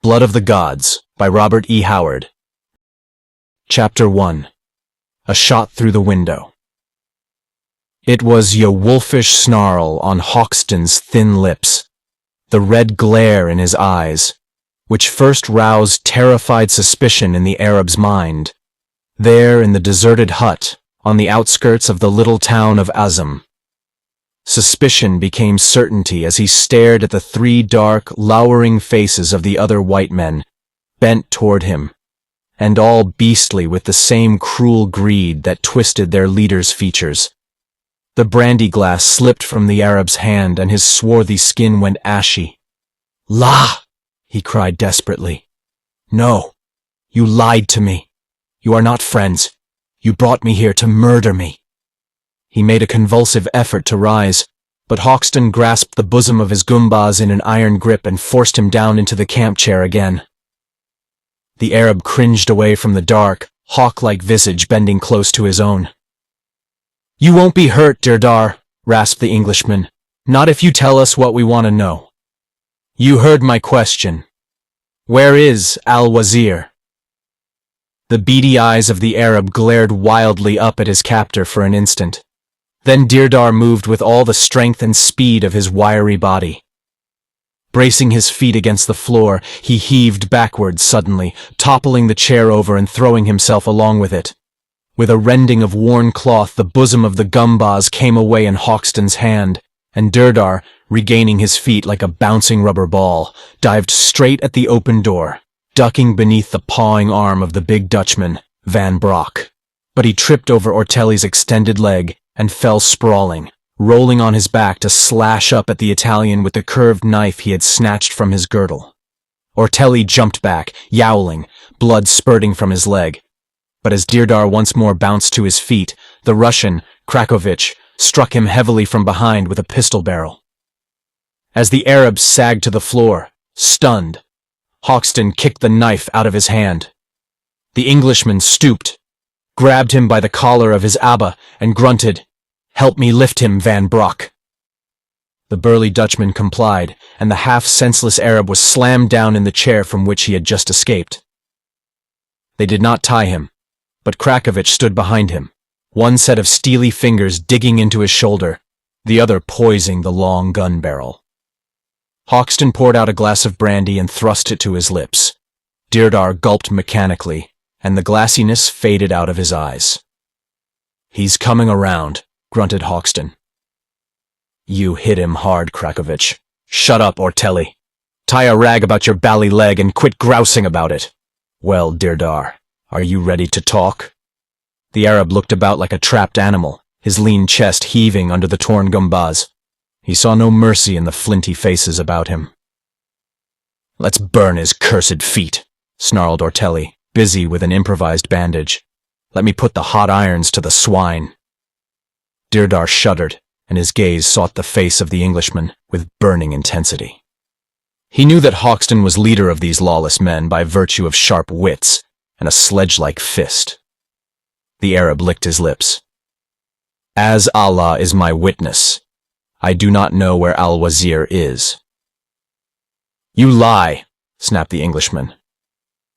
Blood of the Gods by Robert E. Howard. Chapter 1. A Shot Through the Window. It was a wolfish snarl on Hoxton's thin lips, the red glare in his eyes, which first roused terrified suspicion in the Arab's mind, there in the deserted hut on the outskirts of the little town of Azam. Suspicion became certainty as he stared at the three dark, lowering faces of the other white men, bent toward him, and all beastly with the same cruel greed that twisted their leader's features. The brandy glass slipped from the Arab's hand and his swarthy skin went ashy. "La!" he cried desperately. "No, you lied to me. You are not friends. You brought me here to murder me." He made a convulsive effort to rise, but Hoxton grasped the bosom of his gumbaz in an iron grip and forced him down into the camp chair again. The Arab cringed away from the dark, hawk-like visage bending close to his own. "You won't be hurt, Dirdar," rasped the Englishman. "Not if you tell us what we want to know." "You heard my question. Where is Al-Wazir?" The beady eyes of the Arab glared wildly up at his captor for an instant. Then Dirdar moved with all the strength and speed of his wiry body. Bracing his feet against the floor, he heaved backwards suddenly, toppling the chair over and throwing himself along with it. With a rending of worn cloth, the bosom of the gumbaz came away in Hoxton's hand, and Dirdar, regaining his feet like a bouncing rubber ball, dived straight at the open door, ducking beneath the pawing arm of the big Dutchman, Van Brock. But he tripped over Ortelli's extended leg and fell sprawling, rolling on his back to slash up at the Italian with the curved knife he had snatched from his girdle. Ortelli jumped back, yowling, blood spurting from his leg. But as Dirdar once more bounced to his feet, the Russian, Krakovich, struck him heavily from behind with a pistol barrel. As the Arab sagged to the floor, stunned, Hoxton kicked the knife out of his hand. The Englishman stooped, grabbed him by the collar of his abba, and grunted, "Help me lift him, Van Brock." The burly Dutchman complied, and the half-senseless Arab was slammed down in the chair from which he had just escaped. They did not tie him, but Krakovich stood behind him, one set of steely fingers digging into his shoulder, the other poising the long gun barrel. Hoxton poured out a glass of brandy and thrust it to his lips. Dirdar gulped mechanically, and the glassiness faded out of his eyes. "He's coming around," grunted Hoxton. "You hit him hard, Krakovich. Shut up, Ortelli. Tie a rag about your bally leg and quit grousing about it. Well, Dirdar, are you ready to talk?" The Arab looked about like a trapped animal, his lean chest heaving under the torn gumbaz. He saw no mercy in the flinty faces about him. "Let's burn his cursed feet," snarled Ortelli, busy with an improvised bandage. "Let me put the hot irons to the swine." Dirdar shuddered, and his gaze sought the face of the Englishman with burning intensity. He knew that Hoxton was leader of these lawless men by virtue of sharp wits and a sledge-like fist. The Arab licked his lips. "As Allah is my witness, I do not know where Al-Wazir is." "You lie," snapped the Englishman.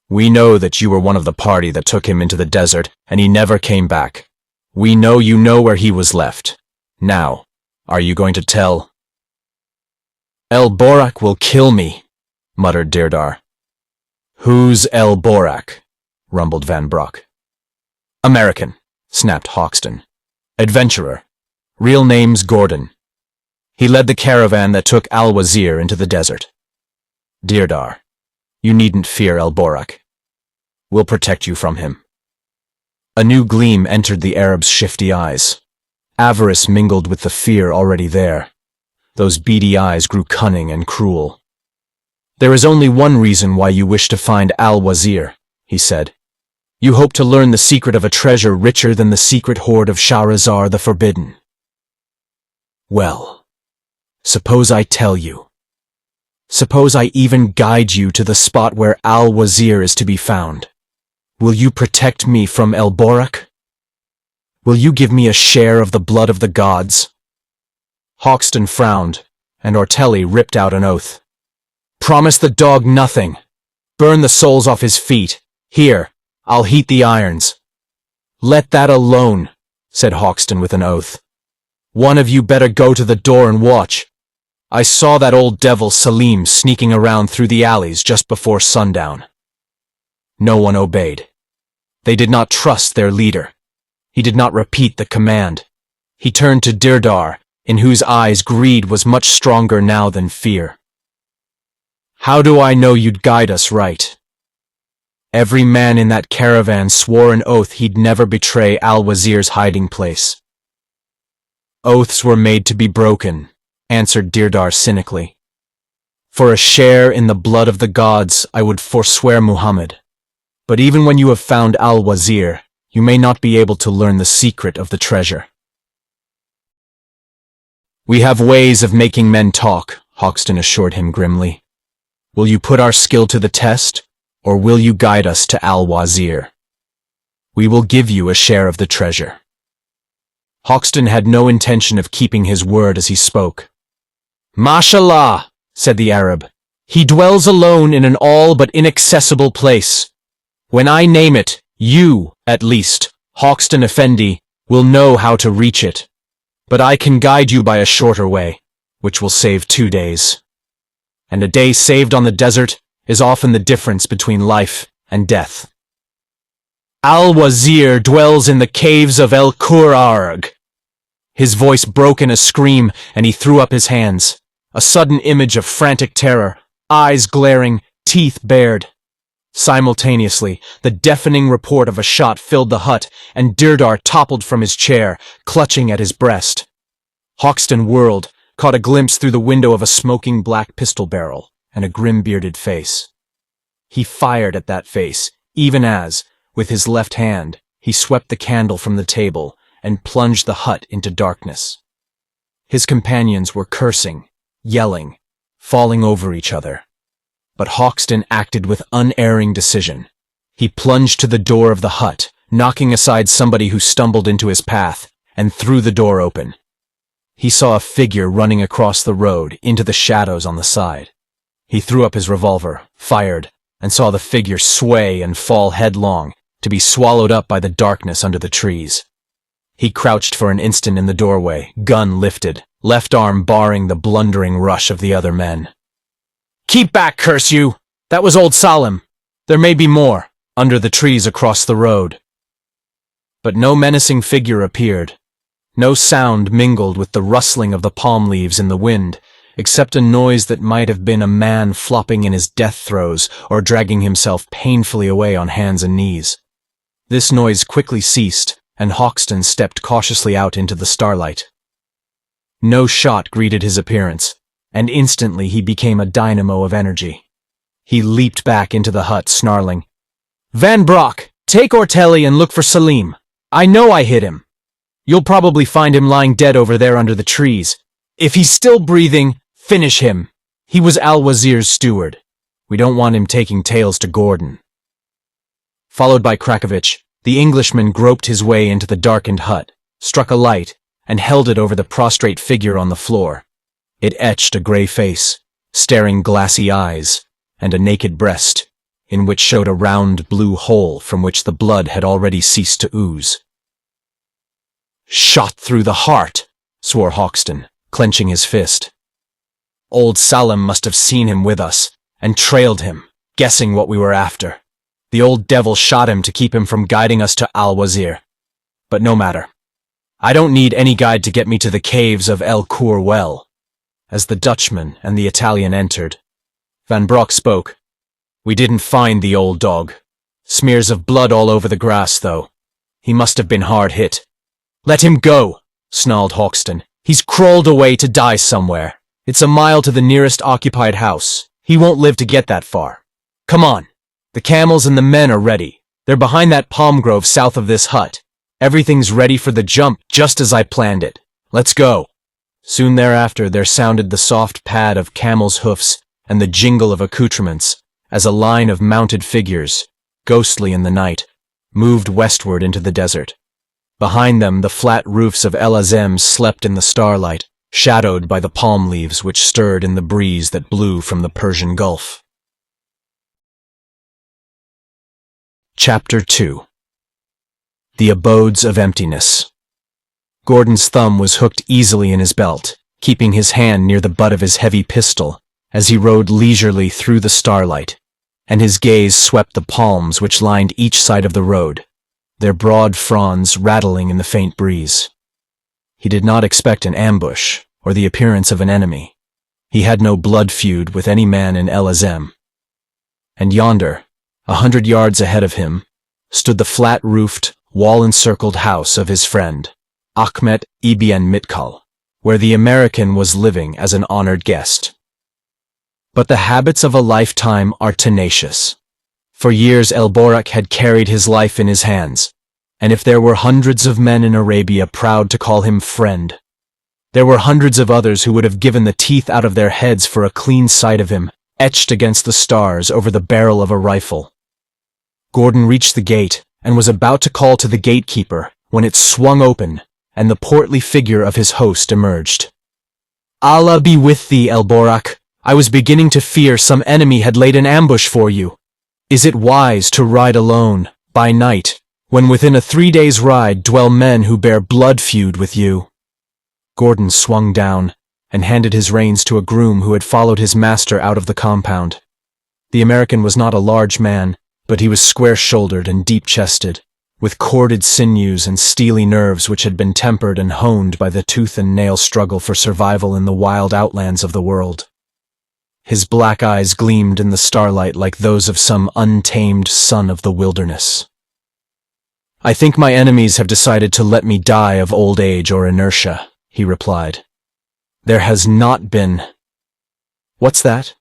"We know that you were one of the party that took him into the desert, and he never came back. We know you know where he was left. Now, are you going to tell?" "El Borak will kill me," muttered Dirdar. "Who's El Borak?" rumbled Van Brock. "American," snapped Hoxton. "Adventurer. Real name's Gordon. He led the caravan that took Al-Wazir into the desert. Dirdar, you needn't fear El Borak. We'll protect you from him." A new gleam entered the Arab's shifty eyes. Avarice mingled with the fear already there. Those beady eyes grew cunning and cruel. "There is only one reason why you wish to find Al-Wazir," he said. "You hope to learn the secret of a treasure richer than the secret hoard of Shahrazar the Forbidden. Well, suppose I tell you. Suppose I even guide you to the spot where Al-Wazir is to be found. Will you protect me from El Borak? Will you give me a share of the blood of the gods?" Hoxton frowned, and Ortelli ripped out an oath. "Promise the dog nothing. Burn the soles off his feet. Here, I'll heat the irons." "Let that alone," said Hoxton with an oath. "One of you better go to the door and watch. I saw that old devil Salim sneaking around through the alleys just before sundown." No one obeyed. They did not trust their leader. He did not repeat the command. He turned to Dirdar, in whose eyes greed was much stronger now than fear. "How do I know you'd guide us right?" Every man in that caravan swore an oath he'd never betray Al-Wazir's hiding place. "Oaths were made to be broken," answered Dirdar cynically. "For a share in the blood of the gods, I would forswear Muhammad. But even when you have found Al-Wazir, you may not be able to learn the secret of the treasure." "We have ways of making men talk," Hoxton assured him grimly. "Will you put our skill to the test, or will you guide us to Al-Wazir? We will give you a share of the treasure." Hoxton had no intention of keeping his word as he spoke. "Mashallah," said the Arab. "He dwells alone in an all but inaccessible place. When I name it, you, at least, Hoxton Effendi, will know how to reach it. But I can guide you by a shorter way, which will save 2 days. And a day saved on the desert is often the difference between life and death. Al-Wazir dwells in the caves of El Kurarg." His voice broke in a scream, and he threw up his hands. A sudden image of frantic terror, eyes glaring, teeth bared. Simultaneously, the deafening report of a shot filled the hut, and Dirdar toppled from his chair, clutching at his breast. Hoxton whirled, caught a glimpse through the window of a smoking black pistol barrel and a grim-bearded face. He fired at that face, even as, with his left hand, he swept the candle from the table and plunged the hut into darkness. His companions were cursing, yelling, falling over each other. But Hoxton acted with unerring decision. He plunged to the door of the hut, knocking aside somebody who stumbled into his path, and threw the door open. He saw a figure running across the road into the shadows on the side. He threw up his revolver, fired, and saw the figure sway and fall headlong, to be swallowed up by the darkness under the trees. He crouched for an instant in the doorway, gun lifted, left arm barring the blundering rush of the other men. "Keep back, curse you! That was old Salim. There may be more, under the trees across the road." But no menacing figure appeared. No sound mingled with the rustling of the palm leaves in the wind, except a noise that might have been a man flopping in his death throes or dragging himself painfully away on hands and knees. This noise quickly ceased, and Hoxton stepped cautiously out into the starlight. No shot greeted his appearance, and instantly he became a dynamo of energy. He leaped back into the hut, snarling, "Van Brock, take Ortelli and look for Salim. I know I hit him. You'll probably find him lying dead over there under the trees. If he's still breathing, finish him. He was Al-Wazir's steward. We don't want him taking tales to Gordon." Followed by Krakovich, the Englishman groped his way into the darkened hut, struck a light, and held it over the prostrate figure on the floor. It etched a gray face, staring glassy eyes, and a naked breast, in which showed a round blue hole from which the blood had already ceased to ooze. "Shot through the heart," swore Hoxton, clenching his fist. "Old Salim must have seen him with us, and trailed him, guessing what we were after. The old devil shot him to keep him from guiding us to Al-Wazir. But no matter. I don't need any guide to get me to the caves of El Kur well." As the Dutchman and the Italian entered, Van Brock spoke. "We didn't find the old dog. Smears of blood all over the grass, though. He must have been hard hit." "Let him go," snarled Hoxton. "He's crawled away to die somewhere. It's a mile to the nearest occupied house. He won't live to get that far. Come on. The camels and the men are ready. They're behind that palm grove south of this hut. Everything's ready for the jump, just as I planned it. Let's go." Soon thereafter there sounded the soft pad of camels' hoofs and the jingle of accoutrements, as a line of mounted figures, ghostly in the night, moved westward into the desert. Behind them the flat roofs of El Azem slept in the starlight, shadowed by the palm leaves which stirred in the breeze that blew from the Persian Gulf. Chapter 2. The Abodes of Emptiness. Gordon's thumb was hooked easily in his belt, keeping his hand near the butt of his heavy pistol as he rode leisurely through the starlight, and his gaze swept the palms which lined each side of the road, their broad fronds rattling in the faint breeze. He did not expect an ambush or the appearance of an enemy. He had no blood feud with any man in El Azem. And yonder, 100 yards ahead of him, stood the flat-roofed, wall-encircled house of his friend, Ahmet Ibn Mitkal, where the American was living as an honored guest. But the habits of a lifetime are tenacious. For years El Borak had carried his life in his hands, and if there were hundreds of men in Arabia proud to call him friend, there were hundreds of others who would have given the teeth out of their heads for a clean sight of him, etched against the stars over the barrel of a rifle. Gordon reached the gate and was about to call to the gatekeeper when it swung open and the portly figure of his host emerged. "Allah be with thee, El Borak. I was beginning to fear some enemy had laid an ambush for you. Is it wise to ride alone, by night, when within a 3 days' ride dwell men who bear blood feud with you?" Gordon swung down and handed his reins to a groom who had followed his master out of the compound. The American was not a large man, but he was square-shouldered and deep-chested, with corded sinews and steely nerves which had been tempered and honed by the tooth-and-nail struggle for survival in the wild outlands of the world. His black eyes gleamed in the starlight like those of some untamed son of the wilderness. "I think my enemies have decided to let me die of old age or inertia," he replied. "There has not been—" "What's that?"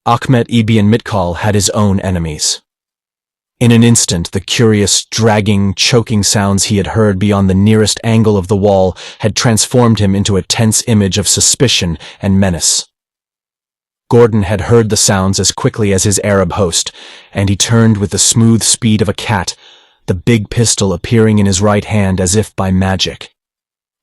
Ahmet Ibn Mitkal had his own enemies. In an instant, the curious, dragging, choking sounds he had heard beyond the nearest angle of the wall had transformed him into a tense image of suspicion and menace. Gordon had heard the sounds as quickly as his Arab host, and he turned with the smooth speed of a cat, the big pistol appearing in his right hand as if by magic.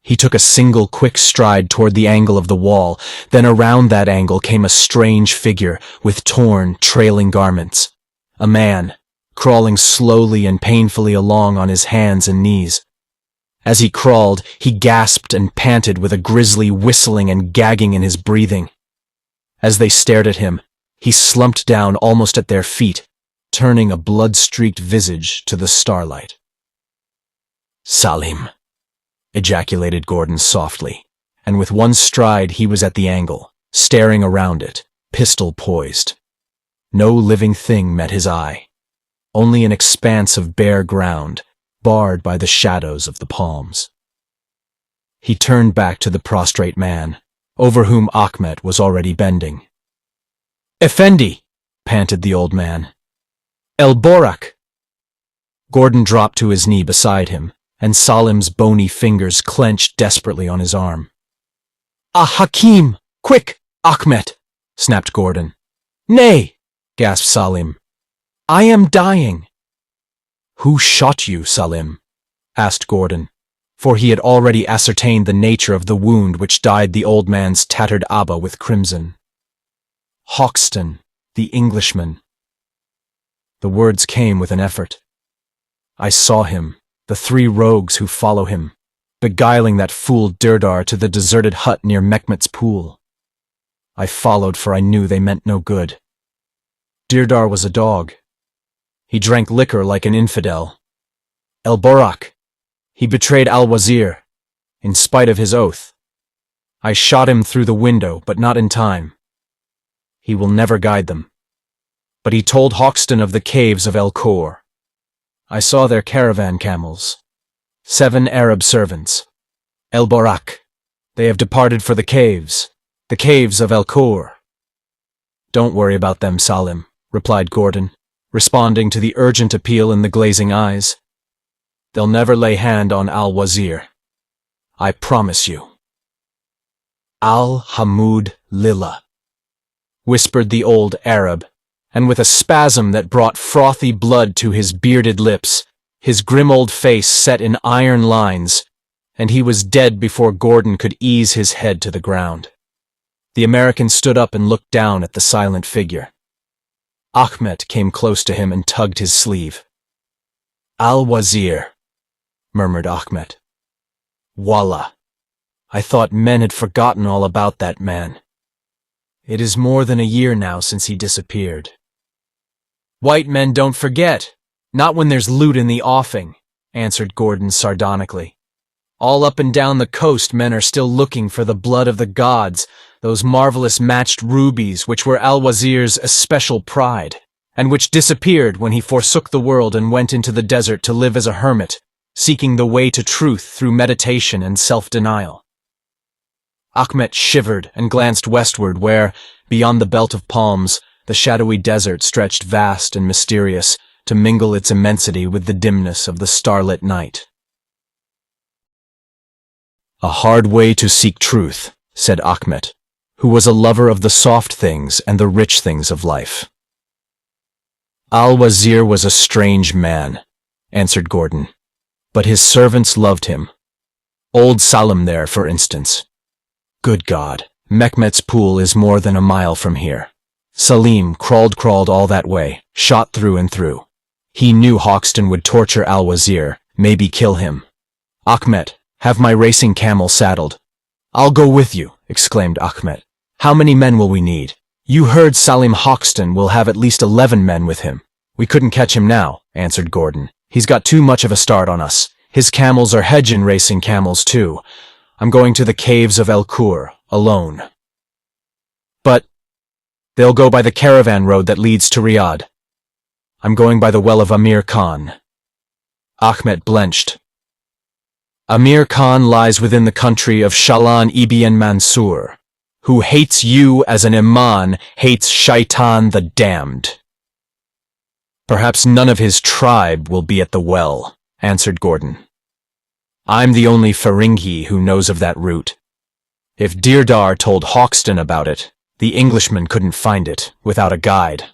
He took a single quick stride toward the angle of the wall, then around that angle came a strange figure with torn, trailing garments. A man, crawling slowly and painfully along on his hands and knees. As he crawled, he gasped and panted with a grisly whistling and gagging in his breathing. As they stared at him, he slumped down almost at their feet, turning a blood-streaked visage to the starlight. "Salim," ejaculated Gordon softly, and with one stride he was at the angle, staring around it, pistol poised. No living thing met his eye, only an expanse of bare ground, barred by the shadows of the palms. He turned back to the prostrate man, over whom Ahmet was already bending. "Effendi," panted the old man. "El Borak." Gordon dropped to his knee beside him, and Salim's bony fingers clenched desperately on his arm. "Ah, Hakim! Quick, Ahmet!" snapped Gordon. "Nay!" gasped Salim. "I am dying." "Who shot you, Salim?" asked Gordon, for he had already ascertained the nature of the wound which dyed the old man's tattered abba with crimson. "Hoxton, the Englishman." The words came with an effort. "I saw him, the 3 rogues who follow him, beguiling that fool Dirdar to the deserted hut near Mehmet's pool. I followed, for I knew they meant no good. Dirdar was a dog. He drank liquor like an infidel. El Borak, he betrayed Al-Wazir, in spite of his oath. I shot him through the window, but not in time. He will never guide them. But he told Hoxton of the caves of El Khor. I saw their caravan camels. 7 Arab servants. El Borak. They have departed for the caves of El Khor." "Don't worry about them, Salim," replied Gordon, responding to the urgent appeal in the glazing eyes. "They'll never lay hand on Al-Wazir. I promise you." "Al-Hamud Lillah," whispered the old Arab, and with a spasm that brought frothy blood to his bearded lips, his grim old face set in iron lines, and he was dead before Gordon could ease his head to the ground. The American stood up and looked down at the silent figure. Ahmet came close to him and tugged his sleeve. "Al-Wazir," murmured Ahmet. "Wallah, I thought men had forgotten all about that man. It is more than a year now since he disappeared." "White men don't forget, not when there's loot in the offing," answered Gordon sardonically. "All up and down the coast men are still looking for the blood of the gods, those marvelous matched rubies which were Al-Wazir's especial pride, and which disappeared when he forsook the world and went into the desert to live as a hermit, seeking the way to truth through meditation and self-denial." Ahmet shivered and glanced westward where, beyond the belt of palms, the shadowy desert stretched vast and mysterious to mingle its immensity with the dimness of the starlit night. "A hard way to seek truth," said Ahmet, who was a lover of the soft things and the rich things of life. "Al-Wazir was a strange man," answered Gordon, "but his servants loved him. Old Salim there, for instance. Good God, Mehmet's pool is more than a mile from here. Salim crawled all that way, shot through and through. He knew Hoxton would torture Al-Wazir, maybe kill him. Ahmet, have my racing camel saddled." "I'll go with you," exclaimed Ahmet. "How many men will we need?" "You heard Salim Hoxton will have at least 11 men with him." "We couldn't catch him now," answered Gordon. "He's got too much of a start on us. His camels are Hedjan racing camels too. I'm going to the caves of El Kur, alone." "But they'll go by the caravan road that leads to Riyadh." "I'm going by the well of Amir Khan." Ahmet blenched. "Amir Khan lies within the country of Shalan ibn Mansur, who hates you as an Iman hates Shaitan the damned." "Perhaps none of his tribe will be at the well," answered Gordon. "I'm the only Feringhi who knows of that route. If Dirdar told Hoxton about it, the Englishman couldn't find it without a guide.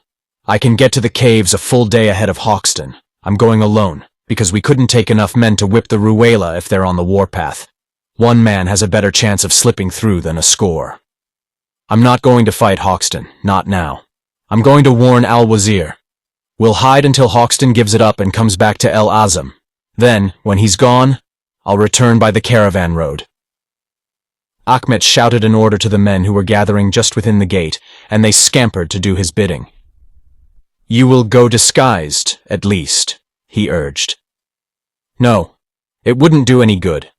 I can get to the caves a full day ahead of Hoxton. I'm going alone, because we couldn't take enough men to whip the Ruwayla if they're on the warpath. One man has a better chance of slipping through than a score. I'm not going to fight Hoxton, not now. I'm going to warn Al-Wazir. We'll hide until Hoxton gives it up and comes back to El Azam. Then, when he's gone, I'll return by the caravan road." Ahmet shouted an order to the men who were gathering just within the gate, and they scampered to do his bidding. "You will go disguised, at least," he urged. "No, it wouldn't do any good.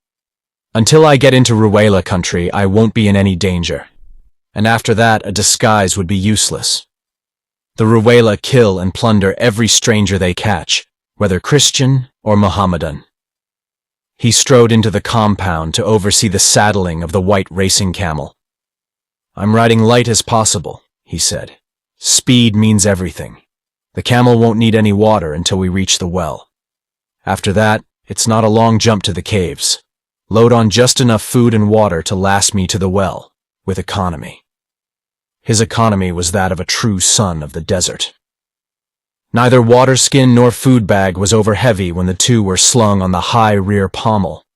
Until I get into Ruwayla country, I won't be in any danger. And after that, a disguise would be useless. The Ruwayla kill and plunder every stranger they catch, whether Christian or Mohammedan." He strode into the compound to oversee the saddling of the white racing camel. "I'm riding light as possible," he said. "Speed means everything. The camel won't need any water until we reach the well. After that, it's not a long jump to the caves. Load on just enough food and water to last me to the well, with economy." His economy was that of a true son of the desert. Neither water skin nor food bag was over heavy when the two were slung on the high rear pommel.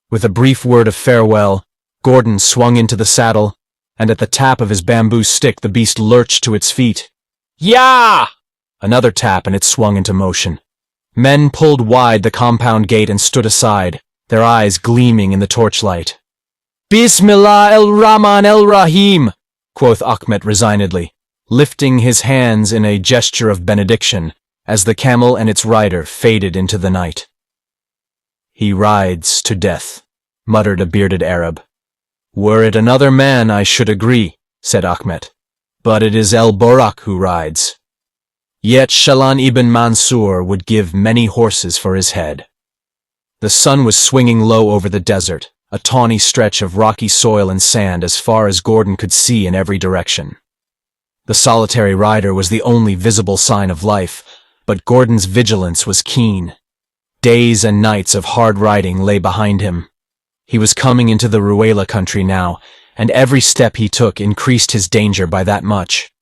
With a brief word of farewell, Gordon swung into the saddle, and at the tap of his bamboo stick the beast lurched to its feet. "Yah!" Another tap and it swung into motion. Men pulled wide the compound gate and stood aside, their eyes gleaming in the torchlight. "Bismillah el-Rahman el-Rahim," quoth Ahmet resignedly, lifting his hands in a gesture of benediction as the camel and its rider faded into the night. "He rides to death," muttered a bearded Arab. "Were it another man, I should agree," said Ahmet. "But it is El Borak who rides. Yet Shalan ibn Mansur would give many horses for his head." The sun was swinging low over the desert, a tawny stretch of rocky soil and sand as far as Gordon could see in every direction. The solitary rider was the only visible sign of life, but Gordon's vigilance was keen. Days and nights of hard riding lay behind him. He was coming into the Ruwayla country now, and every step he took increased his danger by that much.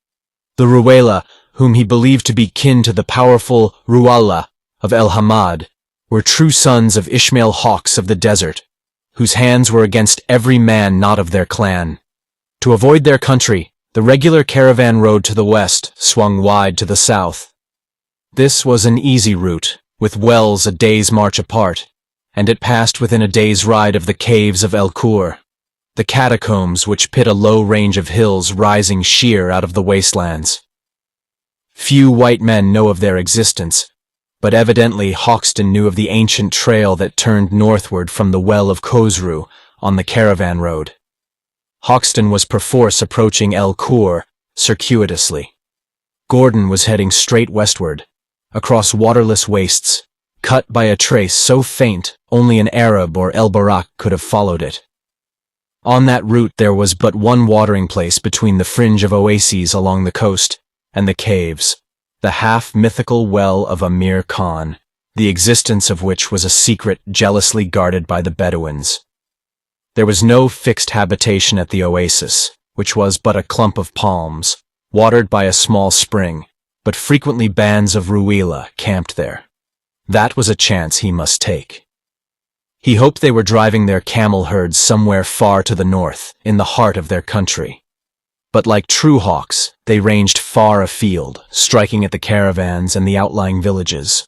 The Ruwayla, whom he believed to be kin to the powerful Ruwalla of El Hamad, were true sons of Ishmael hawks of the desert, whose hands were against every man not of their clan. To avoid their country, The regular caravan road to the west swung wide to the south. This was an easy route, with wells a day's march apart, and it passed within a day's ride of the caves of El Kur, the catacombs which pit a low range of hills rising sheer out of the wastelands. Few white men know of their existence, but evidently Hoxton knew of the ancient trail that turned northward from the Well of Khosru on the caravan road. Hoxton was perforce approaching El Kur circuitously. Gordon was heading straight westward, across waterless wastes, cut by a trace so faint only an Arab or El Borak could have followed it. On that route there was but one watering place between the fringe of oases along the coast and the caves, the half-mythical well of Amir Khan, the existence of which was a secret jealously guarded by the Bedouins. There was no fixed habitation at the oasis, which was but a clump of palms, watered by a small spring, but frequently bands of Ruila camped there. That was a chance he must take. He hoped they were driving their camel herds somewhere far to the north, in the heart of their country. But like true hawks, they ranged far afield, striking at the caravans and the outlying villages.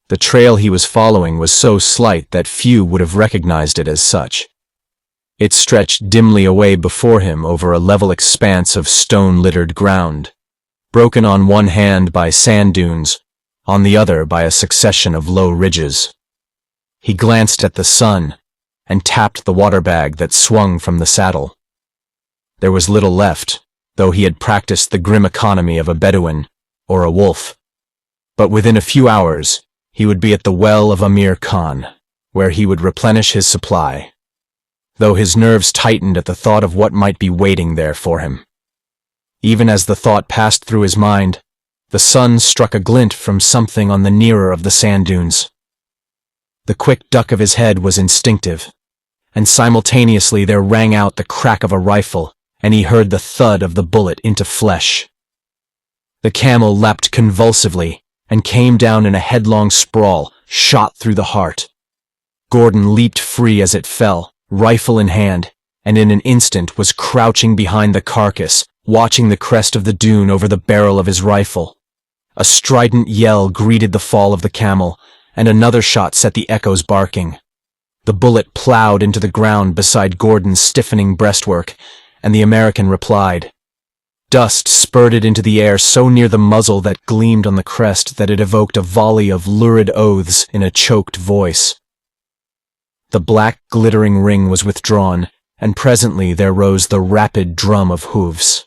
The trail he was following was so slight that few would have recognized it as such. It stretched dimly away before him over a level expanse of stone-littered ground, broken on one hand by sand dunes, on the other by a succession of low ridges. He glanced at the sun and tapped the water bag that swung from the saddle. There was little left, though he had practiced the grim economy of a Bedouin or a wolf. But within a few hours, he would be at the well of Amir Khan, where he would replenish his supply, though his nerves tightened at the thought of what might be waiting there for him. Even as the thought passed through his mind, the sun struck a glint from something on the nearer of the sand dunes. The quick duck of his head was instinctive, and simultaneously there rang out the crack of a rifle, and he heard the thud of the bullet into flesh. The camel leapt convulsively, and came down in a headlong sprawl, shot through the heart. Gordon leaped free as it fell, rifle in hand, and in an instant was crouching behind the carcass, watching the crest of the dune over the barrel of his rifle. A strident yell greeted the fall of the camel, and another shot set the echoes barking. The bullet plowed into the ground beside Gordon's stiffening breastwork, and the American replied. Dust spurted into the air so near the muzzle that gleamed on the crest that it evoked a volley of lurid oaths in a choked voice. The black glittering ring was withdrawn, and presently there rose the rapid drum of hooves.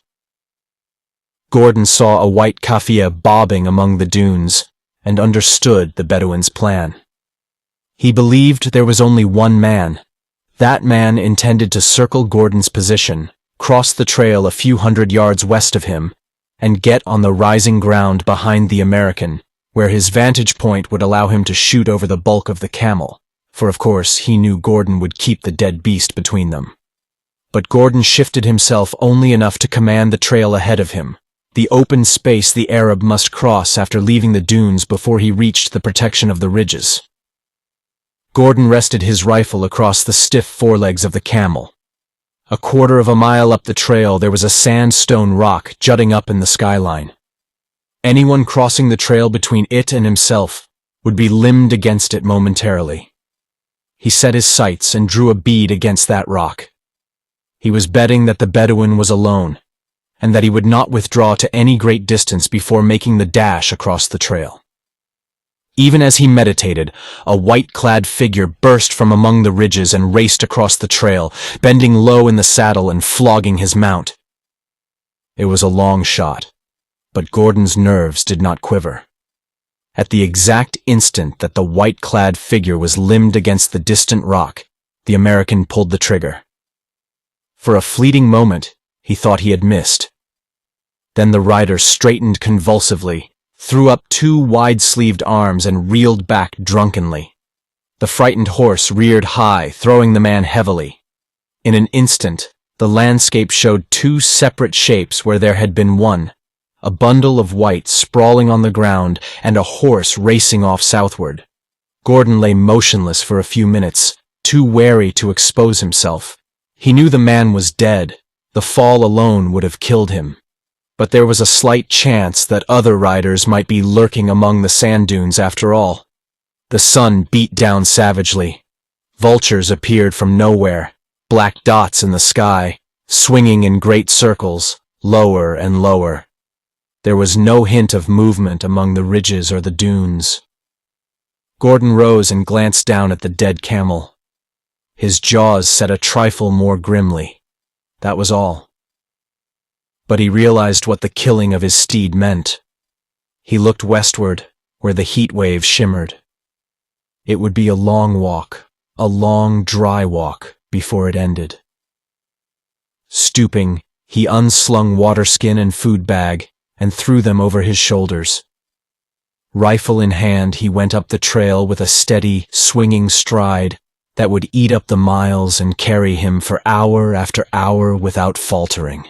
Gordon saw a white kafia bobbing among the dunes, and understood the Bedouin's plan. He believed there was only one man. That man intended to circle Gordon's position, cross the trail a few hundred yards west of him, and get on the rising ground behind the American, where his vantage point would allow him to shoot over the bulk of the camel, for of course he knew Gordon would keep the dead beast between them. But Gordon shifted himself only enough to command the trail ahead of him, the open space the Arab must cross after leaving the dunes before he reached the protection of the ridges. Gordon rested his rifle across the stiff forelegs of the camel. A quarter of a mile up the trail there was a sandstone rock jutting up in the skyline. Anyone crossing the trail between it and himself would be limned against it momentarily. He set his sights and drew a bead against that rock. He was betting that the Bedouin was alone, and that he would not withdraw to any great distance before making the dash across the trail. Even as he meditated, a white-clad figure burst from among the ridges and raced across the trail, bending low in the saddle and flogging his mount. It was a long shot, but Gordon's nerves did not quiver. At the exact instant that the white-clad figure was limned against the distant rock, the American pulled the trigger. For a fleeting moment, he thought he had missed. Then the rider straightened convulsively, threw up two wide-sleeved arms and reeled back drunkenly. The frightened horse reared high, throwing the man heavily. In an instant, the landscape showed two separate shapes where there had been one, a bundle of white sprawling on the ground and a horse racing off southward. Gordon lay motionless for a few minutes, too wary to expose himself. He knew the man was dead, The fall alone would have killed him, but there was a slight chance that other riders might be lurking among the sand dunes after all. The sun beat down savagely. Vultures appeared from nowhere, black dots in the sky, swinging in great circles, lower and lower. There was no hint of movement among the ridges or the dunes. Gordon rose and glanced down at the dead camel. His jaws set a trifle more grimly. That was all. But he realized what the killing of his steed meant. He looked westward, where the heat wave shimmered. It would be a long walk, a long, dry walk, before it ended. Stooping, he unslung waterskin and food bag and threw them over his shoulders. Rifle in hand, he went up the trail with a steady, swinging stride that would eat up the miles and carry him for hour after hour without faltering.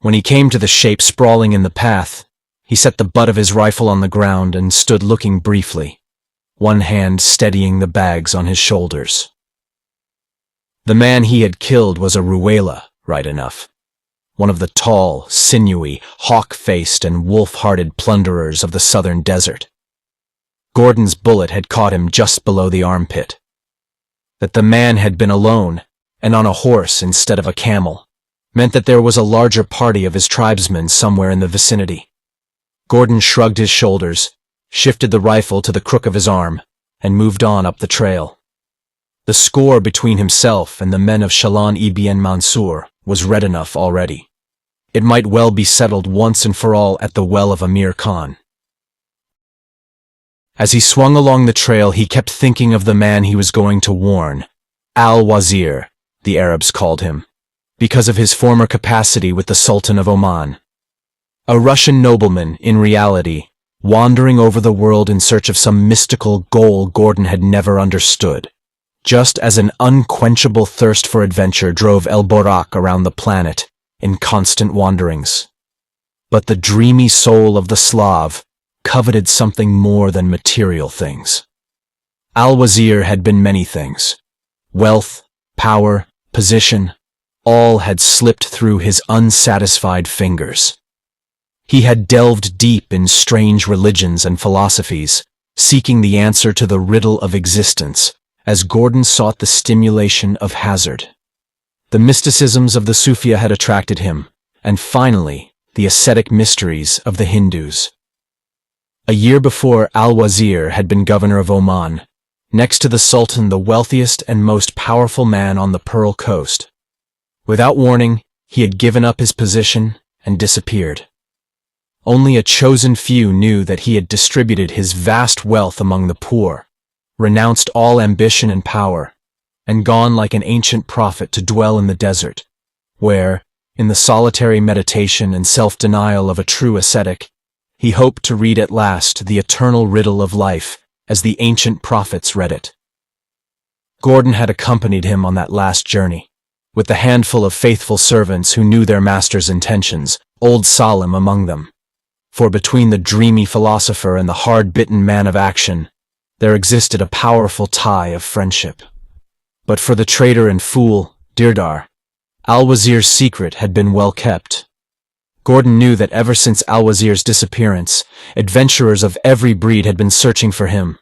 When he came to the shape sprawling in the path, he set the butt of his rifle on the ground and stood looking briefly, one hand steadying the bags on his shoulders. The man he had killed was a Ruela, right enough. One of the tall, sinewy, hawk-faced and wolf-hearted plunderers of the southern desert. Gordon's bullet had caught him just below the armpit. That the man had been alone, and on a horse instead of a camel, meant that there was a larger party of his tribesmen somewhere in the vicinity. Gordon shrugged his shoulders, shifted the rifle to the crook of his arm, and moved on up the trail. The score between himself and the men of Shalan-ibn Mansur was red enough already. It might well be settled once and for all at the well of Amir Khan. As he swung along the trail, he kept thinking of the man he was going to warn, Al-Wazir, the Arabs called him, because of his former capacity with the Sultan of Oman. A Russian nobleman, in reality, wandering over the world in search of some mystical goal Gordon had never understood, just as an unquenchable thirst for adventure drove El Borak around the planet in constant wanderings. But the dreamy soul of the Slav coveted something more than material things. Al-Wazir had been many things. Wealth, power, position, all had slipped through his unsatisfied fingers. He had delved deep in strange religions and philosophies, seeking the answer to the riddle of existence, as Gordon sought the stimulation of hazard. The mysticisms of the Sufia had attracted him, and finally, the ascetic mysteries of the Hindus. A year before, Al-Wazir had been governor of Oman, next to the Sultan the wealthiest and most powerful man on the Pearl Coast. Without warning, he had given up his position and disappeared. Only a chosen few knew that he had distributed his vast wealth among the poor, renounced all ambition and power, and gone like an ancient prophet to dwell in the desert, where, in the solitary meditation and self-denial of a true ascetic, he hoped to read at last the eternal riddle of life as the ancient prophets read it. Gordon had accompanied him on that last journey, with the handful of faithful servants who knew their master's intentions, old Salim among them. For between the dreamy philosopher and the hard-bitten man of action, there existed a powerful tie of friendship. But for the traitor and fool, Dirdar, Al-Wazir's secret had been well kept. Gordon knew that ever since Al-Wazir's disappearance, adventurers of every breed had been searching for him,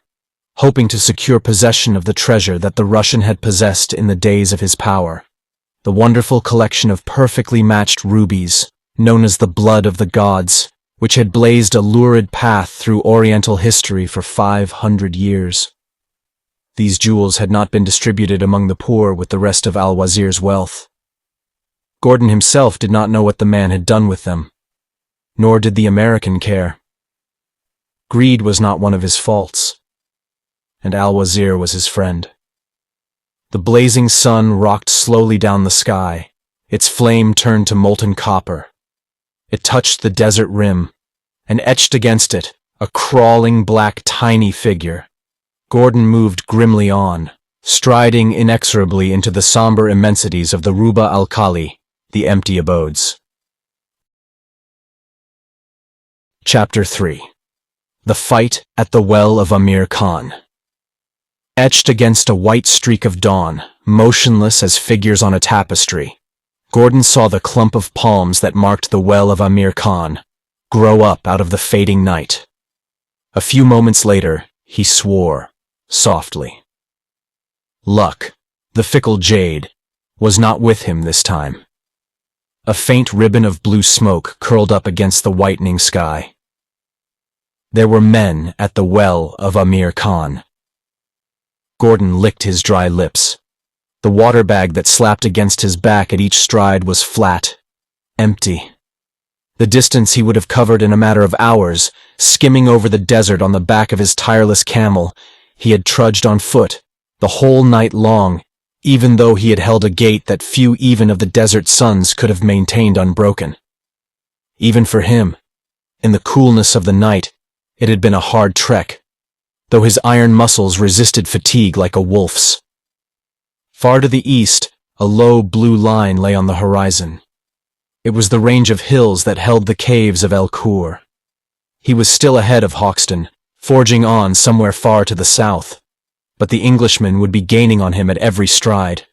hoping to secure possession of the treasure that the Russian had possessed in the days of his power, the wonderful collection of perfectly matched rubies, known as the blood of the gods, which had blazed a lurid path through Oriental history for 500 years. These jewels had not been distributed among the poor with the rest of Al-Wazir's wealth. Gordon himself did not know what the man had done with them, nor did the American care. Greed was not one of his faults, and Al-Wazir was his friend. The blazing sun rocked slowly down the sky, its flame turned to molten copper. It touched the desert rim, and etched against it, a crawling black tiny figure. Gordon moved grimly on, striding inexorably into the somber immensities of the Ruba al-Khali, the empty abodes. Chapter 3. The Fight at the Well of Amir Khan. Etched against a white streak of dawn, motionless as figures on a tapestry, Gordon saw the clump of palms that marked the well of Amir Khan grow up out of the fading night. A few moments later, he swore, softly. Luck, the fickle jade, was not with him this time. A faint ribbon of blue smoke curled up against the whitening sky. There were men at the well of Amir Khan. Gordon licked his dry lips. The water bag that slapped against his back at each stride was flat, empty. The distance he would have covered in a matter of hours, skimming over the desert on the back of his tireless camel, he had trudged on foot, the whole night long, even though he had held a gait that few even of the desert suns could have maintained unbroken. Even for him, in the coolness of the night, it had been a hard trek, though his iron muscles resisted fatigue like a wolf's. Far to the east, a low blue line lay on the horizon. It was the range of hills that held the caves of El Khor. He was still ahead of Hoxton, forging on somewhere far to the south, but the Englishman would be gaining on him at every stride.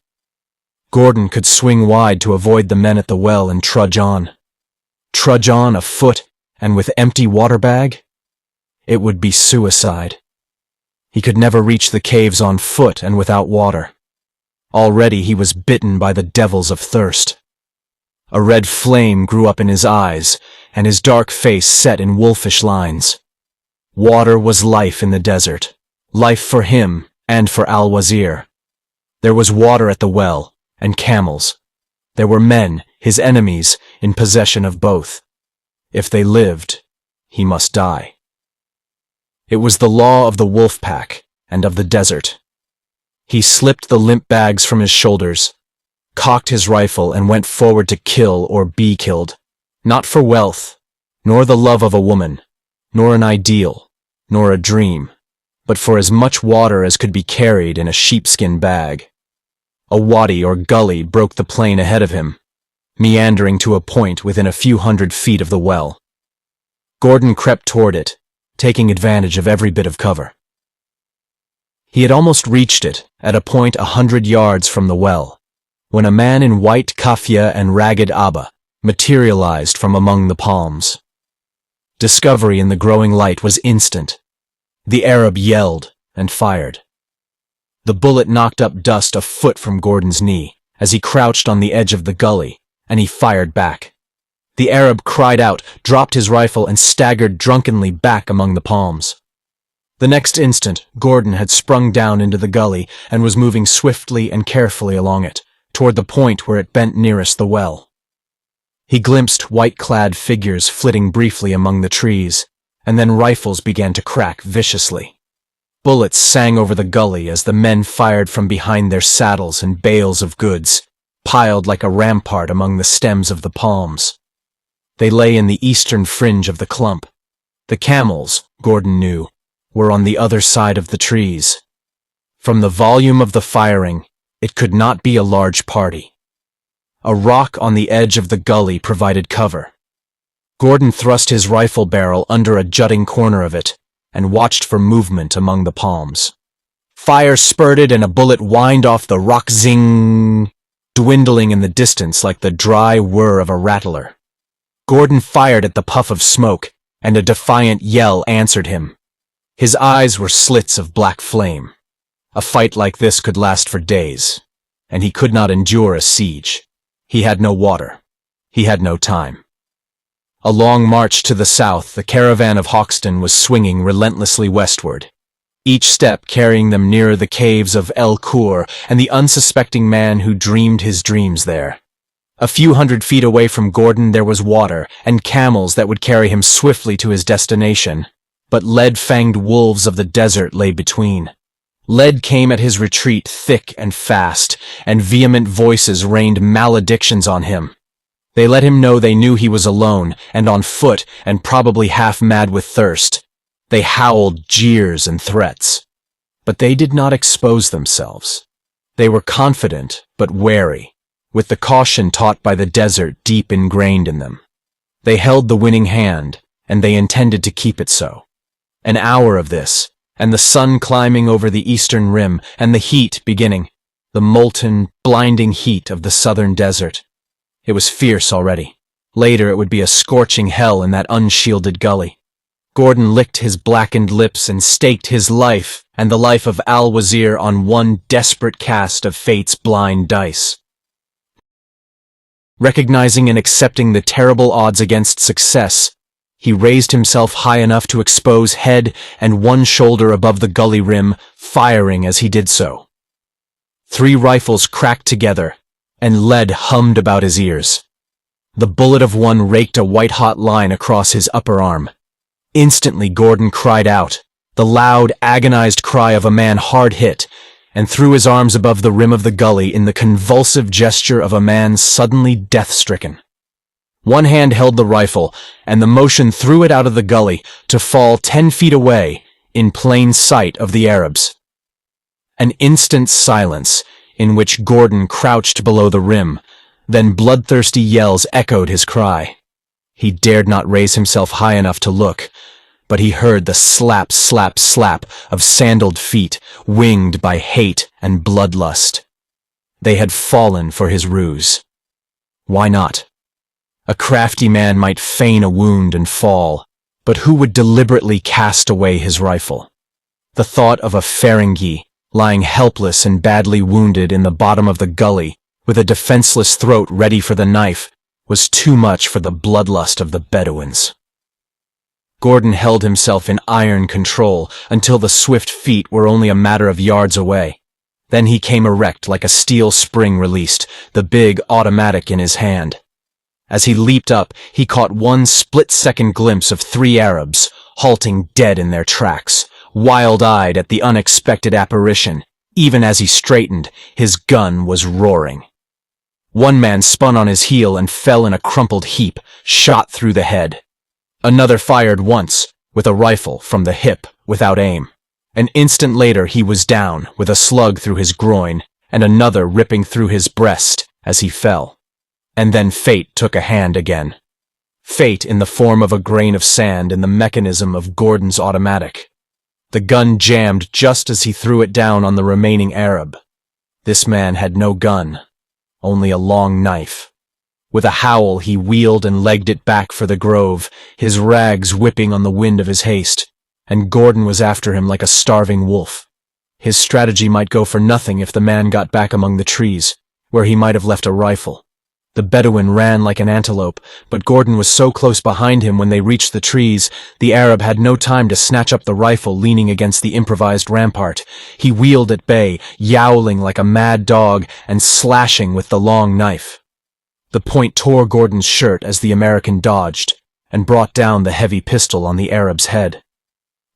Gordon could swing wide to avoid the men at the well and trudge on. Trudge on afoot and with empty water bag? It would be suicide. He could never reach the caves on foot and without water. Already he was bitten by the devils of thirst. A red flame grew up in his eyes, and his dark face set in wolfish lines. Water was life in the desert, life for him and for Al-Wazir. There was water at the well, and camels. There were men, his enemies, in possession of both. If they lived, he must die. It was the law of the wolf pack and of the desert. He slipped the limp bags from his shoulders, cocked his rifle and went forward to kill or be killed, not for wealth, nor the love of a woman, nor an ideal, nor a dream, but for as much water as could be carried in a sheepskin bag. A wadi or gully broke the plain ahead of him, meandering to a point within a few 100 feet of the well. Gordon crept toward it, taking advantage of every bit of cover. He had almost reached it, at a point 100 yards from the well, when a man in white kafia and ragged abba materialized from among the palms. Discovery in the growing light was instant. The Arab yelled and fired. The bullet knocked up dust a foot from Gordon's knee as he crouched on the edge of the gully, and he fired back. The Arab cried out, dropped his rifle, and staggered drunkenly back among the palms. The next instant, Gordon had sprung down into the gully and was moving swiftly and carefully along it, toward the point where it bent nearest the well. He glimpsed white-clad figures flitting briefly among the trees, and then rifles began to crack viciously. Bullets sang over the gully as the men fired from behind their saddles and bales of goods, piled like a rampart among the stems of the palms. They lay in the eastern fringe of the clump. The camels, Gordon knew, were on the other side of the trees. From the volume of the firing, it could not be a large party. A rock on the edge of the gully provided cover. Gordon thrust his rifle barrel under a jutting corner of it and watched for movement among the palms. Fire spurted and a bullet whined off the rock, zing, dwindling in the distance like the dry whir of a rattler. Gordon fired at the puff of smoke, and a defiant yell answered him. His eyes were slits of black flame. A fight like this could last for days, and he could not endure a siege. He had no water. He had no time. A long march to the south, the caravan of Hoxton was swinging relentlessly westward, each step carrying them nearer the caves of El Khor and the unsuspecting man who dreamed his dreams there. A few 100 feet away from Gordon there was water and camels that would carry him swiftly to his destination, but lead-fanged wolves of the desert lay between. Lead came at his retreat thick and fast, and vehement voices rained maledictions on him. They let him know they knew he was alone, and on foot, and probably half mad with thirst. They howled jeers and threats. But they did not expose themselves. They were confident, but wary, with the caution taught by the desert deep ingrained in them. They held the winning hand, and they intended to keep it so. An hour of this, and the sun climbing over the eastern rim, and the heat beginning, the molten, blinding heat of the southern desert. It was fierce already. Later it would be a scorching hell in that unshielded gully. Gordon licked his blackened lips and staked his life and the life of Al-Wazir on one desperate cast of fate's blind dice. Recognizing and accepting the terrible odds against success, he raised himself high enough to expose head and one shoulder above the gully rim, firing as he did so. 3 rifles cracked together, and lead hummed about his ears. The bullet of one raked a white-hot line across his upper arm. Instantly Gordon cried out, the loud, agonized cry of a man hard hit, and threw his arms above the rim of the gully in the convulsive gesture of a man suddenly death-stricken. One hand held the rifle, and the motion threw it out of the gully to fall 10 feet away, in plain sight of the Arabs. An instant silence, in which Gordon crouched below the rim, then bloodthirsty yells echoed his cry. He dared not raise himself high enough to look, but he heard the slap, slap, slap of sandaled feet, winged by hate and bloodlust. They had fallen for his ruse. Why not? A crafty man might feign a wound and fall, but who would deliberately cast away his rifle? The thought of a Ferengi, lying helpless and badly wounded in the bottom of the gully, with a defenseless throat ready for the knife, was too much for the bloodlust of the Bedouins. Gordon held himself in iron control until the swift feet were only a matter of yards away. Then he came erect like a steel spring released, the big automatic in his hand. As he leaped up, he caught one split-second glimpse of 3 Arabs, halting dead in their tracks, wild-eyed at the unexpected apparition. Even as he straightened, his gun was roaring. One man spun on his heel and fell in a crumpled heap, shot through the head. Another fired once, with a rifle, from the hip, without aim. An instant later he was down, with a slug through his groin, and another ripping through his breast as he fell. And then fate took a hand again. Fate in the form of a grain of sand in the mechanism of Gordon's automatic. The gun jammed just as he threw it down on the remaining Arab. This man had no gun, only a long knife. With a howl he wheeled and legged it back for the grove, his rags whipping on the wind of his haste, and Gordon was after him like a starving wolf. His strategy might go for nothing if the man got back among the trees, where he might have left a rifle. The Bedouin ran like an antelope, but Gordon was so close behind him when they reached the trees, the Arab had no time to snatch up the rifle leaning against the improvised rampart. He wheeled at bay, yowling like a mad dog and slashing with the long knife. The point tore Gordon's shirt as the American dodged, and brought down the heavy pistol on the Arab's head.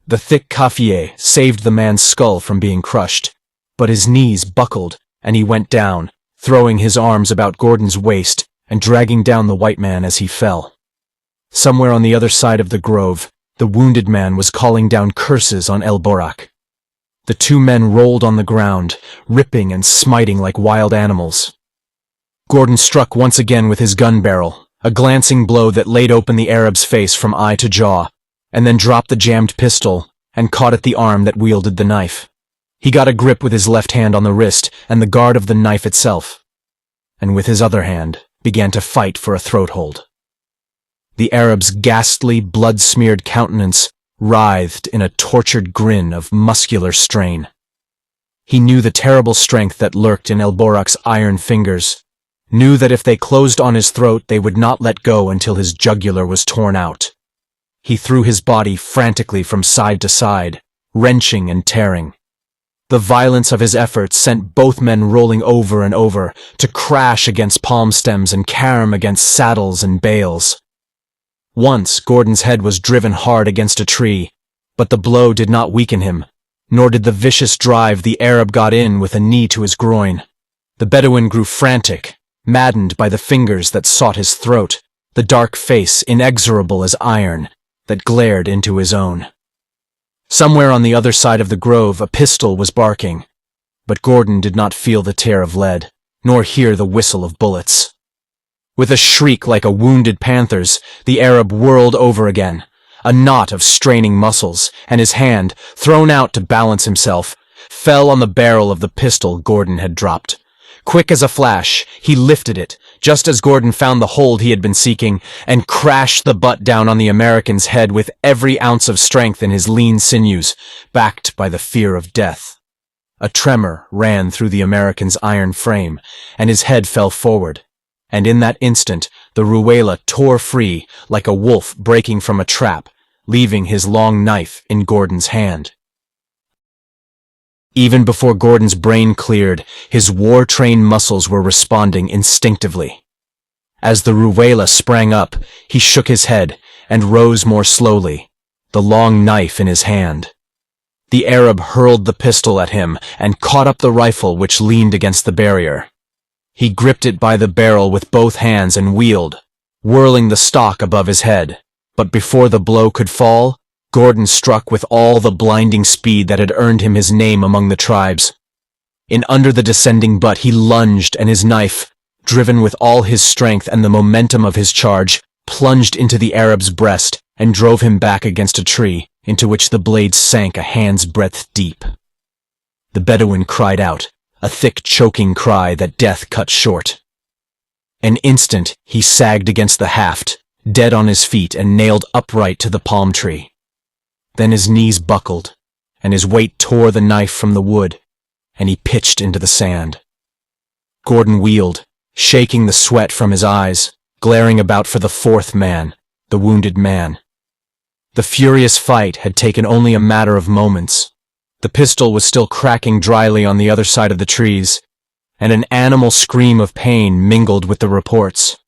The thick kaffieh saved the man's skull from being crushed, but his knees buckled, and he went down, throwing his arms about Gordon's waist and dragging down the white man as he fell. Somewhere on the other side of the grove, the wounded man was calling down curses on El Borak. The 2 men rolled on the ground, ripping and smiting like wild animals. Gordon struck once again with his gun barrel, a glancing blow that laid open the Arab's face from eye to jaw, and then dropped the jammed pistol and caught at the arm that wielded the knife. He got a grip with his left hand on the wrist and the guard of the knife itself, and with his other hand began to fight for a throat hold. The Arab's ghastly, blood-smeared countenance writhed in a tortured grin of muscular strain. He knew the terrible strength that lurked in El Borak's iron fingers, knew that if they closed on his throat they would not let go until his jugular was torn out. He threw his body frantically from side to side, wrenching and tearing. The violence of his efforts sent both men rolling over and over, to crash against palm stems and carom against saddles and bales. Once Gordon's head was driven hard against a tree, but the blow did not weaken him, nor did the vicious drive the Arab got in with a knee to his groin. The Bedouin grew frantic, maddened by the fingers that sought his throat, the dark face inexorable as iron that glared into his own. Somewhere on the other side of the grove a pistol was barking, but Gordon did not feel the tear of lead, nor hear the whistle of bullets. With a shriek like a wounded panther's, the Arab whirled over again, a knot of straining muscles, and his hand, thrown out to balance himself, fell on the barrel of the pistol Gordon had dropped. Quick as a flash, he lifted it, just as Gordon found the hold he had been seeking, and crashed the butt down on the American's head with every ounce of strength in his lean sinews, backed by the fear of death. A tremor ran through the American's iron frame, and his head fell forward. And in that instant, the Ruela tore free like a wolf breaking from a trap, leaving his long knife in Gordon's hand. Even before Gordon's brain cleared, his war-trained muscles were responding instinctively. As the Ruela sprang up, he shook his head and rose more slowly, the long knife in his hand. The Arab hurled the pistol at him and caught up the rifle which leaned against the barrier. He gripped it by the barrel with both hands and wheeled, whirling the stock above his head. But before the blow could fall, Gordon struck with all the blinding speed that had earned him his name among the tribes. In under the descending butt he lunged, and his knife, driven with all his strength and the momentum of his charge, plunged into the Arab's breast and drove him back against a tree, into which the blade sank a hand's breadth deep. The Bedouin cried out, a thick choking cry that death cut short. An instant he sagged against the haft, dead on his feet and nailed upright to the palm tree. Then his knees buckled, and his weight tore the knife from the wood, and he pitched into the sand. Gordon wheeled, shaking the sweat from his eyes, glaring about for the fourth man, the wounded man. The furious fight had taken only a matter of moments. The pistol was still cracking dryly on the other side of the trees, and an animal scream of pain mingled with the reports.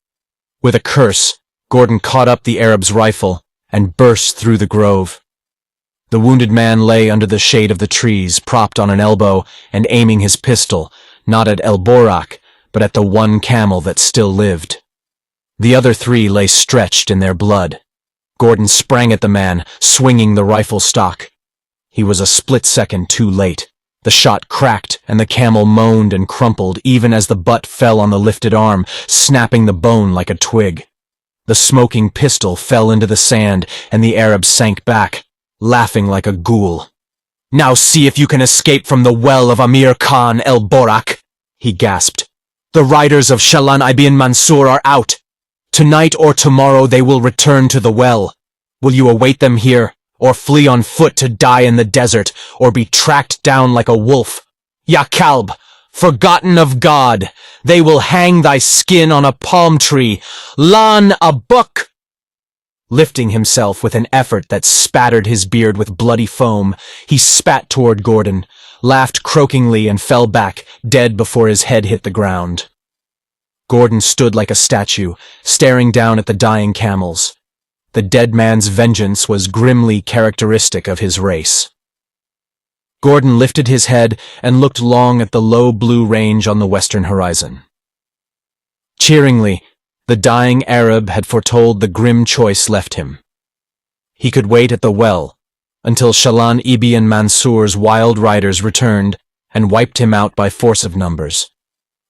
With a curse, Gordon caught up the Arab's rifle and burst through the grove. The wounded man lay under the shade of the trees, propped on an elbow and aiming his pistol, not at El Borak, but at the one camel that still lived. The other three lay stretched in their blood. Gordon sprang at the man, swinging the rifle stock. He was a split second too late. The shot cracked, and the camel moaned and crumpled even as the butt fell on the lifted arm, snapping the bone like a twig. The smoking pistol fell into the sand, and the Arab sank back, laughing like a ghoul. "Now see if you can escape from the well of Amir Khan El Borak," he gasped. "The riders of Shalan ibn Mansur are out. Tonight or tomorrow they will return to the well. Will you await them here, or flee on foot to die in the desert, or be tracked down like a wolf? Ya Kalb, forgotten of God, they will hang thy skin on a palm tree. Lan a book!" Lifting himself with an effort that spattered his beard with bloody foam, he spat toward Gordon, laughed croakingly and fell back, dead before his head hit the ground. Gordon stood like a statue, staring down at the dying camels. The dead man's vengeance was grimly characteristic of his race. Gordon lifted his head and looked long at the low blue range on the western horizon. Cheeringly, the dying Arab had foretold the grim choice left him. He could wait at the well until Shalan ibn Mansur's wild riders returned and wiped him out by force of numbers,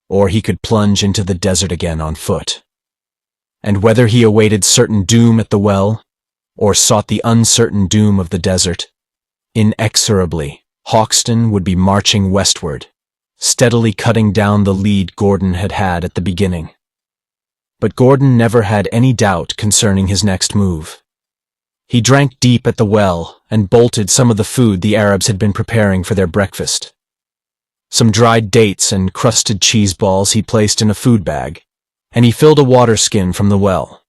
or he could plunge into the desert again on foot. And whether he awaited certain doom at the well, or sought the uncertain doom of the desert, inexorably, Hoxton would be marching westward, steadily cutting down the lead Gordon had had at the beginning. But Gordon never had any doubt concerning his next move. He drank deep at the well and bolted some of the food the Arabs had been preparing for their breakfast. Some dried dates and crusted cheese balls he placed in a food bag, and he filled a water skin from the well.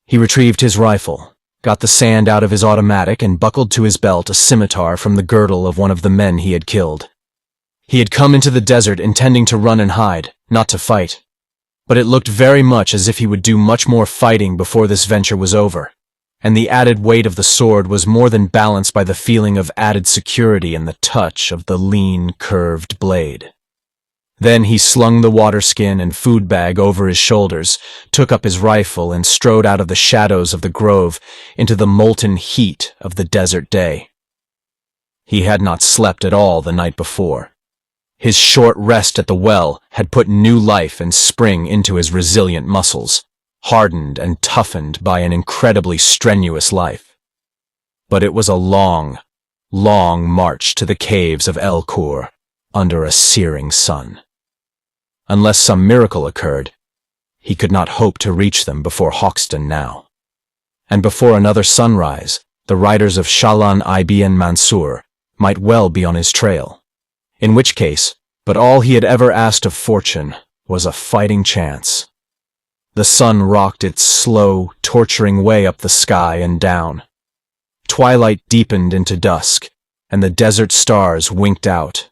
He retrieved his rifle, got the sand out of his automatic, and buckled to his belt a scimitar from the girdle of one of the men he had killed. He had come into the desert intending to run and hide, not to fight. But it looked very much as if he would do much more fighting before this venture was over, and the added weight of the sword was more than balanced by the feeling of added security in the touch of the lean, curved blade. Then he slung the water skin and food bag over his shoulders, took up his rifle, and strode out of the shadows of the grove into the molten heat of the desert day. He had not slept at all the night before. His short rest at the well had put new life and spring into his resilient muscles, hardened and toughened by an incredibly strenuous life. But it was a long, long march to the caves of El Kur under a searing sun. Unless some miracle occurred, he could not hope to reach them before Hoxton now. And before another sunrise, the riders of Shalan ibn Mansur might well be on his trail. In which case, but all he had ever asked of fortune was a fighting chance. The sun rocked its slow, torturing way up the sky and down. Twilight deepened into dusk, and the desert stars winked out.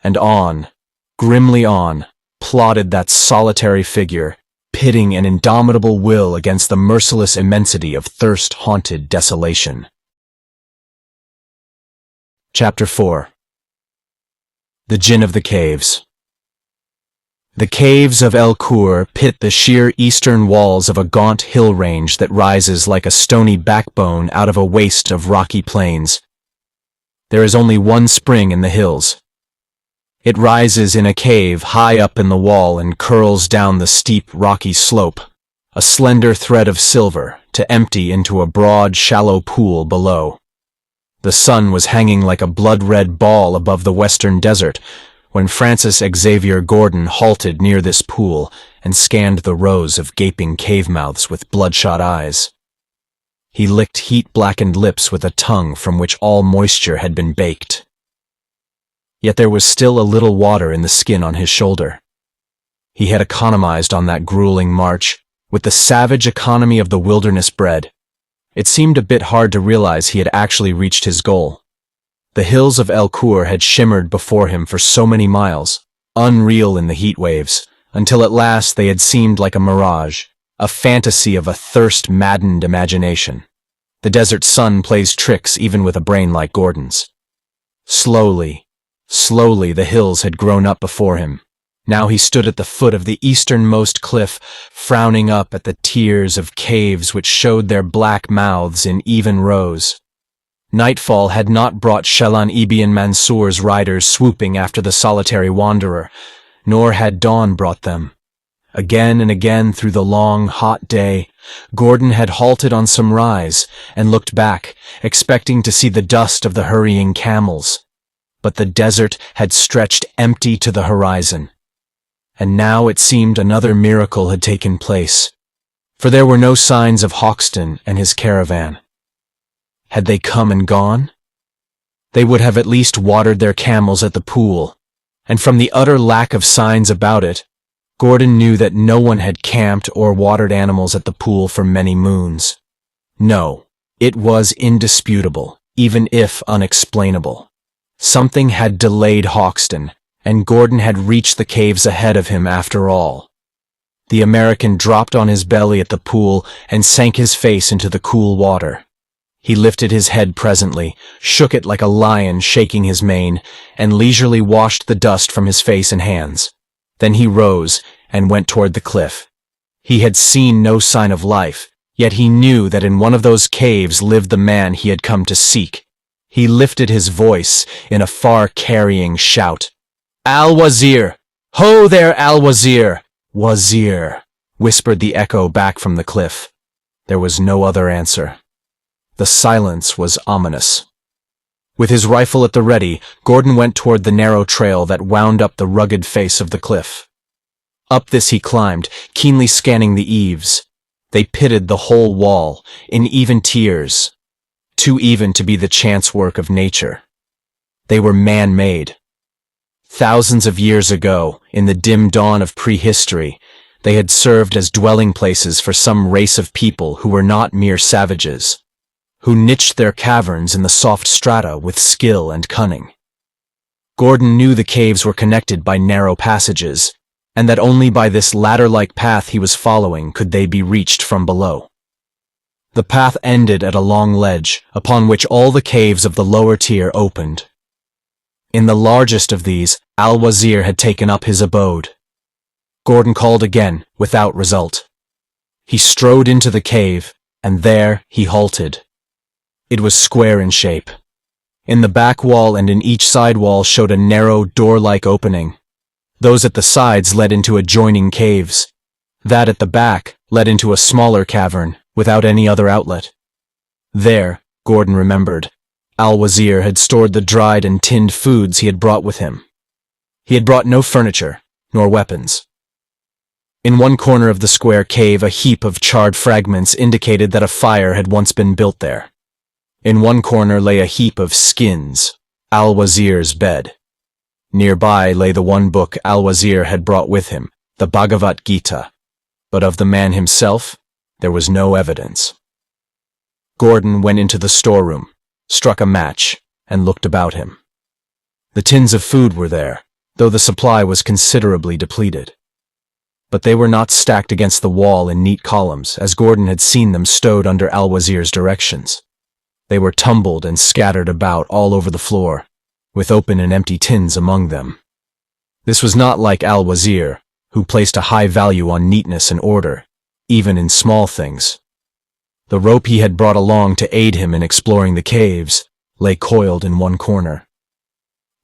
And on, grimly on, plodded that solitary figure, pitting an indomitable will against the merciless immensity of thirst-haunted desolation. Chapter 4. The Jinn of the Caves. The caves of El Kur pit the sheer eastern walls of a gaunt hill range that rises like a stony backbone out of a waste of rocky plains. There is only one spring in the hills. It rises in a cave high up in the wall and curls down the steep, rocky slope, a slender thread of silver, to empty into a broad, shallow pool below. The sun was hanging like a blood-red ball above the western desert when Francis Xavier Gordon halted near this pool and scanned the rows of gaping cave mouths with bloodshot eyes. He licked heat-blackened lips with a tongue from which all moisture had been baked. Yet there was still a little water in the skin on his shoulder. He had economized on that grueling march, with the savage economy of the wilderness bred. It seemed a bit hard to realize he had actually reached his goal. The hills of El Kur had shimmered before him for so many miles, unreal in the heat waves, until at last they had seemed like a mirage, a fantasy of a thirst-maddened imagination. The desert sun plays tricks even with a brain like Gordon's. Slowly, the hills had grown up before him. Now he stood at the foot of the easternmost cliff, frowning up at the tiers of caves which showed their black mouths in even rows. Nightfall had not brought Shalan ibn Mansur's riders swooping after the solitary wanderer, nor had dawn brought them. Again and again through the long, hot day, Gordon had halted on some rise and looked back, expecting to see the dust of the hurrying camels. But the desert had stretched empty to the horizon. And now it seemed another miracle had taken place, for there were no signs of Hoxton and his caravan. Had they come and gone? They would have at least watered their camels at the pool, and from the utter lack of signs about it, Gordon knew that no one had camped or watered animals at the pool for many moons. No, it was indisputable, even if unexplainable. Something had delayed Hoxton, and Gordon had reached the caves ahead of him after all. The American dropped on his belly at the pool and sank his face into the cool water. He lifted his head presently, shook it like a lion shaking his mane, and leisurely washed the dust from his face and hands. Then he rose and went toward the cliff. He had seen no sign of life, yet he knew that in one of those caves lived the man he had come to seek. He lifted his voice in a far-carrying shout. "Al-Wazir! Ho there, Al-Wazir! Wazir!" whispered the echo back from the cliff. There was no other answer. The silence was ominous. With his rifle at the ready, Gordon went toward the narrow trail that wound up the rugged face of the cliff. Up this he climbed, keenly scanning the eaves. They pitted the whole wall, in even tiers, too even to be the chance work of nature. They were man-made. Thousands of years ago, in the dim dawn of prehistory, they had served as dwelling places for some race of people who were not mere savages, who niched their caverns in the soft strata with skill and cunning. Gordon knew the caves were connected by narrow passages, and that only by this ladder-like path he was following could they be reached from below. The path ended at a long ledge, upon which all the caves of the lower tier opened. In the largest of these, Al-Wazir had taken up his abode. Gordon called again, without result. He strode into the cave, and there he halted. It was square in shape. In the back wall and in each side wall showed a narrow, door-like opening. Those at the sides led into adjoining caves. That at the back led into a smaller cavern, without any other outlet. There, Gordon remembered, Al-Wazir had stored the dried and tinned foods he had brought with him. He had brought no furniture, nor weapons. In one corner of the square cave, a heap of charred fragments indicated that a fire had once been built there. In one corner lay a heap of skins, Al-Wazir's bed. Nearby lay the one book Al-Wazir had brought with him, the Bhagavad Gita, but of the man himself, there was no evidence. Gordon went into the storeroom, struck a match, and looked about him. The tins of food were there, though the supply was considerably depleted. But they were not stacked against the wall in neat columns, as Gordon had seen them stowed under Al-Wazir's directions. They were tumbled and scattered about all over the floor, with open and empty tins among them. This was not like Al-Wazir, who placed a high value on neatness and order, even in small things. The rope he had brought along to aid him in exploring the caves lay coiled in one corner.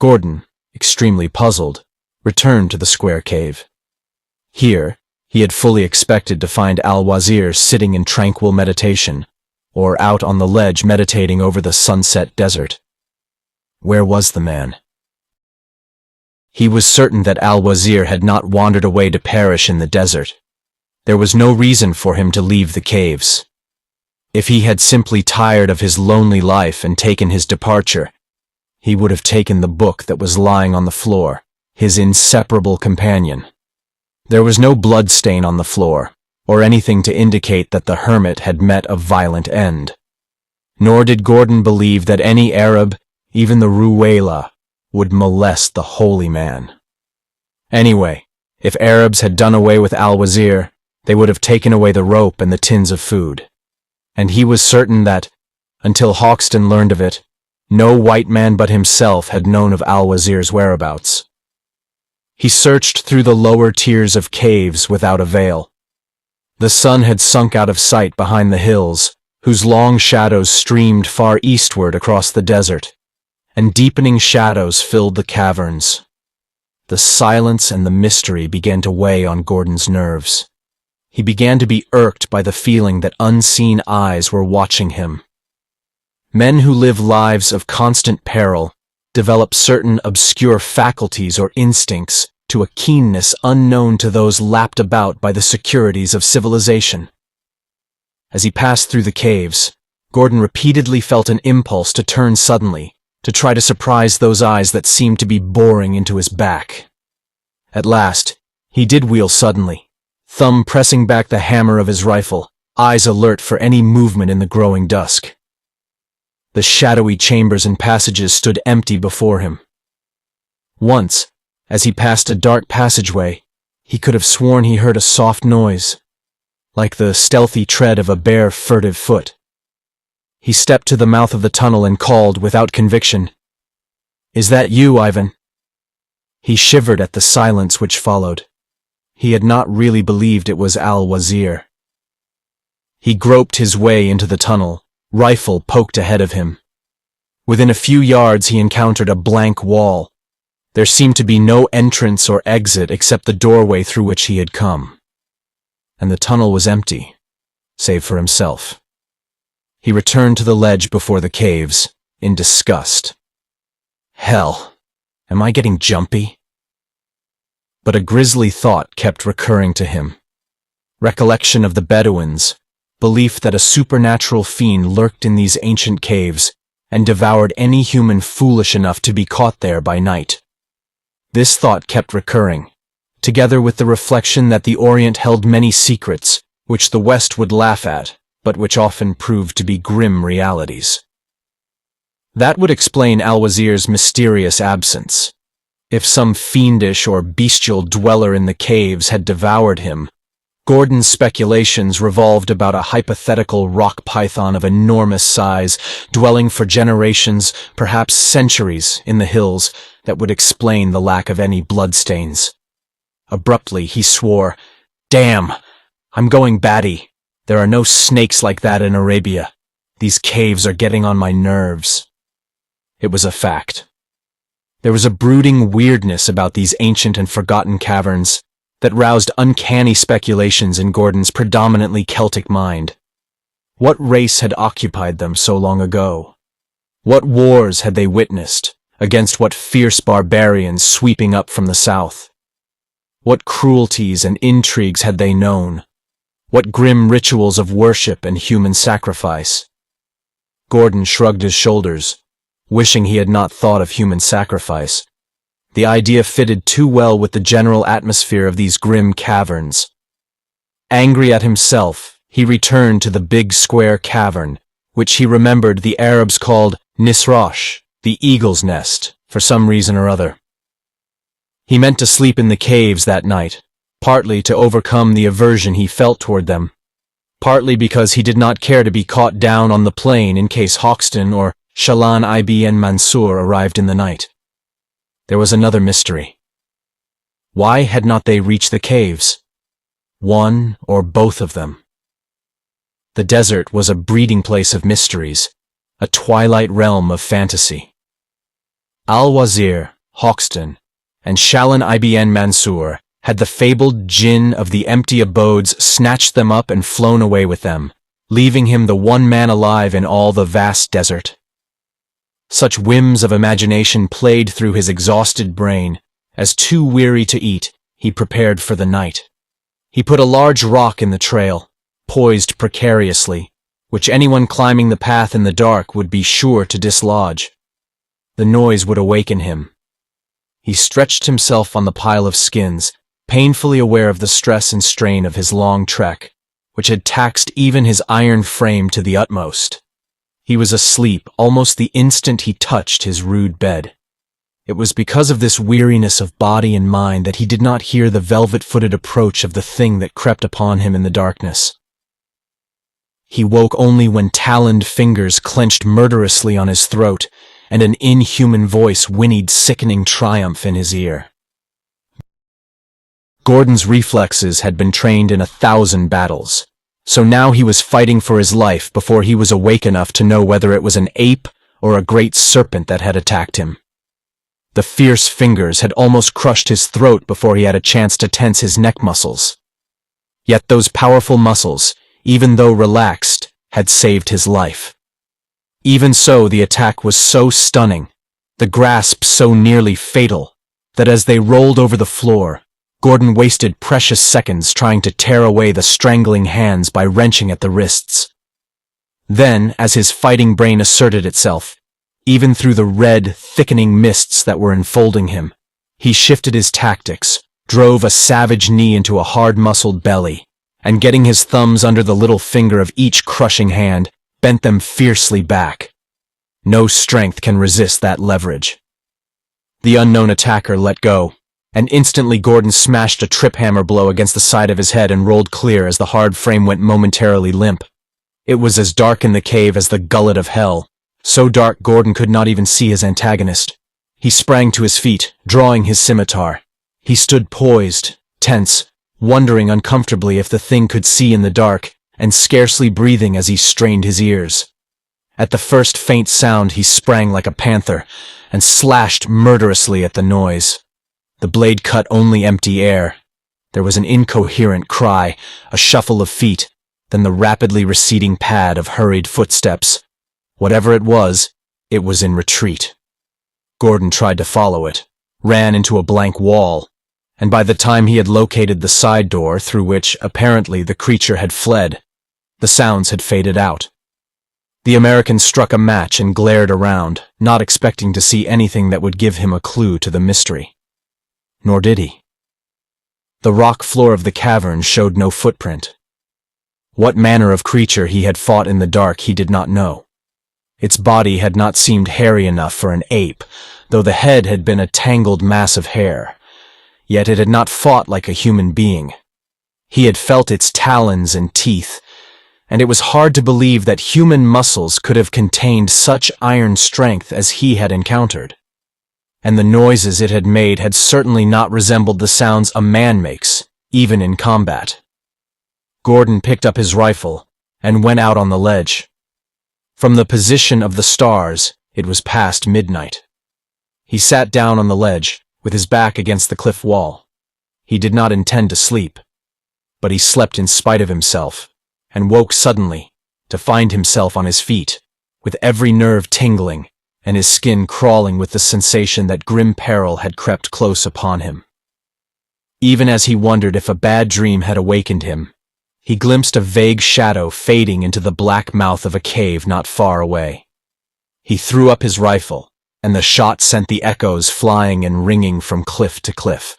Gordon, extremely puzzled, returned to the square cave. Here, he had fully expected to find Al-Wazir sitting in tranquil meditation, or out on the ledge meditating over the sunset desert. Where was the man? He was certain that Al-Wazir had not wandered away to perish in the desert. There was no reason for him to leave the caves. If he had simply tired of his lonely life and taken his departure, he would have taken the book that was lying on the floor, his inseparable companion. There was no blood stain on the floor, or anything to indicate that the hermit had met a violent end. Nor did Gordon believe that any Arab, even the Ruwayla, would molest the holy man. Anyway, if Arabs had done away with Al-Wazir, they would have taken away the rope and the tins of food. And he was certain that, until Hoxton learned of it, no white man but himself had known of Al-Wazir's whereabouts. He searched through the lower tiers of caves without avail. The sun had sunk out of sight behind the hills, whose long shadows streamed far eastward across the desert, and deepening shadows filled the caverns. The silence and the mystery began to weigh on Gordon's nerves. He began to be irked by the feeling that unseen eyes were watching him. Men who live lives of constant peril develop certain obscure faculties or instincts to a keenness unknown to those lapped about by the securities of civilization. As he passed through the caves, Gordon repeatedly felt an impulse to turn suddenly, to try to surprise those eyes that seemed to be boring into his back. At last, he did wheel suddenly, thumb pressing back the hammer of his rifle, eyes alert for any movement in the growing dusk. The shadowy chambers and passages stood empty before him. Once, as he passed a dark passageway, he could have sworn he heard a soft noise, like the stealthy tread of a bare, furtive foot. He stepped to the mouth of the tunnel and called, without conviction, "Is that you, Ivan?" He shivered at the silence which followed. He had not really believed it was Al-Wazir. He groped his way into the tunnel, rifle poked ahead of him. Within a few yards he encountered a blank wall. There seemed to be no entrance or exit except the doorway through which he had come. And the tunnel was empty, save for himself. He returned to the ledge before the caves, in disgust. Hell, am I getting jumpy? But a grisly thought kept recurring to him. Recollection of the Bedouins, belief that a supernatural fiend lurked in these ancient caves and devoured any human foolish enough to be caught there by night. This thought kept recurring, together with the reflection that the Orient held many secrets, which the West would laugh at, but which often proved to be grim realities. That would explain Al-Wazir's mysterious absence. If some fiendish or bestial dweller in the caves had devoured him, Gordon's speculations revolved about a hypothetical rock python of enormous size, dwelling for generations, perhaps centuries, in the hills, that would explain the lack of any bloodstains. Abruptly, he swore, "Damn! I'm going batty. There are no snakes like that in Arabia. These caves are getting on my nerves." It was a fact. There was a brooding weirdness about these ancient and forgotten caverns that roused uncanny speculations in Gordon's predominantly Celtic mind. What race had occupied them so long ago? What wars had they witnessed, against what fierce barbarians sweeping up from the south? What cruelties and intrigues had they known? What grim rituals of worship and human sacrifice? Gordon shrugged his shoulders, wishing he had not thought of human sacrifice. The idea fitted too well with the general atmosphere of these grim caverns. Angry at himself, he returned to the big square cavern, which he remembered the Arabs called Nisroch, the eagle's nest, for some reason or other. He meant to sleep in the caves that night, partly to overcome the aversion he felt toward them, partly because he did not care to be caught down on the plain in case Hoxton or Shalan ibn Mansur arrived in the night. There was another mystery. Why had not they reached the caves? One or both of them. The desert was a breeding place of mysteries, a twilight realm of fantasy. Al-Wazir, Hoxton, and Shalan ibn Mansur had the fabled jinn of the empty abodes snatched them up and flown away with them, leaving him the one man alive in all the vast desert. Such whims of imagination played through his exhausted brain, as too weary to eat, he prepared for the night. He put a large rock in the trail, poised precariously, which anyone climbing the path in the dark would be sure to dislodge. The noise would awaken him. He stretched himself on the pile of skins, painfully aware of the stress and strain of his long trek, which had taxed even his iron frame to the utmost. He was asleep almost the instant he touched his rude bed. It was because of this weariness of body and mind that he did not hear the velvet-footed approach of the thing that crept upon him in the darkness. He woke only when taloned fingers clenched murderously on his throat, and an inhuman voice whinnied sickening triumph in his ear. Gordon's reflexes had been trained in 1,000 battles, so now he was fighting for his life before he was awake enough to know whether it was an ape or a great serpent that had attacked him. The fierce fingers had almost crushed his throat before he had a chance to tense his neck muscles. Yet those powerful muscles, even though relaxed, had saved his life. Even so, the attack was so stunning, the grasp so nearly fatal, that as they rolled over the floor, Gordon wasted precious seconds trying to tear away the strangling hands by wrenching at the wrists. Then, as his fighting brain asserted itself, even through the red, thickening mists that were enfolding him, he shifted his tactics, drove a savage knee into a hard-muscled belly, and getting his thumbs under the little finger of each crushing hand, bent them fiercely back. No strength can resist that leverage. The unknown attacker let go, and instantly Gordon smashed a trip hammer blow against the side of his head and rolled clear as the hard frame went momentarily limp. It was as dark in the cave as the gullet of hell, so dark Gordon could not even see his antagonist. He sprang to his feet, drawing his scimitar. He stood poised, tense, wondering uncomfortably if the thing could see in the dark, and scarcely breathing as he strained his ears. At the first faint sound he sprang like a panther, and slashed murderously at the noise. The blade cut only empty air. There was an incoherent cry, a shuffle of feet, then the rapidly receding pad of hurried footsteps. Whatever it was in retreat. Gordon tried to follow it, ran into a blank wall, and by the time he had located the side door through which, apparently, the creature had fled, the sounds had faded out. The American struck a match and glared around, not expecting to see anything that would give him a clue to the mystery. Nor did he. The rock floor of the cavern showed no footprint. What manner of creature he had fought in the dark he did not know. Its body had not seemed hairy enough for an ape, though the head had been a tangled mass of hair. Yet it had not fought like a human being. He had felt its talons and teeth, and it was hard to believe that human muscles could have contained such iron strength as he had encountered. And the noises it had made had certainly not resembled the sounds a man makes, even in combat. Gordon picked up his rifle and went out on the ledge. From the position of the stars, it was past midnight. He sat down on the ledge, with his back against the cliff wall. He did not intend to sleep, but he slept in spite of himself, and woke suddenly to find himself on his feet, with every nerve tingling, and his skin crawling with the sensation that grim peril had crept close upon him. even as he wondered if a bad dream had awakened him. He glimpsed a vague shadow fading into the black mouth of a cave not far away. He threw up his rifle, and the shot sent the echoes flying and ringing from cliff to cliff.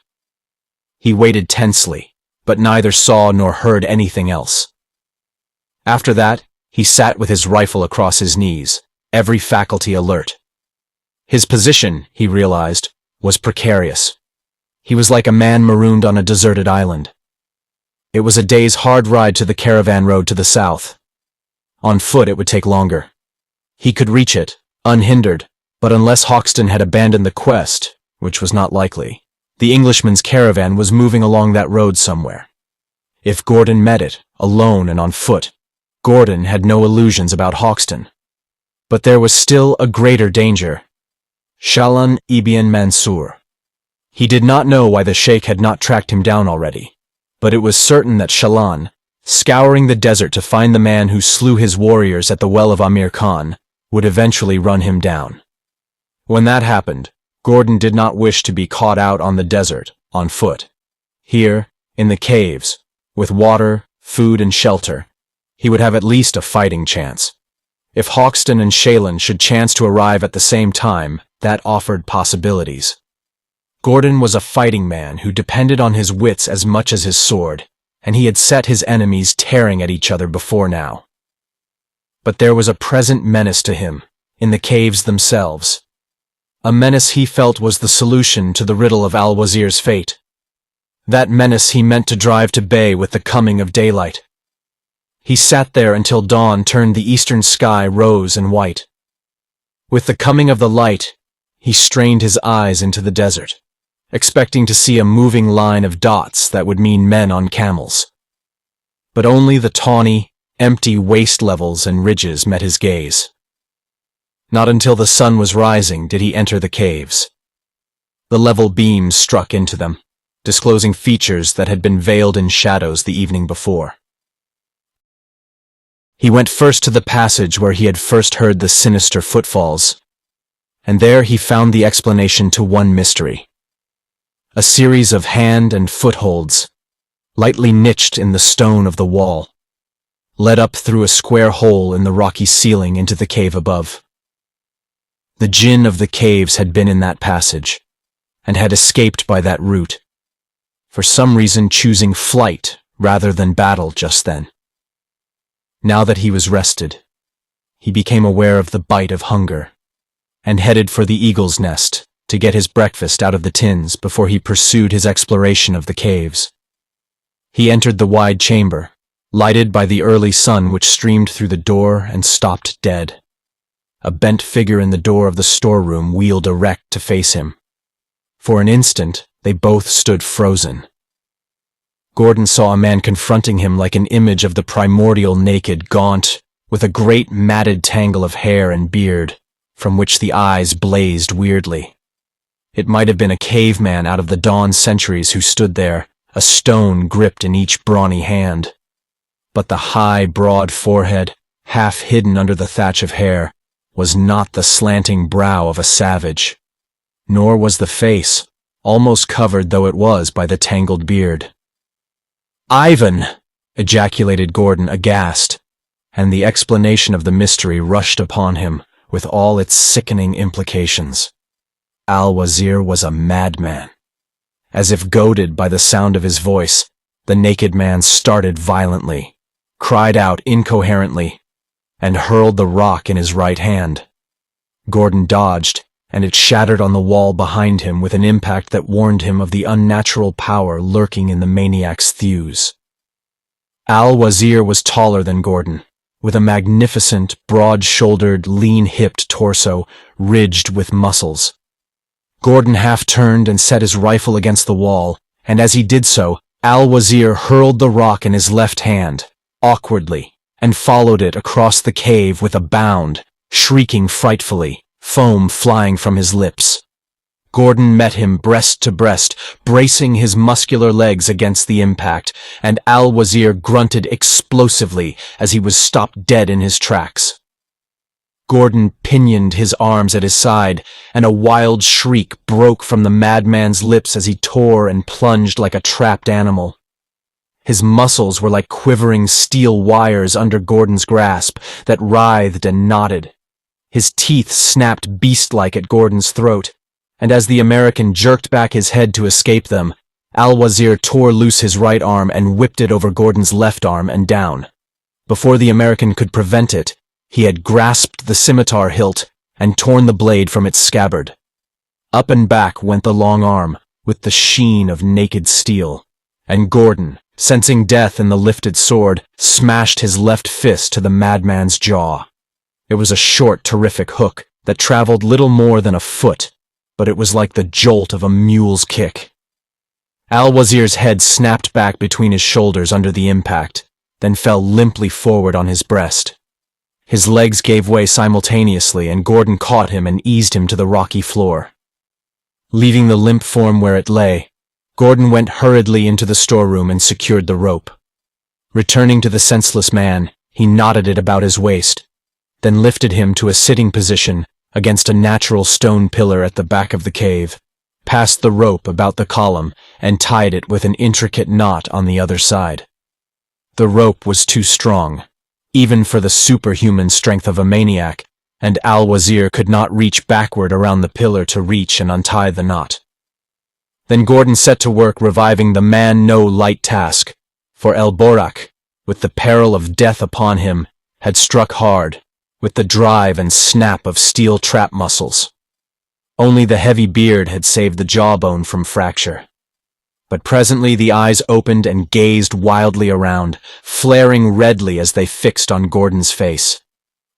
He waited tensely, but neither saw nor heard anything else. After that, he sat with his rifle across his knees, every faculty alert. His position, he realized, was precarious. He was like a man marooned on a deserted island. It was a day's hard ride to the caravan road to the south. On foot it would take longer. He could reach it, unhindered, but unless Hoxton had abandoned the quest, which was not likely, the Englishman's caravan was moving along that road somewhere. If Gordon met it, alone and on foot, Gordon had no illusions about Hoxton. But there was still a greater danger. Shalan ibn Mansur. He did not know why the sheikh had not tracked him down already, but it was certain that Shalan, scouring the desert to find the man who slew his warriors at the well of Amir Khan, would eventually run him down. When that happened, Gordon did not wish to be caught out on the desert, on foot. Here, in the caves, with water, food, and shelter, he would have at least a fighting chance. If Hoxton and Shalan should chance to arrive at the same time, that offered possibilities. Gordon was a fighting man who depended on his wits as much as his sword, and he had set his enemies tearing at each other before now. But there was a present menace to him, in the caves themselves. A menace he felt was the solution to the riddle of Al-Wazir's fate. That menace he meant to drive to bay with the coming of daylight. He sat there until dawn turned the eastern sky rose and white. With the coming of the light, he strained his eyes into the desert, expecting to see a moving line of dots that would mean men on camels. But only the tawny, empty waste levels and ridges met his gaze. Not until the sun was rising did he enter the caves. The level beams struck into them, disclosing features that had been veiled in shadows the evening before. He went first to the passage where he had first heard the sinister footfalls, and there he found the explanation to one mystery. A series of hand and footholds, lightly niched in the stone of the wall, led up through a square hole in the rocky ceiling into the cave above. The jinn of the caves had been in that passage, and had escaped by that route, for some reason choosing flight rather than battle just then. Now that he was rested, he became aware of the bite of hunger, and headed for the eagle's nest to get his breakfast out of the tins before he pursued his exploration of the caves. He entered the wide chamber, lighted by the early sun which streamed through the door and stopped dead. A bent figure in the door of the storeroom wheeled erect to face him. For an instant, they both stood frozen. Gordon saw a man confronting him like an image of the primordial naked, gaunt, with a great matted tangle of hair and beard, from which the eyes blazed weirdly. It might have been a caveman out of the dawn centuries who stood there, a stone gripped in each brawny hand. But the high, broad forehead, half hidden under the thatch of hair, was not the slanting brow of a savage, nor was the face, almost covered though it was by the tangled beard. "Ivan!" ejaculated Gordon aghast, and the explanation of the mystery rushed upon him with all its sickening implications. Al-Wazir was a madman. As if goaded by the sound of his voice, the naked man started violently, cried out incoherently, and hurled the rock in his right hand. Gordon dodged, and it shattered on the wall behind him with an impact that warned him of the unnatural power lurking in the maniac's thews. Al-Wazir was taller than Gordon, with a magnificent, broad-shouldered, lean-hipped torso ridged with muscles. Gordon half-turned and set his rifle against the wall, and as he did so, Al-Wazir hurled the rock in his left hand, awkwardly, and followed it across the cave with a bound, shrieking frightfully, foam flying from his lips. Gordon met him breast to breast, bracing his muscular legs against the impact, and Al-Wazir grunted explosively as he was stopped dead in his tracks. Gordon pinioned his arms at his side, and a wild shriek broke from the madman's lips as he tore and plunged like a trapped animal. His muscles were like quivering steel wires under Gordon's grasp that writhed and knotted. His teeth snapped beast-like at Gordon's throat, and as the American jerked back his head to escape them, Al-Wazir tore loose his right arm and whipped it over Gordon's left arm and down. Before the American could prevent it, he had grasped the scimitar hilt and torn the blade from its scabbard. Up and back went the long arm, with the sheen of naked steel, and Gordon, sensing death in the lifted sword, smashed his left fist to the madman's jaw. It was a short, terrific hook that traveled little more than a foot, but it was like the jolt of a mule's kick. Al-Wazir's head snapped back between his shoulders under the impact, then fell limply forward on his breast. His legs gave way simultaneously, and Gordon caught him and eased him to the rocky floor. Leaving the limp form where it lay, Gordon went hurriedly into the storeroom and secured the rope. Returning to the senseless man, he knotted it about his waist, then lifted him to a sitting position against a natural stone pillar at the back of the cave, passed the rope about the column, and tied it with an intricate knot on the other side. The rope was too strong, even for the superhuman strength of a maniac, and Al-Wazir could not reach backward around the pillar to reach and untie the knot. Then Gordon set to work reviving the man no light task, for El Borak, with the peril of death upon him, had struck hard, with the drive and snap of steel trap muscles. Only the heavy beard had saved the jawbone from fracture. But presently the eyes opened and gazed wildly around, flaring redly as they fixed on Gordon's face.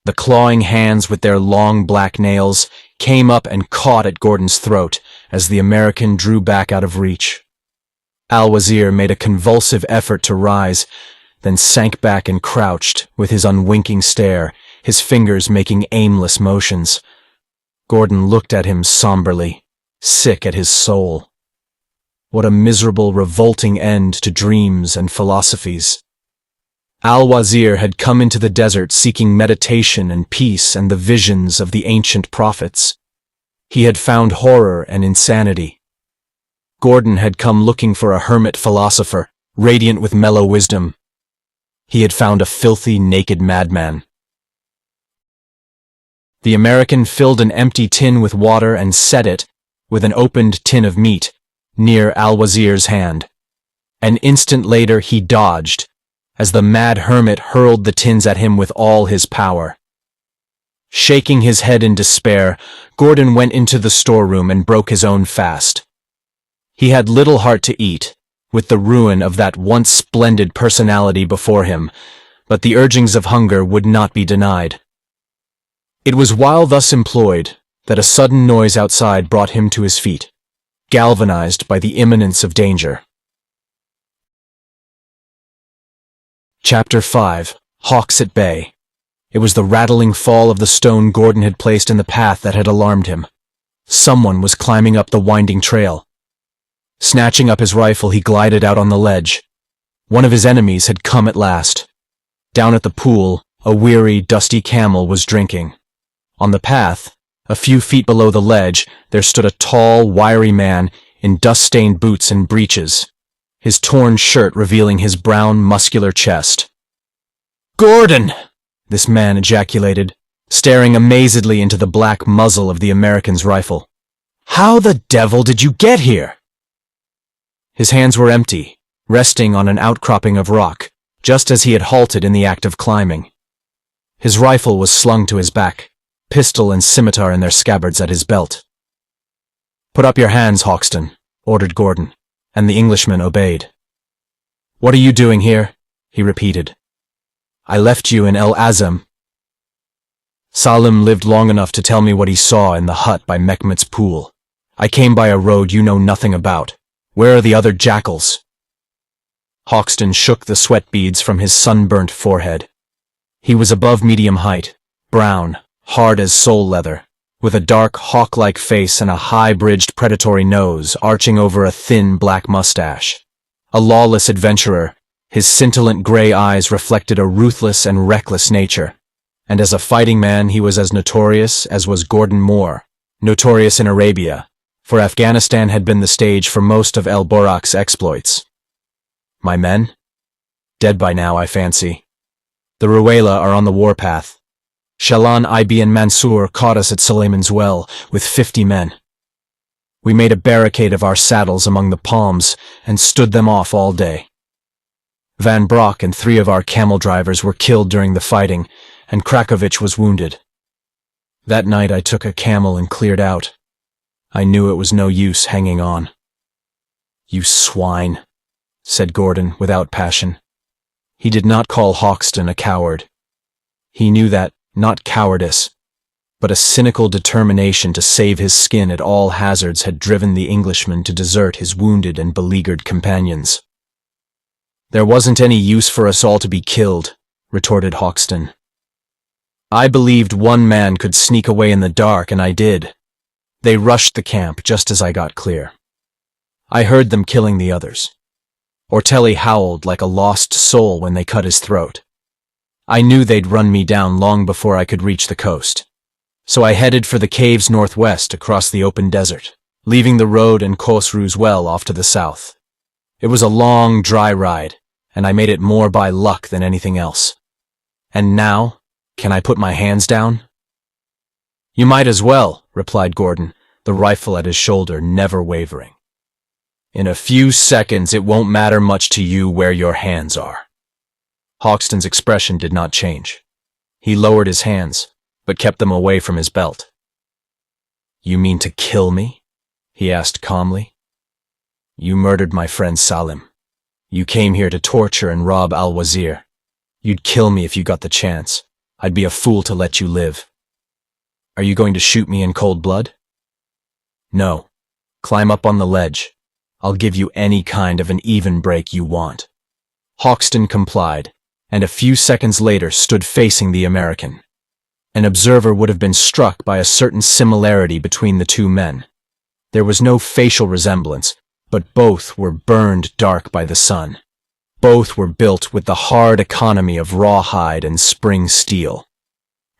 The clawing hands with their long black nails came up and caught at Gordon's throat as the American drew back out of reach. Al-Wazir made a convulsive effort to rise, then sank back and crouched with his unwinking stare, his fingers making aimless motions. Gordon looked at him somberly, sick at his soul. What a miserable, revolting end to dreams and philosophies. Al-Wazir had come into the desert seeking meditation and peace and the visions of the ancient prophets. He had found horror and insanity. Gordon had come looking for a hermit philosopher, radiant with mellow wisdom. He had found a filthy, naked madman. The American filled an empty tin with water and set it, with an opened tin of meat, near Al-Wazir's hand. An instant later he dodged, as the mad hermit hurled the tins at him with all his power. Shaking his head in despair, Gordon went into the storeroom and broke his own fast. He had little heart to eat, with the ruin of that once splendid personality before him, but the urgings of hunger would not be denied. It was while thus employed that a sudden noise outside brought him to his feet, galvanized by the imminence of danger. Chapter 5. Hawks at Bay. It was the rattling fall of the stone Gordon had placed in the path that had alarmed him. Someone was climbing up the winding trail. Snatching up his rifle, he glided out on the ledge. One of his enemies had come at last. Down at the pool, a weary, dusty camel was drinking. On the path, a few feet below the ledge, there stood a tall, wiry man in dust-stained boots and breeches, his torn shirt revealing his brown, muscular chest. "Gordon!" this man ejaculated, staring amazedly into the black muzzle of the American's rifle. "How the devil did you get here?" His hands were empty, resting on an outcropping of rock, just as he had halted in the act of climbing. His rifle was slung to his back, pistol and scimitar in their scabbards at his belt. "Put up your hands, Hoxton," ordered Gordon, and the Englishman obeyed. "What are you doing here?" he repeated. "I left you in El Azam." "Salim lived long enough to tell me what he saw in the hut by Mehmet's pool. I came by a road you know nothing about. Where are the other jackals?" Hoxton shook the sweat beads from his sunburnt forehead. He was above medium height, brown, hard as sole leather, with a dark, hawk-like face and a high-bridged predatory nose arching over a thin black mustache. A lawless adventurer, his scintillant gray eyes reflected a ruthless and reckless nature. and as a fighting man he was as notorious as was Gordon Moore, notorious in Arabia, for Afghanistan had been the stage for most of El Borak's exploits. My men? Dead by now, I fancy. The Ruwayla are on the warpath. Shalan ibn Mansur caught us at Suleiman's Well with 50 men. We made a barricade of our saddles among the palms and stood them off all day. Van Brock and 3 of our camel drivers were killed during the fighting, and Krakovich was wounded. That night I took a camel and cleared out. I knew it was no use hanging on. "You swine," said Gordon without passion. He did not call Hoxton a coward. He knew that, not cowardice, but a cynical determination to save his skin at all hazards had driven the Englishman to desert his wounded and beleaguered companions. "There wasn't any use for us all to be killed," retorted Hoxton. "I believed one man could sneak away in the dark, and I did. They rushed the camp just as I got clear. I heard them killing the others. Ortelli howled like a lost soul when they cut his throat. I knew they'd run me down long before I could reach the coast. So I headed for the caves northwest across the open desert, leaving the road and Khosrow's Well off to the south. It was a long, dry ride, and I made it more by luck than anything else. And now, can I put my hands down?" "You might as well," replied Gordon, the rifle at his shoulder never wavering. "In a few seconds it won't matter much to you where your hands are." Hoxton's expression did not change. He lowered his hands, but kept them away from his belt. "You mean to kill me?" he asked calmly. "You murdered my friend Salim. You came here to torture and rob Al-Wazir. You'd kill me if you got the chance. I'd be a fool to let you live. Are you going to shoot me in cold blood?" "No. Climb up on the ledge. I'll give you any kind of an even break you want." Hoxton complied, and a few seconds later stood facing the American. An observer would have been struck by a certain similarity between the two men. There was no facial resemblance, but both were burned dark by the sun. Both were built with the hard economy of rawhide and spring steel.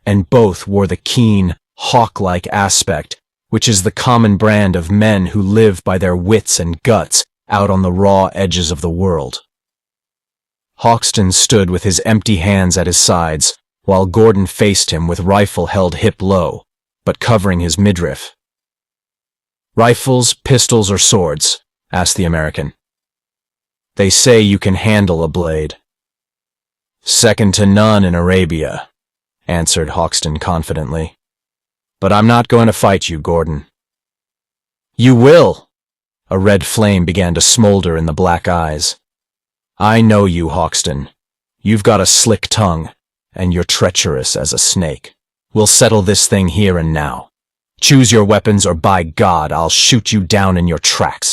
And both wore the keen, hawk-like aspect, which is the common brand of men who live by their wits and guts out on the raw edges of the world. Hoxton stood with his empty hands at his sides, while Gordon faced him with rifle held hip low, but covering his midriff. "Rifles, pistols, or swords?" asked the American. "They say you can handle a blade." "Second to none in Arabia," answered Hoxton confidently. "But I'm not going to fight you, Gordon." "You will!" A red flame began to smolder in the black eyes. "I know you, Hoxton. You've got a slick tongue, and you're treacherous as a snake. We'll settle this thing here and now. Choose your weapons, or by God, I'll shoot you down in your tracks."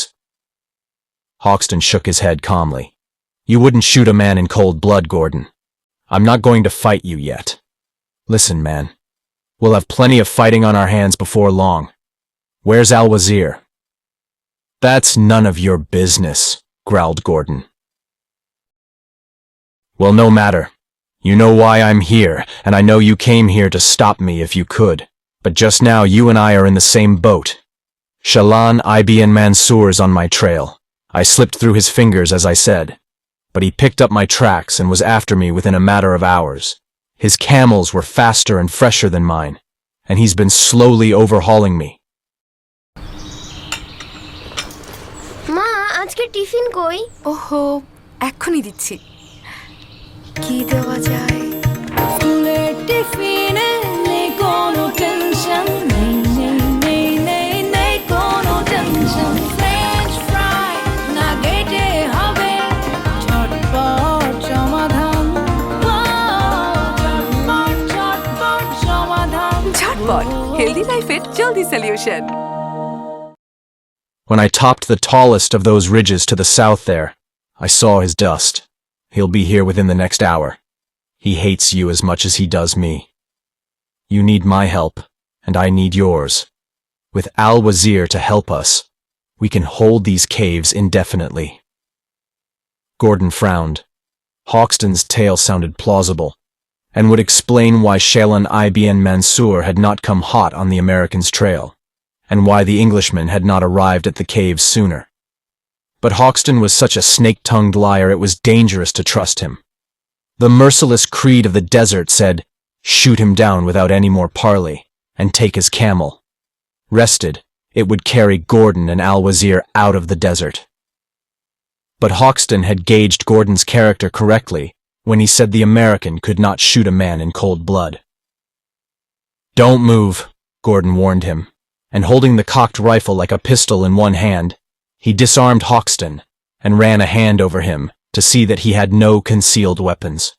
Hoxton shook his head calmly. "You wouldn't shoot a man in cold blood, Gordon. I'm not going to fight you yet. Listen, man. We'll have plenty of fighting on our hands before long. Where's Al-Wazir?" "That's none of your business," growled Gordon. "Well, no matter. You know why I'm here, and I know you came here to stop me if you could. But just now you and I are in the same boat. Shalan ibn Mansur's on my trail. I slipped through his fingers, as I said. But he picked up my tracks and was after me within a matter of hours. His camels were faster and fresher than mine, and he's been slowly overhauling me." মা, আজকে tiffin কই? ওহো, এক্ষুনি দিচ্ছি। কি দেওয়া যায়? স্কুলের টিফিনে নেই কোনো টেনশন, নেই নেই নেই নেই নেই কোনো টেনশন। ফ্রেঞ্চ ফ্রাই না গেটে হবে ঝটপট সমাধান। ঝটপট ঝটপট সমাধান। ঝটপট, হেলদি লাইফের জলদি solution. When I topped the tallest of those ridges to the south there, I saw his dust. He'll be here within the next hour. He hates you as much as he does me. You need my help, and I need yours. With Al-Wazir to help us, we can hold these caves indefinitely. Gordon frowned. Hoxton's tale sounded plausible, and would explain why Shalan ibn Mansur had not come hot on the Americans' trail, and why the Englishman had not arrived at the caves sooner. But Hoxton was such a snake-tongued liar it was dangerous to trust him. The merciless creed of the desert said, shoot him down without any more parley, and take his camel. Rested, it would carry Gordon and Al-Wazir out of the desert. But Hoxton had gauged Gordon's character correctly when he said the American could not shoot a man in cold blood. Don't move, Gordon warned him, and holding the cocked rifle like a pistol in one hand, he disarmed Hoxton and ran a hand over him to see that he had no concealed weapons.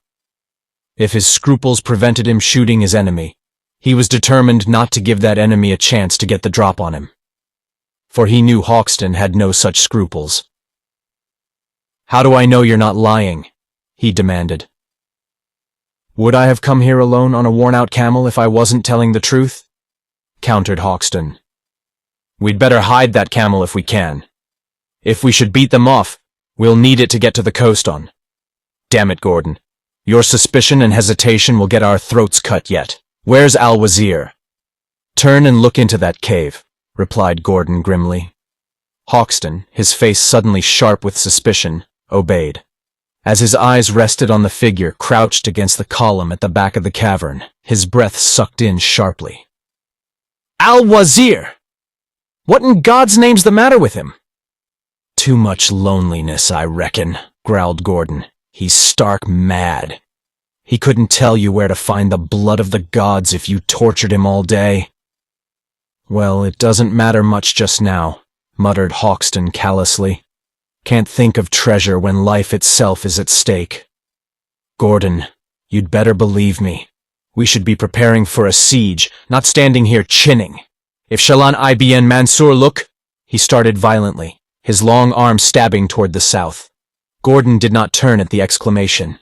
If his scruples prevented him shooting his enemy, he was determined not to give that enemy a chance to get the drop on him. For he knew Hoxton had no such scruples. How do I know you're not lying? He demanded. Would I have come here alone on a worn-out camel if I wasn't telling the truth? Countered Hoxton. We'd better hide that camel if we can. If we should beat them off, we'll need it to get to the coast on. Damn it, Gordon. Your suspicion and hesitation will get our throats cut yet. Where's Al-Wazir? Turn and look into that cave, replied Gordon grimly. Hoxton, his face suddenly sharp with suspicion, obeyed. As his eyes rested on the figure crouched against the column at the back of the cavern, his breath sucked in sharply. Al-Wazir! What in God's name's the matter with him? Too much loneliness, I reckon, growled Gordon. He's stark mad. He couldn't tell you where to find the blood of the gods if you tortured him all day. Well, it doesn't matter much just now, muttered Hoxton callously. Can't think of treasure when life itself is at stake. Gordon, you'd better believe me. We should be preparing for a siege, not standing here chinning. If Shalan ibn Mansur look, he started violently, his long arm stabbing toward the south. Gordon did not turn at the exclamation.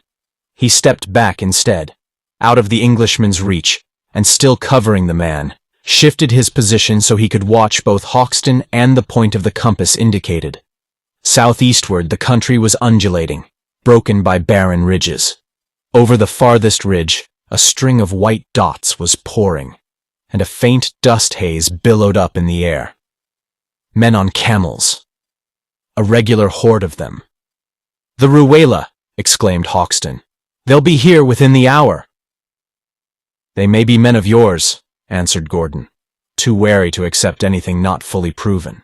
He stepped back instead, out of the Englishman's reach, and still covering the man, shifted his position so he could watch both Hoxton and the point of the compass indicated. Southeastward, the country was undulating, broken by barren ridges. Over the farthest ridge, a string of white dots was pouring, and a faint dust haze billowed up in the air. Men on camels. A regular horde of them. The Ruwela, exclaimed Hoxton. They'll be here within the hour. They may be men of yours, answered Gordon, too wary to accept anything not fully proven.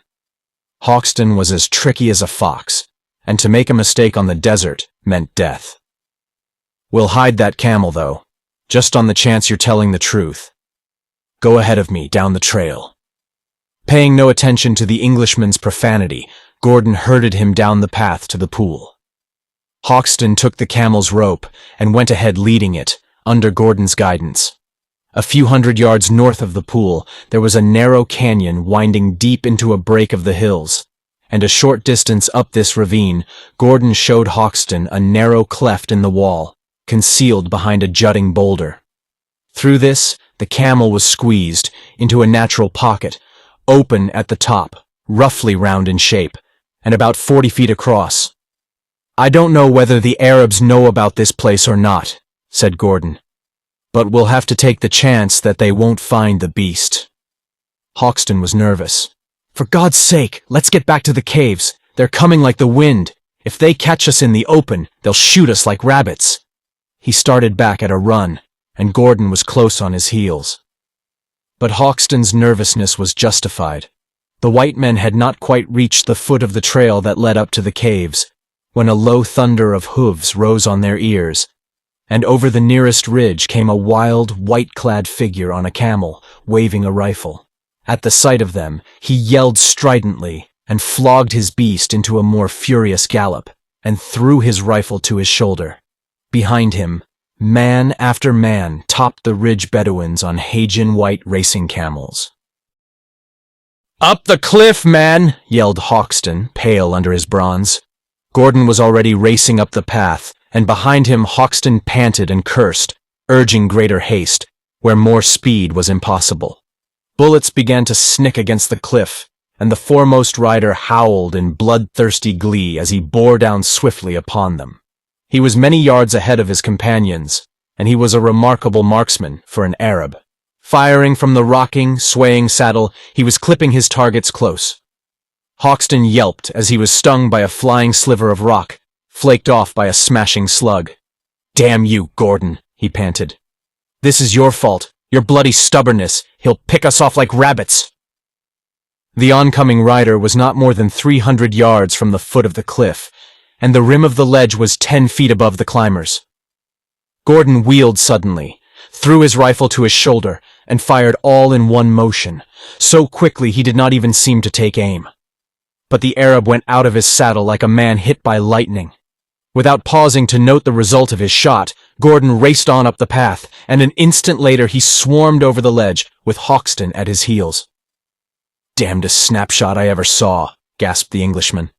Hoxton was as tricky as a fox, and to make a mistake on the desert meant death. We'll hide that camel, though, just on the chance you're telling the truth. Go ahead of me down the trail. Paying no attention to the Englishman's profanity, Gordon herded him down the path to the pool. Hoxton took the camel's rope and went ahead leading it, under Gordon's guidance. A few hundred yards north of the pool, there was a narrow canyon winding deep into a break of the hills, and a short distance up this ravine, Gordon showed Hoxton a narrow cleft in the wall, concealed behind a jutting boulder. Through this, the camel was squeezed into a natural pocket, open at the top, roughly round in shape, and about 40 feet across. I don't know whether the Arabs know about this place or not, said Gordon, but we'll have to take the chance that they won't find the beast. Hoxton was nervous. For God's sake, let's get back to the caves. They're coming like the wind. If they catch us in the open, they'll shoot us like rabbits. He started back at a run, and Gordon was close on his heels. But Hoxton's nervousness was justified. The white men had not quite reached the foot of the trail that led up to the caves, when a low thunder of hooves rose on their ears, and over the nearest ridge came a wild, white-clad figure on a camel, waving a rifle. At the sight of them, he yelled stridently and flogged his beast into a more furious gallop, and threw his rifle to his shoulder. Behind him, man after man topped the ridge Bedouins on Hajin white racing camels. "Up the cliff, man!" yelled Hoxton, pale under his bronze. Gordon was already racing up the path, and behind him Hoxton panted and cursed, urging greater haste, where more speed was impossible. Bullets began to snick against the cliff, and the foremost rider howled in bloodthirsty glee as he bore down swiftly upon them. He was many yards ahead of his companions, and he was a remarkable marksman for an Arab. Firing from the rocking, swaying saddle, he was clipping his targets close. Hoxton yelped as he was stung by a flying sliver of rock, flaked off by a smashing slug. "Damn you, Gordon," he panted. "This is your fault, your bloody stubbornness. He'll pick us off like rabbits." The oncoming rider was not more than 300 yards from the foot of the cliff, and the rim of the ledge was 10 feet above the climbers. Gordon wheeled suddenly, threw his rifle to his shoulder, and fired all in one motion, so quickly he did not even seem to take aim. But the Arab went out of his saddle like a man hit by lightning. Without pausing to note the result of his shot, Gordon raced on up the path, and an instant later he swarmed over the ledge, with Hoxton at his heels. "Damnedest snapshot I ever saw," gasped the Englishman.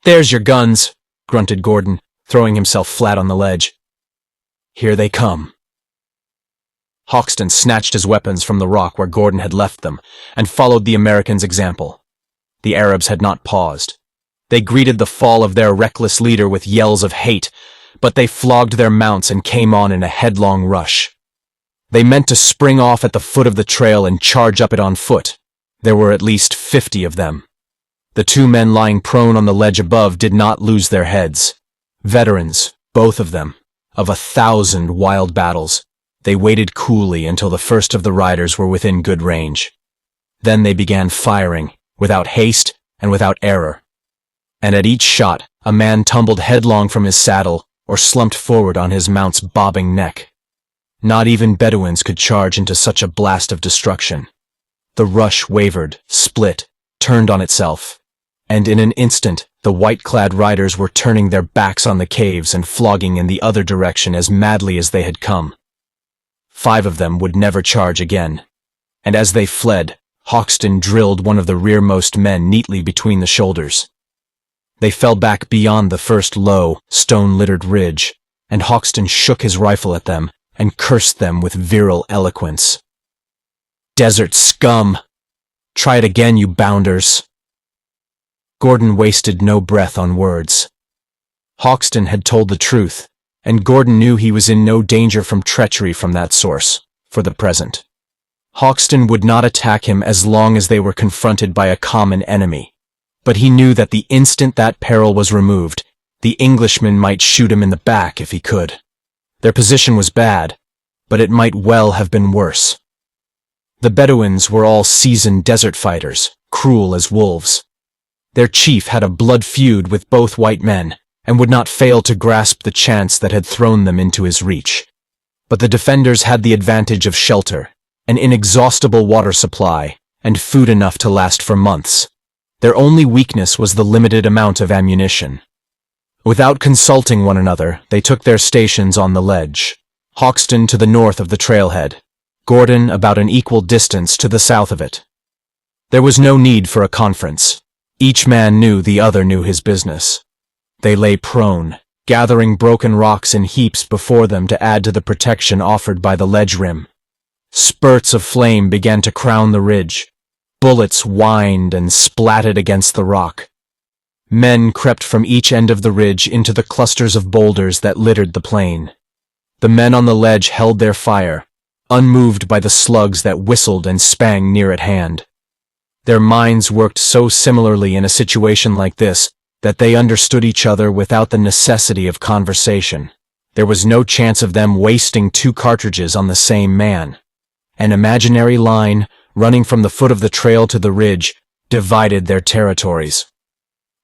"There's your guns," grunted Gordon, throwing himself flat on the ledge. "Here they come." Hoxton snatched his weapons from the rock where Gordon had left them, and followed the American's example. The Arabs had not paused. They greeted the fall of their reckless leader with yells of hate, but they flogged their mounts and came on in a headlong rush. They meant to spring off at the foot of the trail and charge up it on foot. There were at least 50 of them. The two men lying prone on the ledge above did not lose their heads. Veterans, both of them, of 1,000 wild battles, they waited coolly until the first of the riders were within good range. Then they began firing, without haste and without error. And at each shot, a man tumbled headlong from his saddle or slumped forward on his mount's bobbing neck. Not even Bedouins could charge into such a blast of destruction. The rush wavered, split, turned on itself, and in an instant the white-clad riders were turning their backs on the caves and flogging in the other direction as madly as they had come. 5 of them would never charge again, and as they fled, Hoxton drilled one of the rearmost men neatly between the shoulders. They fell back beyond the first low, stone-littered ridge, and Hoxton shook his rifle at them and cursed them with virile eloquence. "Desert scum! Try it again, you bounders!" Gordon wasted no breath on words. Hoxton had told the truth, and Gordon knew he was in no danger from treachery from that source, for the present. Hoxton would not attack him as long as they were confronted by a common enemy, but he knew that the instant that peril was removed, the Englishman might shoot him in the back if he could. Their position was bad, but it might well have been worse. The Bedouins were all seasoned desert fighters, cruel as wolves. Their chief had a blood feud with both white men, and would not fail to grasp the chance that had thrown them into his reach. But the defenders had the advantage of shelter, an inexhaustible water supply, and food enough to last for months. Their only weakness was the limited amount of ammunition. Without consulting one another, they took their stations on the ledge, Hoxton to the north of the trailhead, Gordon about an equal distance to the south of it. There was no need for a conference. Each man knew the other knew his business. They lay prone, gathering broken rocks in heaps before them to add to the protection offered by the ledge rim. Spurts of flame began to crown the ridge. Bullets whined and splatted against the rock. Men crept from each end of the ridge into the clusters of boulders that littered the plain. The men on the ledge held their fire, unmoved by the slugs that whistled and spang near at hand. Their minds worked so similarly in a situation like this that they understood each other without the necessity of conversation. There was no chance of them wasting 2 cartridges on the same man. An imaginary line, running from the foot of the trail to the ridge, divided their territories.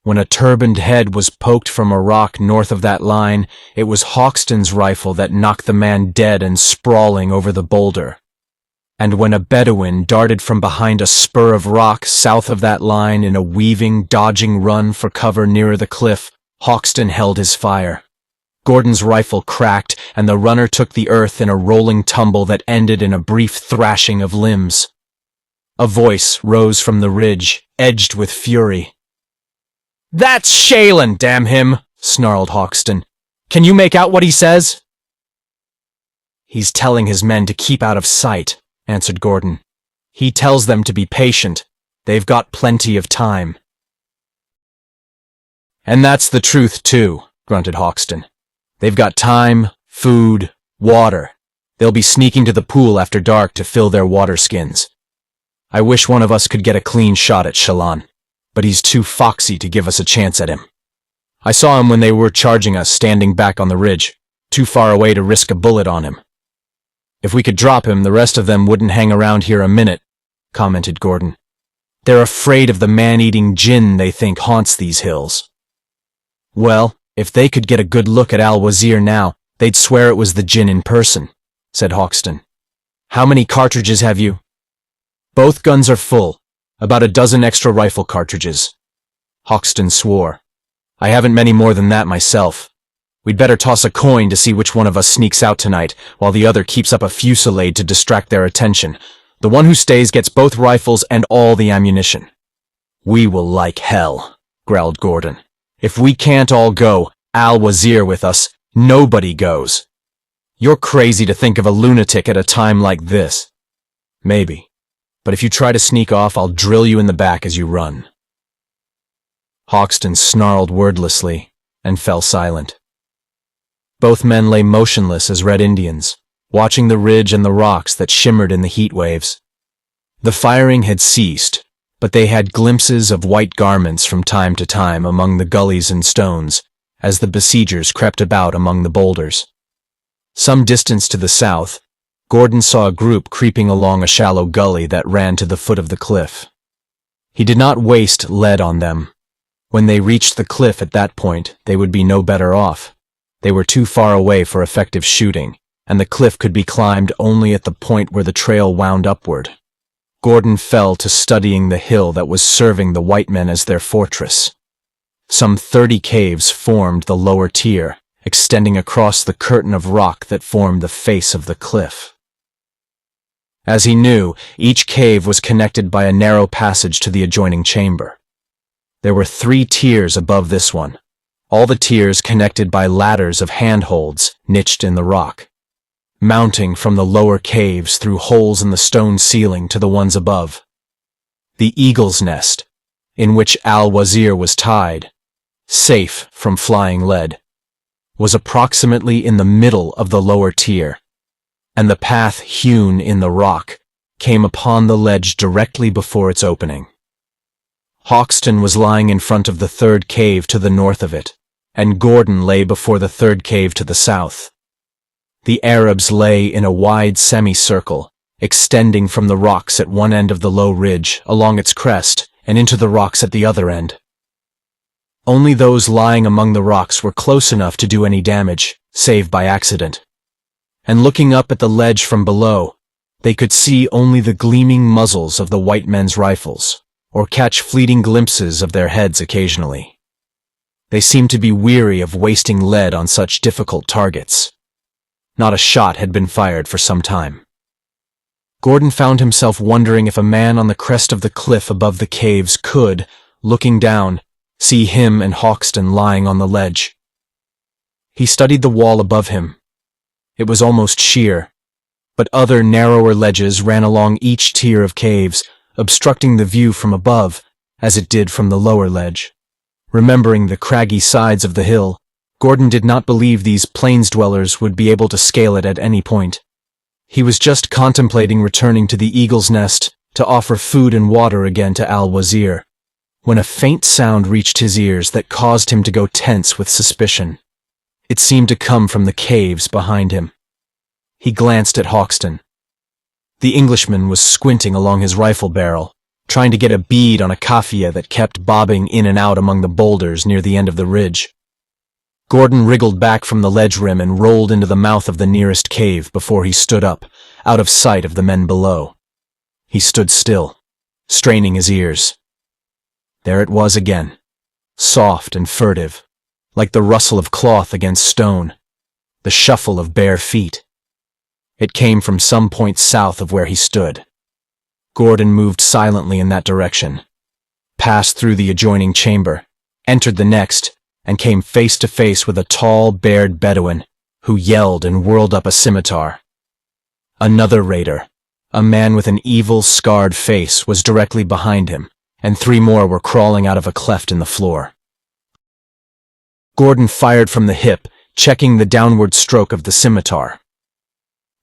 When a turbaned head was poked from a rock north of that line, it was Hoxton's rifle that knocked the man dead and sprawling over the boulder. And when a Bedouin darted from behind a spur of rock south of that line in a weaving, dodging run for cover nearer the cliff, Hoxton held his fire. Gordon's rifle cracked, and the runner took the earth in a rolling tumble that ended in a brief thrashing of limbs. A voice rose from the ridge, edged with fury. "That's Shailen, damn him!" snarled Hoxton. "Can you make out what he says?" "He's telling his men to keep out of sight," answered Gordon. "He tells them to be patient. They've got plenty of time." "And that's the truth, too," grunted Hoxton. "They've got time, food, Water. They'll be sneaking to the pool after dark to fill their water skins. I wish one of us could get a clean shot at Shallan, but he's too foxy to give us a chance at him. I saw him when they were charging us, standing back on the ridge, too far away to risk a bullet on him. If we could drop him, the rest of them wouldn't hang around here a minute, commented Gordon. They're afraid of the man-eating jinn they think haunts these hills. Well, if they could get a good look at Al-Wazir now, they'd swear it was the jinn in person, said Hoxton. How many cartridges have you? Both guns are full, about a dozen extra rifle cartridges. Hoxton swore. I haven't many more than that myself. We'd better toss a coin to see which one of us sneaks out tonight, while the other keeps up a fusillade to distract their attention. The one who stays gets both rifles and all the ammunition. We will like hell, growled Gordon. If we can't all go, Al-Wazir with us, nobody goes. You're crazy to think of a lunatic at a time like this. Maybe. But if you try to sneak off, I'll drill you in the back as you run. Hoxton snarled wordlessly and fell silent. Both men lay motionless as Red Indians, watching the ridge and the rocks that shimmered in the heat waves. The firing had ceased, but they had glimpses of white garments from time to time among the gullies and stones as the besiegers crept about among the boulders. Some distance to the south, Gordon saw a group creeping along a shallow gully that ran to the foot of the cliff. He did not waste lead on them. When they reached the cliff at that point, they would be no better off. They were too far away for effective shooting, and the cliff could be climbed only at the point where the trail wound upward. Gordon fell to studying the hill that was serving the white men as their fortress. Some 30 caves formed the lower tier, extending across the curtain of rock that formed the face of the cliff. As he knew, each cave was connected by a narrow passage to the adjoining chamber. There were 3 tiers above this one, all the tiers connected by ladders of handholds niched in the rock, mounting from the lower caves through holes in the stone ceiling to the ones above. The eagle's nest, in which Al-Wazir was tied, safe from flying lead, was approximately in the middle of the lower tier, and the path hewn in the rock came upon the ledge directly before its opening. Hoxton was lying in front of the 3rd cave to the north of it, and Gordon lay before the 3rd cave to the south. The Arabs lay in a wide semicircle, extending from the rocks at one end of the low ridge along its crest and into the rocks at the other end. Only those lying among the rocks were close enough to do any damage, save by accident. And looking up at the ledge from below, they could see only the gleaming muzzles of the white men's rifles, or catch fleeting glimpses of their heads occasionally. They seemed to be weary of wasting lead on such difficult targets. Not a shot had been fired for some time. Gordon found himself wondering if a man on the crest of the cliff above the caves could, looking down, see him and Hoxton lying on the ledge. He studied the wall above him. It was almost sheer, but other narrower ledges ran along each tier of caves, obstructing the view from above, as it did from the lower ledge. Remembering the craggy sides of the hill, Gordon did not believe these plains dwellers would be able to scale it at any point. He was just contemplating returning to the eagle's nest to offer food and water again to Al-Wazir, when a faint sound reached his ears that caused him to go tense with suspicion. It seemed to come from the caves behind him. He glanced at Hoxton. The Englishman was squinting along his rifle barrel, trying to get a bead on a kafia that kept bobbing in and out among the boulders near the end of the ridge. Gordon wriggled back from the ledge rim and rolled into the mouth of the nearest cave before he stood up, out of sight of the men below. He stood still, straining his ears. There it was again, soft and furtive, like the rustle of cloth against stone, the shuffle of bare feet. It came from some point south of where he stood. Gordon moved silently in that direction, passed through the adjoining chamber, entered the next, and came face to face with a tall, bared Bedouin who yelled and whirled up a scimitar. Another raider, a man with an evil, scarred face, was directly behind him, and 3 more were crawling out of a cleft in the floor. Gordon fired from the hip, checking the downward stroke of the scimitar.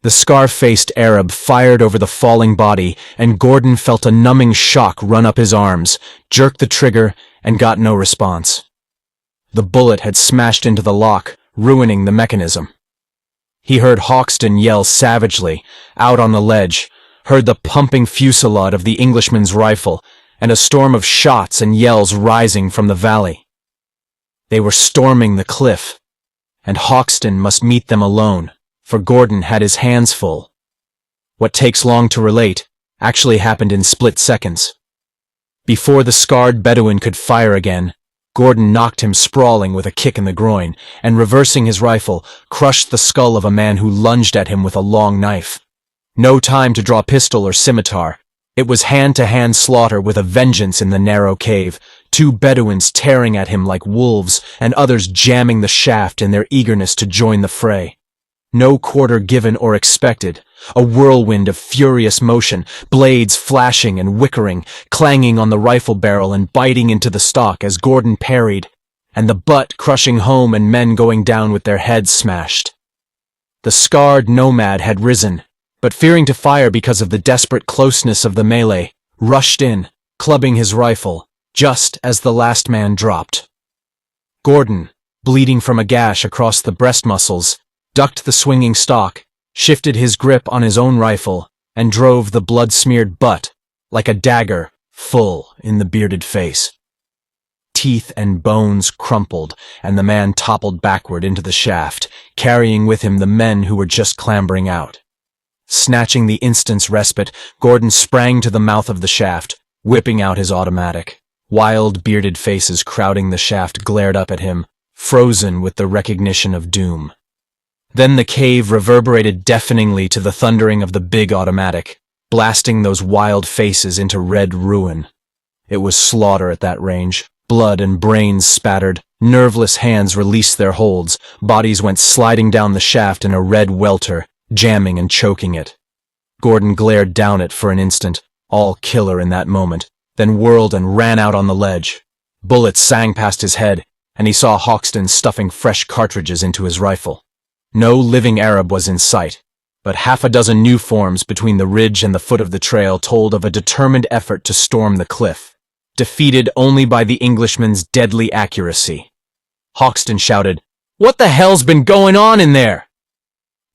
The scar-faced Arab fired over the falling body, and Gordon felt a numbing shock run up his arms, jerked the trigger, and got no response. The bullet had smashed into the lock, ruining the mechanism. He heard Hoxton yell savagely, out on the ledge, heard the pumping fusillade of the Englishman's rifle, and a storm of shots and yells rising from the valley. They were storming the cliff, and Hoxton must meet them alone, for Gordon had his hands full. What takes long to relate actually happened in split seconds. Before the scarred Bedouin could fire again, Gordon knocked him sprawling with a kick in the groin, and reversing his rifle, crushed the skull of a man who lunged at him with a long knife. No time to draw pistol or scimitar. It was hand-to-hand slaughter with a vengeance in the narrow cave, 2 Bedouins tearing at him like wolves, and others jamming the shaft in their eagerness to join the fray. No quarter given or expected, a whirlwind of furious motion, blades flashing and whickering, clanging on the rifle barrel and biting into the stock as Gordon parried, and the butt crushing home and men going down with their heads smashed. The scarred nomad had risen, but fearing to fire because of the desperate closeness of the melee, rushed in, clubbing his rifle, just as the last man dropped. Gordon, bleeding from a gash across the breast muscles, ducked the swinging stock, shifted his grip on his own rifle, and drove the blood-smeared butt, like a dagger, full in the bearded face. Teeth and bones crumpled, and the man toppled backward into the shaft, carrying with him the men who were just clambering out. Snatching the instant's respite, Gordon sprang to the mouth of the shaft, whipping out his automatic. Wild, bearded faces crowding the shaft glared up at him, frozen with the recognition of doom. Then the cave reverberated deafeningly to the thundering of the big automatic, blasting those wild faces into red ruin. It was slaughter at that range. Blood and brains spattered, nerveless hands released their holds, bodies went sliding down the shaft in a red welter, jamming and choking it. Gordon glared down it for an instant, all killer in that moment, then whirled and ran out on the ledge. Bullets sang past his head, and he saw Hoxton stuffing fresh cartridges into his rifle. No living Arab was in sight, but 6 new forms between the ridge and the foot of the trail told of a determined effort to storm the cliff, defeated only by the Englishman's deadly accuracy. Hoxton shouted, "What the hell's been going on in there?"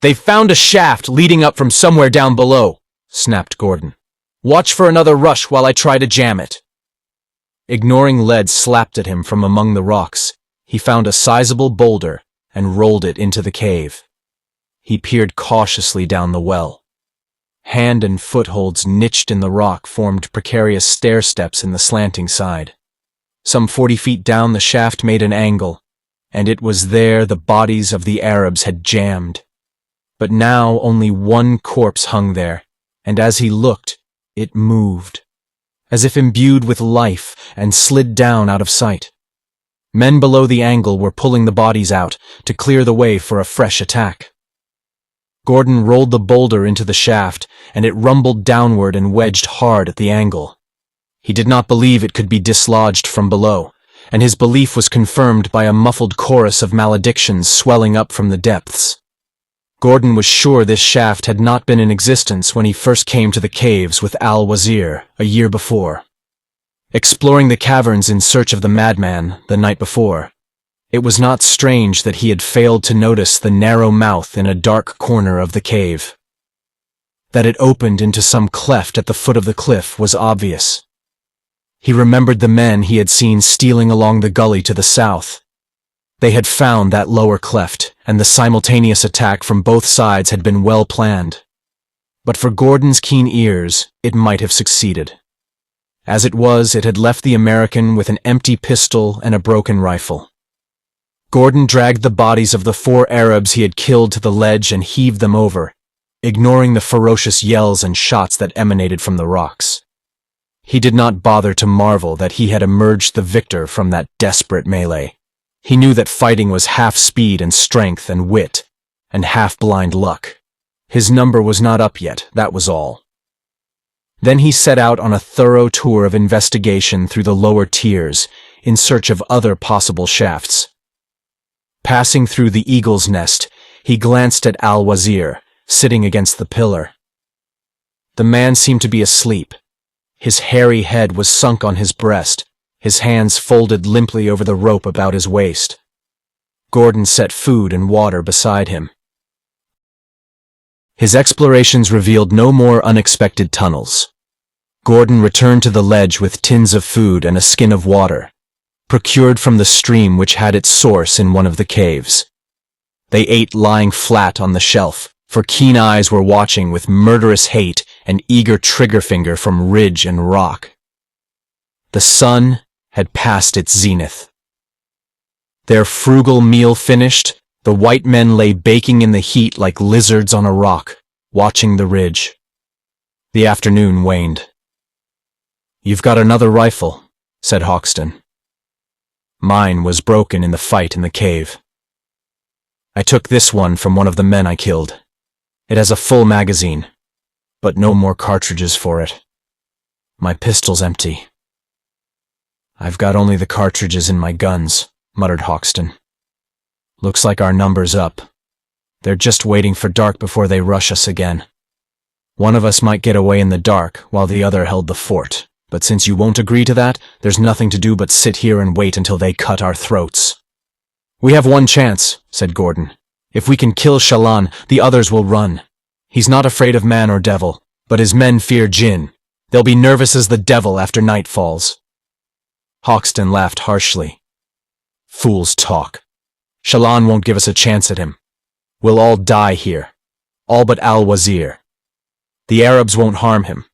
"They've found a shaft leading up from somewhere down below," snapped Gordon. "Watch for another rush while I try to jam it." Ignoring lead slapped at him from among the rocks, he found a sizable boulder and rolled it into the cave. He peered cautiously down the well. Hand and footholds niched in the rock formed precarious stair steps in the slanting side. Some 40 feet down the shaft made an angle, and it was there the bodies of the Arabs had jammed. But now only one corpse hung there, and as he looked, it moved, as if imbued with life, and slid down out of sight. Men below the angle were pulling the bodies out to clear the way for a fresh attack. Gordon rolled the boulder into the shaft, and it rumbled downward and wedged hard at the angle. He did not believe it could be dislodged from below, and his belief was confirmed by a muffled chorus of maledictions swelling up from the depths. Gordon was sure this shaft had not been in existence when he first came to the caves with Al-Wazir a year before. Exploring the caverns in search of the madman the night before, it was not strange that he had failed to notice the narrow mouth in a dark corner of the cave. That it opened into some cleft at the foot of the cliff was obvious. He remembered the men he had seen stealing along the gully to the south. They had found that lower cleft, and the simultaneous attack from both sides had been well planned. But for Gordon's keen ears, it might have succeeded. As it was, it had left the American with an empty pistol and a broken rifle. Gordon dragged the bodies of the 4 Arabs he had killed to the ledge and heaved them over, ignoring the ferocious yells and shots that emanated from the rocks. He did not bother to marvel that he had emerged the victor from that desperate melee. He knew that fighting was half speed and strength and wit, and half blind luck. His number was not up yet, that was all. Then he set out on a thorough tour of investigation through the lower tiers, in search of other possible shafts. Passing through the Eagle's Nest, he glanced at Al-Wazir, sitting against the pillar. The man seemed to be asleep. His hairy head was sunk on his breast, his hands folded limply over the rope about his waist. Gordon set food and water beside him. His explorations revealed no more unexpected tunnels. Gordon returned to the ledge with tins of food and a skin of water, procured from the stream which had its source in one of the caves. They ate lying flat on the shelf, for keen eyes were watching with murderous hate and eager trigger finger from ridge and rock. The sun had passed its zenith. Their frugal meal finished, the white men lay baking in the heat like lizards on a rock, watching the ridge. The afternoon waned. "You've got another rifle," said Hoxton. "Mine was broken in the fight in the cave. I took this one from one of the men I killed. It has a full magazine, but no more cartridges for it. My pistol's empty." "I've got only the cartridges in my guns," muttered Hoxton. "Looks like our number's up. They're just waiting for dark before they rush us again. One of us might get away in the dark while the other held the fort, but since you won't agree to that, there's nothing to do but sit here and wait until they cut our throats." "We have one chance," said Gordon. "If we can kill Shalan, the others will run. He's not afraid of man or devil, but his men fear Jinn. They'll be nervous as the devil after night falls." Hoxton laughed harshly. "Fools talk. Shalan won't give us a chance at him. We'll all die here, all but Al-Wazir. The Arabs won't harm him,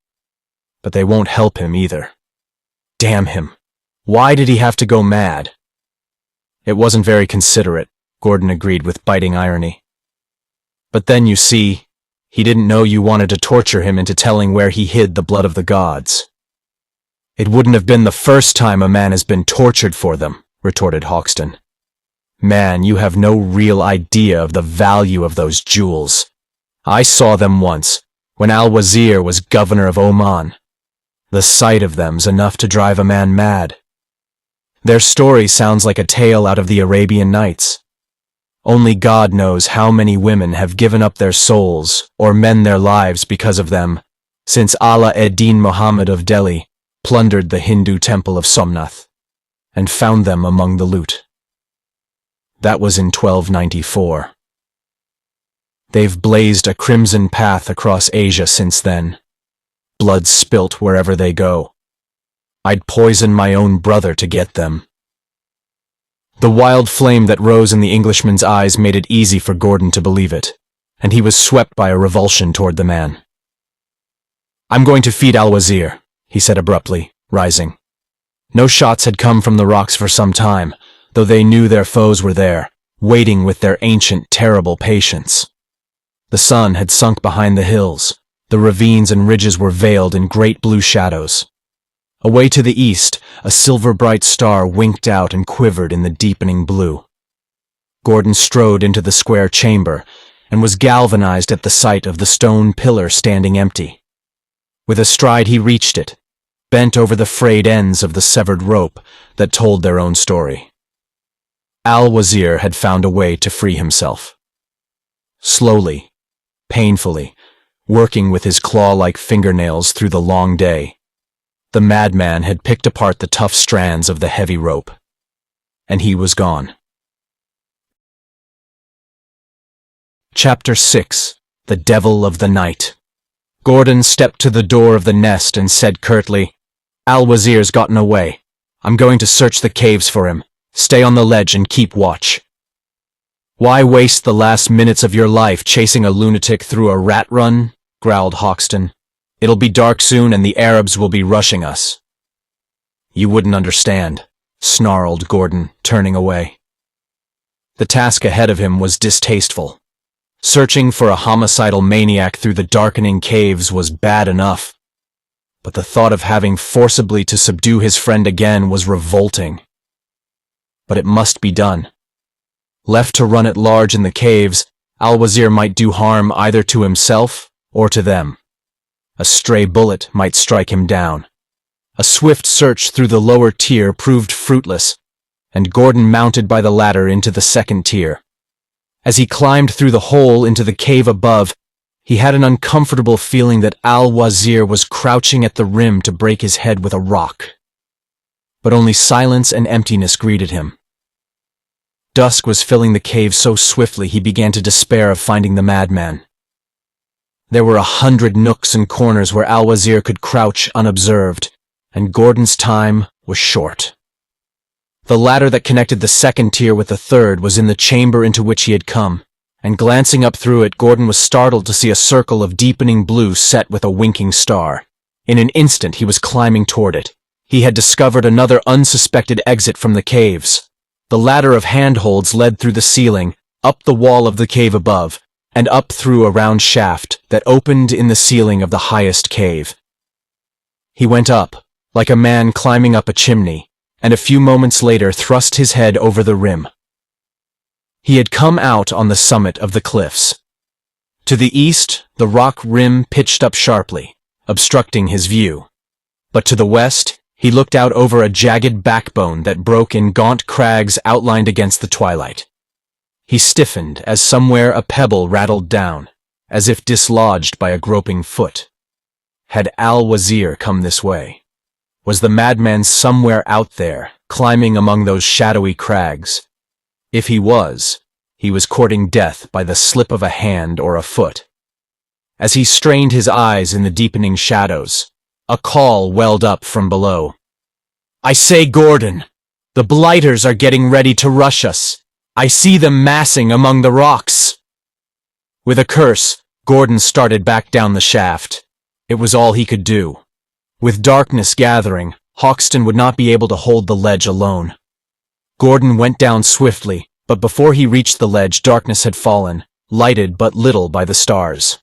but they won't help him either. Damn him. Why did he have to go mad?" "It wasn't very considerate," Gordon agreed with biting irony. "But then, you see, he didn't know you wanted to torture him into telling where he hid the blood of the gods." "It wouldn't have been the first time a man has been tortured for them," retorted Hoxton. "Man, you have no real idea of the value of those jewels. I saw them once, when Al-Wazir was governor of Oman. The sight of them's enough to drive a man mad. Their story sounds like a tale out of the Arabian Nights. Only God knows how many women have given up their souls or men their lives because of them, since Ala ed-Din Muhammad of Delhi plundered the Hindu temple of Somnath and found them among the loot. That was in 1294. They've blazed a crimson path across Asia since then. Blood spilt wherever they go. I'd poison my own brother to get them." The wild flame that rose in the Englishman's eyes made it easy for Gordon to believe it, and he was swept by a revulsion toward the man. "I'm going to feed Al-Wazir," he said abruptly, rising. No shots had come from the rocks for some time, though they knew their foes were there, waiting with their ancient, terrible patience. The sun had sunk behind the hills. The ravines and ridges were veiled in great blue shadows. Away to the east, a silver-bright star winked out and quivered in the deepening blue. Gordon strode into the square chamber and was galvanized at the sight of the stone pillar standing empty. With a stride he reached it, bent over the frayed ends of the severed rope that told their own story. Al-Wazir had found a way to free himself. Slowly, painfully, working with his claw-like fingernails through the long day, the madman had picked apart the tough strands of the heavy rope, and he was gone. Chapter 6. The Devil of the Night. Gordon stepped to the door of the nest and said curtly, "Al-Wazir's gotten away. I'm going to search the caves for him. Stay on the ledge and keep watch." "Why waste the last minutes of your life chasing a lunatic through a rat run?" growled Hoxton. "It'll be dark soon and the Arabs will be rushing us." "You wouldn't understand," snarled Gordon, turning away. The task ahead of him was distasteful. Searching for a homicidal maniac through the darkening caves was bad enough, but the thought of having forcibly to subdue his friend again was revolting. But it must be done. Left to run at large in the caves, Al-Wazir might do harm either to himself or to them. A stray bullet might strike him down. A swift search through the lower tier proved fruitless, and Gordon mounted by the ladder into the second tier. As he climbed through the hole into the cave above, He had an uncomfortable feeling that Al-Wazir was crouching at the rim to break his head with a rock. But only silence and emptiness greeted him. Dusk was filling the cave so swiftly he began to despair of finding the madman. There were 100 nooks and corners where Al-Wazir could crouch unobserved, and Gordon's time was short. The ladder that connected the second tier with the third was in the chamber into which he had come, and glancing up through it, Gordon was startled to see a circle of deepening blue set with a winking star. In an instant he was climbing toward it. He had discovered another unsuspected exit from the caves. The ladder of handholds led through the ceiling, up the wall of the cave above, and up through a round shaft that opened in the ceiling of the highest cave. He went up, like a man climbing up a chimney, and a few moments later thrust his head over the rim. He had come out on the summit of the cliffs. To the east, the rock rim pitched up sharply, obstructing his view. But to the west, he looked out over a jagged backbone that broke in gaunt crags outlined against the twilight. He stiffened as somewhere a pebble rattled down, as if dislodged by a groping foot. Had Al-Wazir come this way? Was the madman somewhere out there, climbing among those shadowy crags? If he was courting death by the slip of a hand or a foot. As he strained his eyes in the deepening shadows, a call welled up from below. "I say, Gordon, the blighters are getting ready to rush us. I see them massing among the rocks." With a curse, Gordon started back down the shaft. It was all he could do. With darkness gathering, Hoxton would not be able to hold the ledge alone. Gordon went down swiftly, but before he reached the ledge, darkness had fallen, lighted but little by the stars.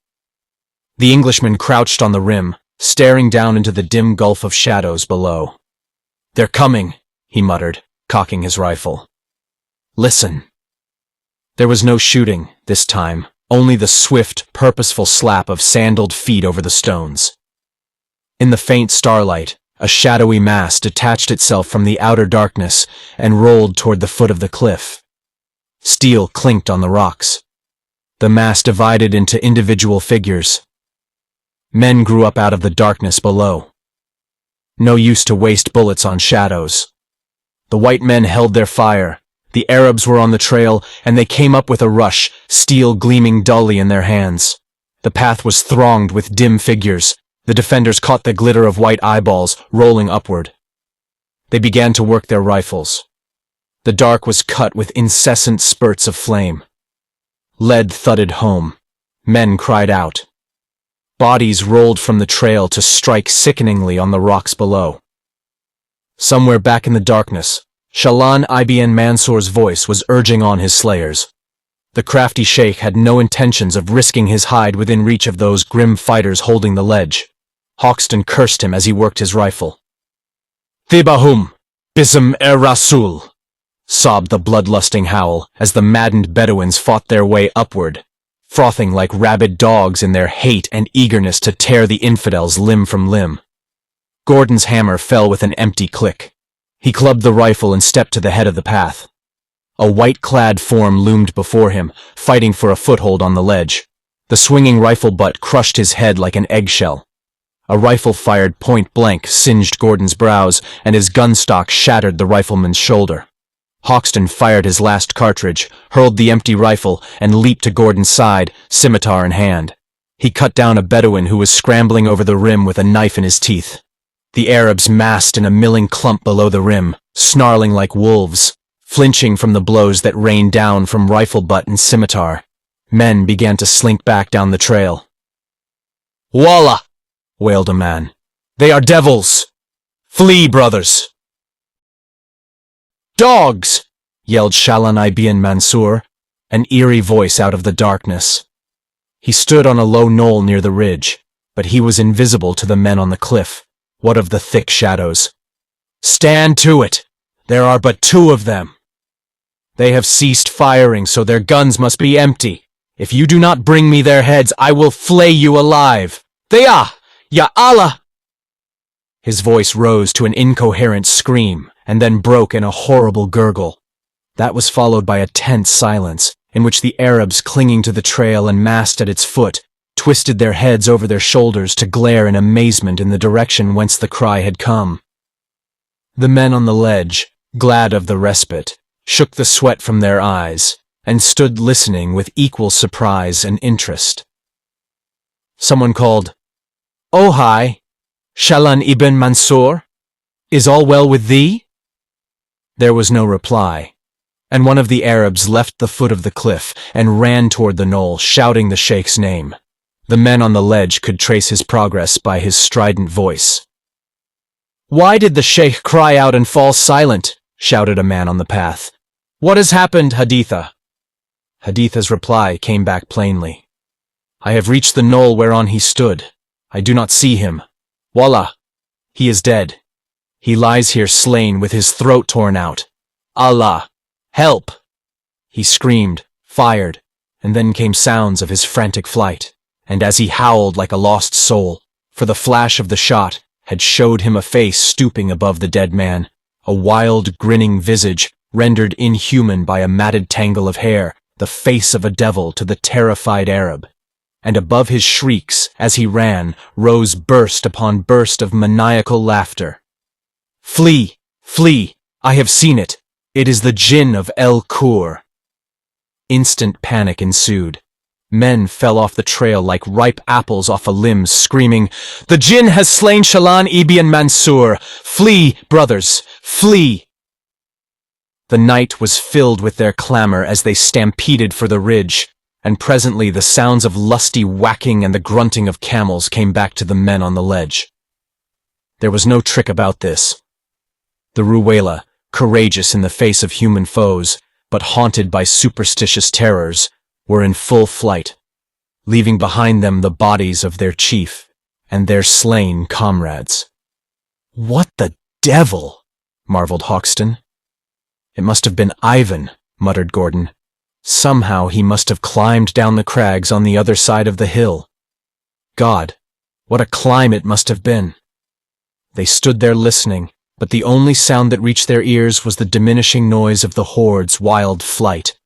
The Englishman crouched on the rim, staring down into the dim gulf of shadows below. "They're coming," he muttered, cocking his rifle. "Listen." There was no shooting, this time, only the swift, purposeful slap of sandaled feet over the stones. In the faint starlight, a shadowy mass detached itself from the outer darkness and rolled toward the foot of the cliff. Steel clinked on the rocks. The mass divided into individual figures. Men grew up out of the darkness below. No use to waste bullets on shadows. The white men held their fire. The Arabs were on the trail, and they came up with a rush, steel gleaming dully in their hands. The path was thronged with dim figures. The defenders caught the glitter of white eyeballs, rolling upward. They began to work their rifles. The dark was cut with incessant spurts of flame. Lead thudded home. Men cried out. Bodies rolled from the trail to strike sickeningly on the rocks below. Somewhere back in the darkness, Shalan ibn Mansour's voice was urging on his slayers. The crafty sheikh had no intentions of risking his hide within reach of those grim fighters holding the ledge. Hoxton cursed him as he worked his rifle. "Thibahum, bism rasul," sobbed the bloodlusting howl as the maddened Bedouins fought their way upward, frothing like rabid dogs in their hate and eagerness to tear the infidels limb from limb. Gordon's hammer fell with an empty click. He clubbed the rifle and stepped to the head of the path. A white-clad form loomed before him, fighting for a foothold on the ledge. The swinging rifle butt crushed his head like an eggshell. A rifle fired point-blank singed Gordon's brows, and his gun stock shattered the rifleman's shoulder. Hoxton fired his last cartridge, hurled the empty rifle, and leaped to Gordon's side, scimitar in hand. He cut down a Bedouin who was scrambling over the rim with a knife in his teeth. The Arabs massed in a milling clump below the rim, snarling like wolves, flinching from the blows that rained down from rifle butt and scimitar. Men began to slink back down the trail. "Wallah!" wailed a man. "They are devils! Flee, brothers!" "Dogs!" yelled Shalan ibn Mansour, an eerie voice out of the darkness. He stood on a low knoll near the ridge, but he was invisible to the men on the cliff. What of the thick shadows? "Stand to it! There are but 2 of them. They have ceased firing, so their guns must be empty. If you do not bring me their heads, I will flay you alive. Thea! Ya Allah!" His voice rose to an incoherent scream, and then broke in a horrible gurgle. That was followed by a tense silence, in which the Arabs clinging to the trail and massed at its foot twisted their heads over their shoulders to glare in amazement in the direction whence the cry had come. The men on the ledge, glad of the respite, shook the sweat from their eyes and stood listening with equal surprise and interest. Someone called, "Oh hi, Shalan ibn Mansur, is all well with thee?" There was no reply, and one of the Arabs left the foot of the cliff and ran toward the knoll, shouting the sheikh's name. The men on the ledge could trace his progress by his strident voice. "Why did the sheikh cry out and fall silent?" shouted a man on the path. "What has happened, Haditha?" Haditha's reply came back plainly. "I have reached the knoll whereon he stood. I do not see him. Wallah, he is dead. He lies here slain with his throat torn out. Allah, help!" He screamed, fired, and then came sounds of his frantic flight. And as he howled like a lost soul, for the flash of the shot had showed him a face stooping above the dead man, a wild, grinning visage rendered inhuman by a matted tangle of hair, the face of a devil to the terrified Arab. And above his shrieks, as he ran, rose burst upon burst of maniacal laughter. "Flee! Flee! I have seen it! It is the Jinn of El Kur!" Instant panic ensued. Men fell off the trail like ripe apples off a limb, screaming, "The Jinn has slain Shalan ibn Mansur! Flee, brothers, flee!" The night was filled with their clamor as they stampeded for the ridge, and presently the sounds of lusty whacking and the grunting of camels came back to the men on the ledge. There was no trick about this. The Ruwela, courageous in the face of human foes, but haunted by superstitious terrors, were in full flight, leaving behind them the bodies of their chief and their slain comrades. "What the devil?" marveled Hoxton. "It must have been Ivan," muttered Gordon. "Somehow he must have climbed down the crags on the other side of the hill. God, what a climb it must have been!" They stood there listening, but the only sound that reached their ears was the diminishing noise of the horde's wild flight.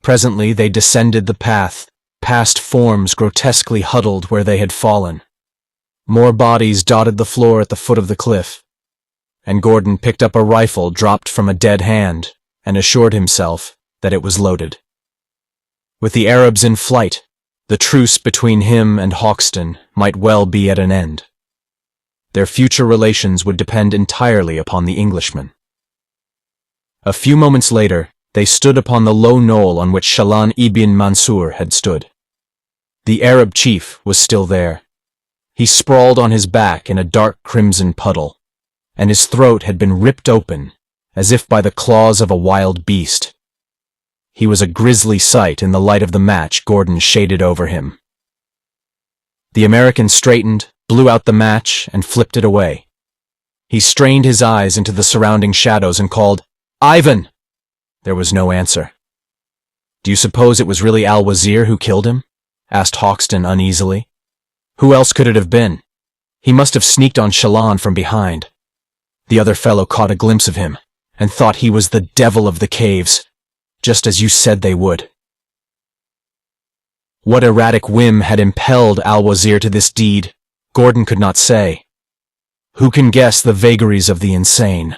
Presently they descended the path, past forms grotesquely huddled where they had fallen. More bodies dotted the floor at the foot of the cliff, and Gordon picked up a rifle dropped from a dead hand and assured himself that it was loaded. With the Arabs in flight, the truce between him and Hoxton might well be at an end. Their future relations would depend entirely upon the Englishman. A few moments later, they stood upon the low knoll on which Shalan ibn Mansur had stood. The Arab chief was still there. He sprawled on his back in a dark crimson puddle, and his throat had been ripped open, as if by the claws of a wild beast. He was a grisly sight in the light of the match Gordon shaded over him. The American straightened, blew out the match, and flipped it away. He strained his eyes into the surrounding shadows and called, "Ivan!" There was no answer. "Do you suppose it was really Al-Wazir who killed him?" asked Hoxton uneasily. "Who else could it have been? He must have sneaked on Shalan from behind. The other fellow caught a glimpse of him and thought he was the devil of the caves, just as you said they would." What erratic whim had impelled Al-Wazir to this deed, Gordon could not say. Who can guess the vagaries of the insane?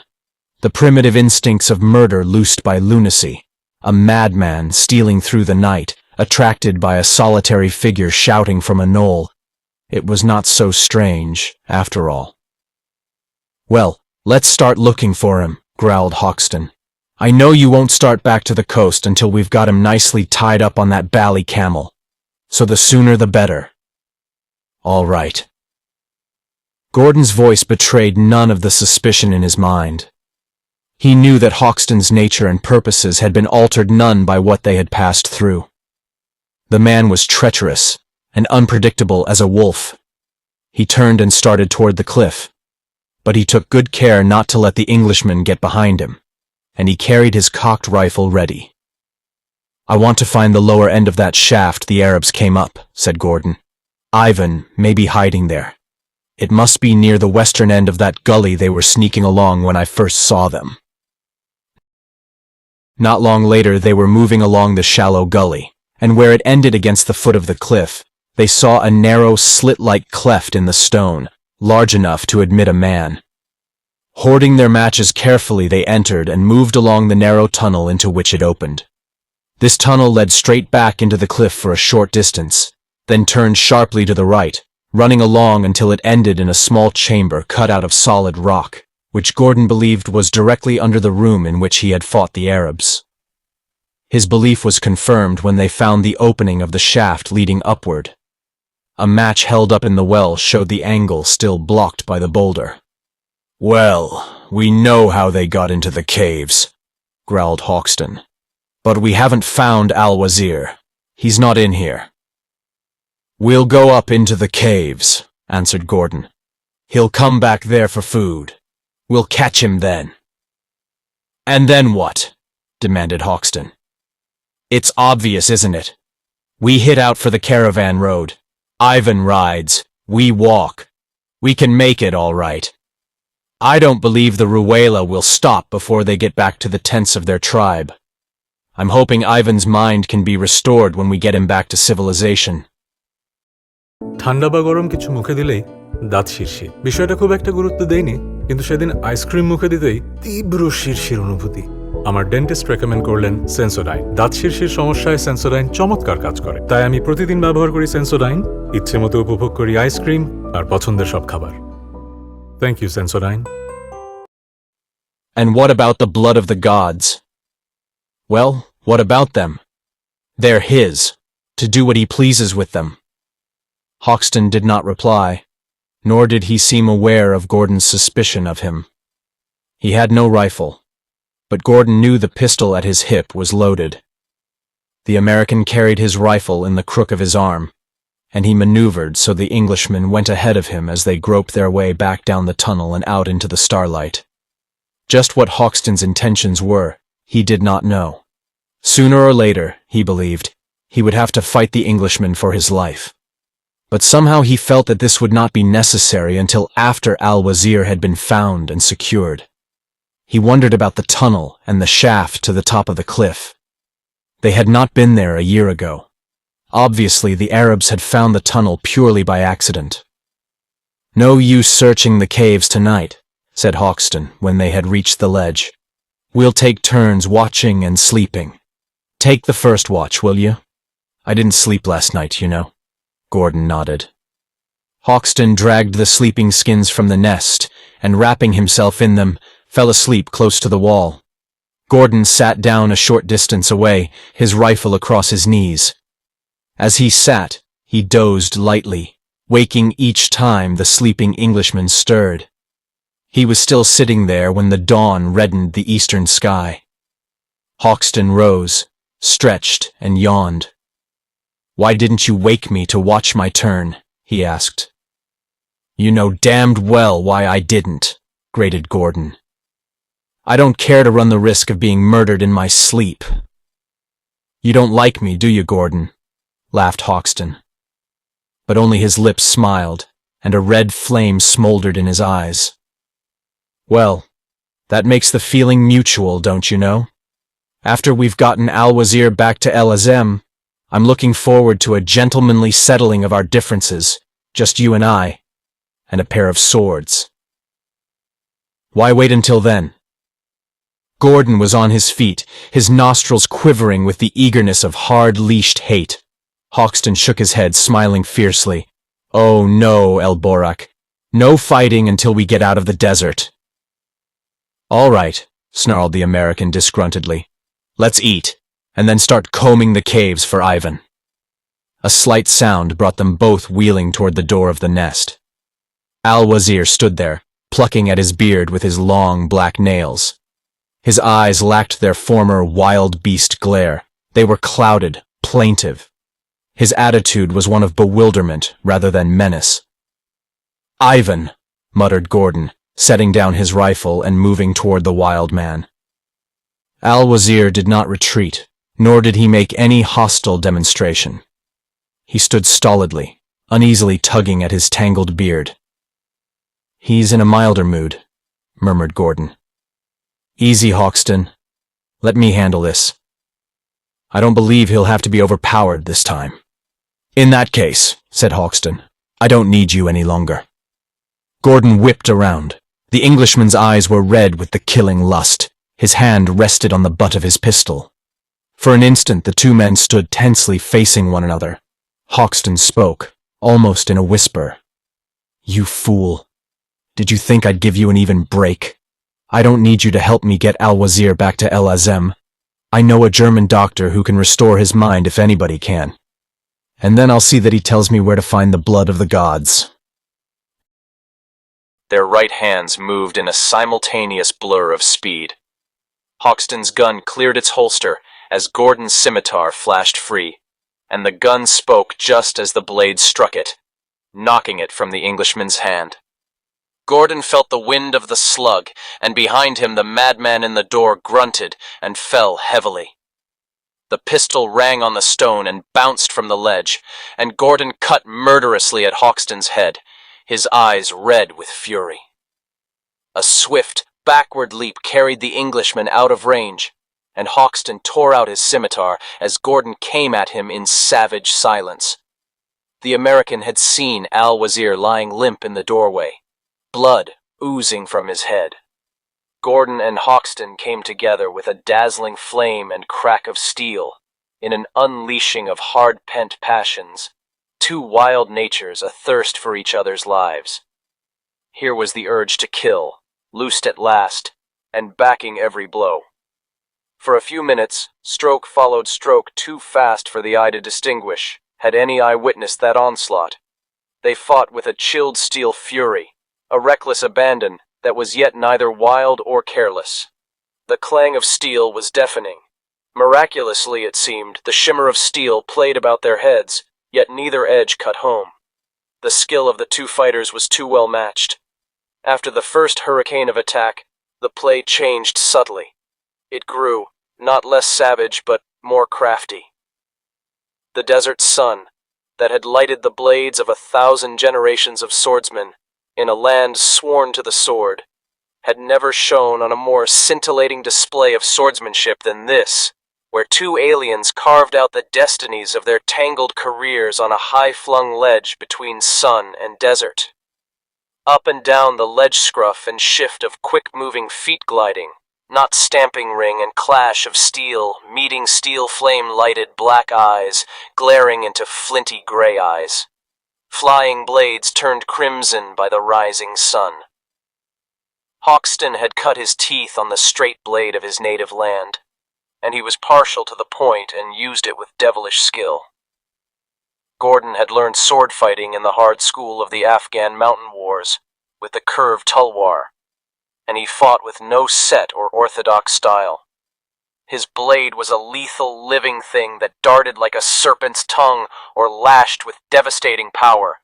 The primitive instincts of murder loosed by lunacy, a madman stealing through the night, attracted by a solitary figure shouting from a knoll. It was not so strange, after all. "Well, let's start looking for him," growled Hoxton. "I know you won't start back to the coast until we've got him nicely tied up on that bally camel, so the sooner the better." "All right." Gordon's voice betrayed none of the suspicion in his mind. He knew that Hoxton's nature and purposes had been altered none by what they had passed through. The man was treacherous and unpredictable as a wolf. He turned and started toward the cliff, but he took good care not to let the Englishman get behind him, and he carried his cocked rifle ready. "I want to find the lower end of that shaft the Arabs came up," said Gordon. "Ivan may be hiding there. It must be near the western end of that gully they were sneaking along when I first saw them." Not long later they were moving along the shallow gully, and where it ended against the foot of the cliff, They saw a narrow slit-like cleft in the stone, large enough to admit a man. Hoarding their matches carefully, they entered and moved along the narrow tunnel into which it opened. This tunnel led straight back into the cliff for a short distance, then turned sharply to the right, running along until it ended in a small chamber cut out of solid rock, which Gordon believed was directly under the room in which he had fought the Arabs. His belief was confirmed when they found the opening of the shaft leading upward. A match held up in the well showed the angle still blocked by the boulder. "Well, we know how they got into the caves," growled Hoxton. "But we haven't found Al-Wazir. He's not in here." "We'll go up into the caves," answered Gordon. "He'll come back there for food. We'll catch him then." "And then what?" demanded Hoxton. "It's obvious, isn't it? We hit out for the caravan road. Ivan rides. We walk. We can make it all right. I don't believe the Ruwela will stop before they get back to the tents of their tribe. I'm hoping Ivan's mind can be restored when we get him back to civilization." ঠান্ডা বা গরম কিছু মুখে দিলেই দাঁত শিরশির। বিষয়টা খুব একটা গুরুত্ব দেইনি, কিন্তু সেদিন আইসক্রিম মুখে দিতেই তীব্র শিরশির অনুভূতি। আমার ডেন্টিস্ট রেকমেন্ড করলেন সেন্সোডাইন। দাঁত শিরশির সমস্যায় সেন্সোডাইন চমৎকার কাজ করে, তাই আমি প্রতিদিন ব্যবহার করি সেন্সোডাইন। ইচ্ছে মতো উপভোগ করি আইসক্রিম আর পছন্দের সব খাবার। Thank you Sensodyne. "And what about the blood of the gods?" "Well, what about them? They're his, to do what he pleases with them." Hoxton did not reply, nor did he seem aware of Gordon's suspicion of him. He had no rifle, but Gordon knew the pistol at his hip was loaded. The American carried his rifle in the crook of his arm, and he maneuvered so the Englishman went ahead of him as they groped their way back down the tunnel and out into the starlight. Just what Hoxton's intentions were, he did not know. Sooner or later, he believed, he would have to fight the Englishman for his life. But somehow he felt that this would not be necessary until after Al-Wazir had been found and secured. He wondered about the tunnel and the shaft to the top of the cliff. They had not been there a year ago. Obviously, the Arabs had found the tunnel purely by accident. "No use searching the caves tonight," said Hoxton when they had reached the ledge. "We'll take turns watching and sleeping. Take the first watch, will you? I didn't sleep last night, you know." Gordon nodded. Hoxton dragged the sleeping skins from the nest, and wrapping himself in them, fell asleep close to the wall. Gordon sat down a short distance away, his rifle across his knees. As he sat, he dozed lightly, waking each time the sleeping Englishman stirred. He was still sitting there when the dawn reddened the eastern sky. Hoxton rose, stretched, and yawned. "Why didn't you wake me to watch my turn?" he asked. "You know damned well why I didn't," grated Gordon. "I don't care to run the risk of being murdered in my sleep." "You don't like me, do you, Gordon?" laughed Hoxton. But only his lips smiled, and a red flame smoldered in his eyes. "Well, that makes the feeling mutual, don't you know? After we've gotten Al-Wazir back to El Azem, I'm looking forward to a gentlemanly settling of our differences, just you and I, and a pair of swords." "Why wait until then?" Gordon was on his feet, his nostrils quivering with the eagerness of hard-leashed hate. Hoxton shook his head, smiling fiercely. "Oh no, El Borak. No fighting until we get out of the desert." "All right," snarled the American disgruntledly. "Let's eat, and then start combing the caves for Ivan." A slight sound brought them both wheeling toward the door of the nest. Al-Wazir stood there, plucking at his beard with his long black nails. His eyes lacked their former wild beast glare. They were clouded, plaintive. His attitude was one of bewilderment rather than menace. "Ivan," muttered Gordon, setting down his rifle and moving toward the wild man. Al-Wazir did not retreat, nor did he make any hostile demonstration. He stood stolidly, uneasily tugging at his tangled beard. "He's in a milder mood," murmured Gordon. "Easy, Hoxton. Let me handle this. I don't believe he'll have to be overpowered this time." "In that case," said Hoxton, "I don't need you any longer." Gordon whipped around. The Englishman's eyes were red with the killing lust. His hand rested on the butt of his pistol. For an instant, the two men stood tensely facing one another. Hoxton spoke, almost in a whisper. "You fool. Did you think I'd give you an even break? I don't need you to help me get Al-Wazir back to El Azem. I know a German doctor who can restore his mind if anybody can. And then I'll see that he tells me where to find the blood of the gods." Their right hands moved in a simultaneous blur of speed. Hoxton's gun cleared its holster as Gordon's scimitar flashed free, and the gun spoke just as the blade struck it, knocking it from the Englishman's hand. Gordon felt the wind of the slug, and behind him the madman in the door grunted and fell heavily. The pistol rang on the stone and bounced from the ledge, and Gordon cut murderously at Hoxton's head, his eyes red with fury. A swift, backward leap carried the Englishman out of range, and Hoxton tore out his scimitar as Gordon came at him in savage silence. The American had seen Al-Wazir lying limp in the doorway, blood oozing from his head. Gordon and Hoxton came together with a dazzling flame and crack of steel, in an unleashing of hard-pent passions, two wild natures athirst for each other's lives. Here was the urge to kill, loosed at last, and backing every blow. For a few minutes, stroke followed stroke too fast for the eye to distinguish, had any eye witnessed that onslaught. They fought with a chilled steel fury, a reckless abandon that was yet neither wild or careless. The clang of steel was deafening. Miraculously, it seemed, the shimmer of steel played about their heads, yet neither edge cut home. The skill of the two fighters was too well matched. After the first hurricane of attack, the play changed subtly. It grew, not less savage, but more crafty. The desert sun, that had lighted the blades of 1,000 generations of swordsmen, in a land sworn to the sword, had never shone on a more scintillating display of swordsmanship than this, where two aliens carved out the destinies of their tangled careers on a high-flung ledge between sun and desert. Up and down the ledge scruff and shift of quick-moving feet gliding, not stamping ring and clash of steel, meeting steel flame-lighted black eyes, glaring into flinty gray eyes. Flying blades turned crimson by the rising sun. Hoxton had cut his teeth on the straight blade of his native land, and he was partial to the point and used it with devilish skill. Gordon had learned sword fighting in the hard school of the Afghan mountain wars, with the curved tulwar, and he fought with no set or orthodox style. His blade was a lethal living thing that darted like a serpent's tongue or lashed with devastating power.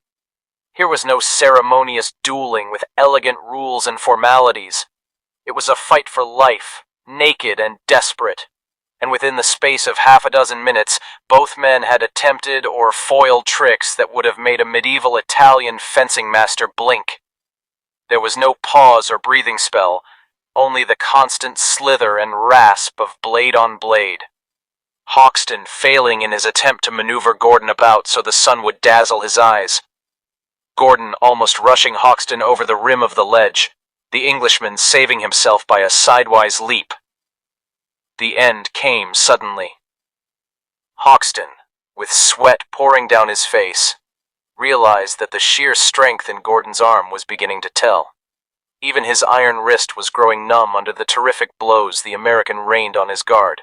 Here was no ceremonious dueling with elegant rules and formalities. It was a fight for life, naked and desperate, and within the space of half a dozen minutes, both men had attempted or foiled tricks that would have made a medieval Italian fencing master blink. There was no pause or breathing spell, only the constant slither and rasp of blade on blade. Hoxton failing in his attempt to maneuver Gordon about so the sun would dazzle his eyes. Gordon almost rushing Hoxton over the rim of the ledge, the Englishman saving himself by a sidewise leap. The end came suddenly. Hoxton, with sweat pouring down his face, realized that the sheer strength in Gordon's arm was beginning to tell. Even his iron wrist was growing numb under the terrific blows the American rained on his guard.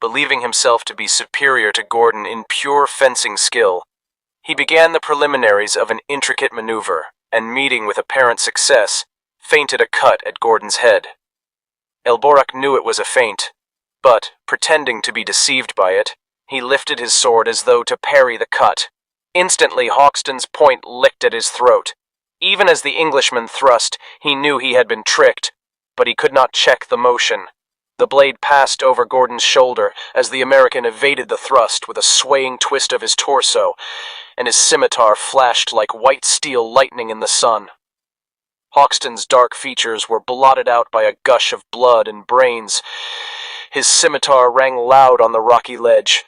Believing himself to be superior to Gordon in pure fencing skill, he began the preliminaries of an intricate maneuver, and meeting with apparent success, feinted a cut at Gordon's head. El Borak knew it was a feint, but, pretending to be deceived by it, he lifted his sword as though to parry the cut. Instantly Hoxton's point licked at his throat. Even as the Englishman thrust, he knew he had been tricked, but he could not check the motion. The blade passed over Gordon's shoulder as the American evaded the thrust with a swaying twist of his torso, and his scimitar flashed like white steel lightning in the sun. Hoxton's dark features were blotted out by a gush of blood and brains. His scimitar rang loud on the rocky ledge.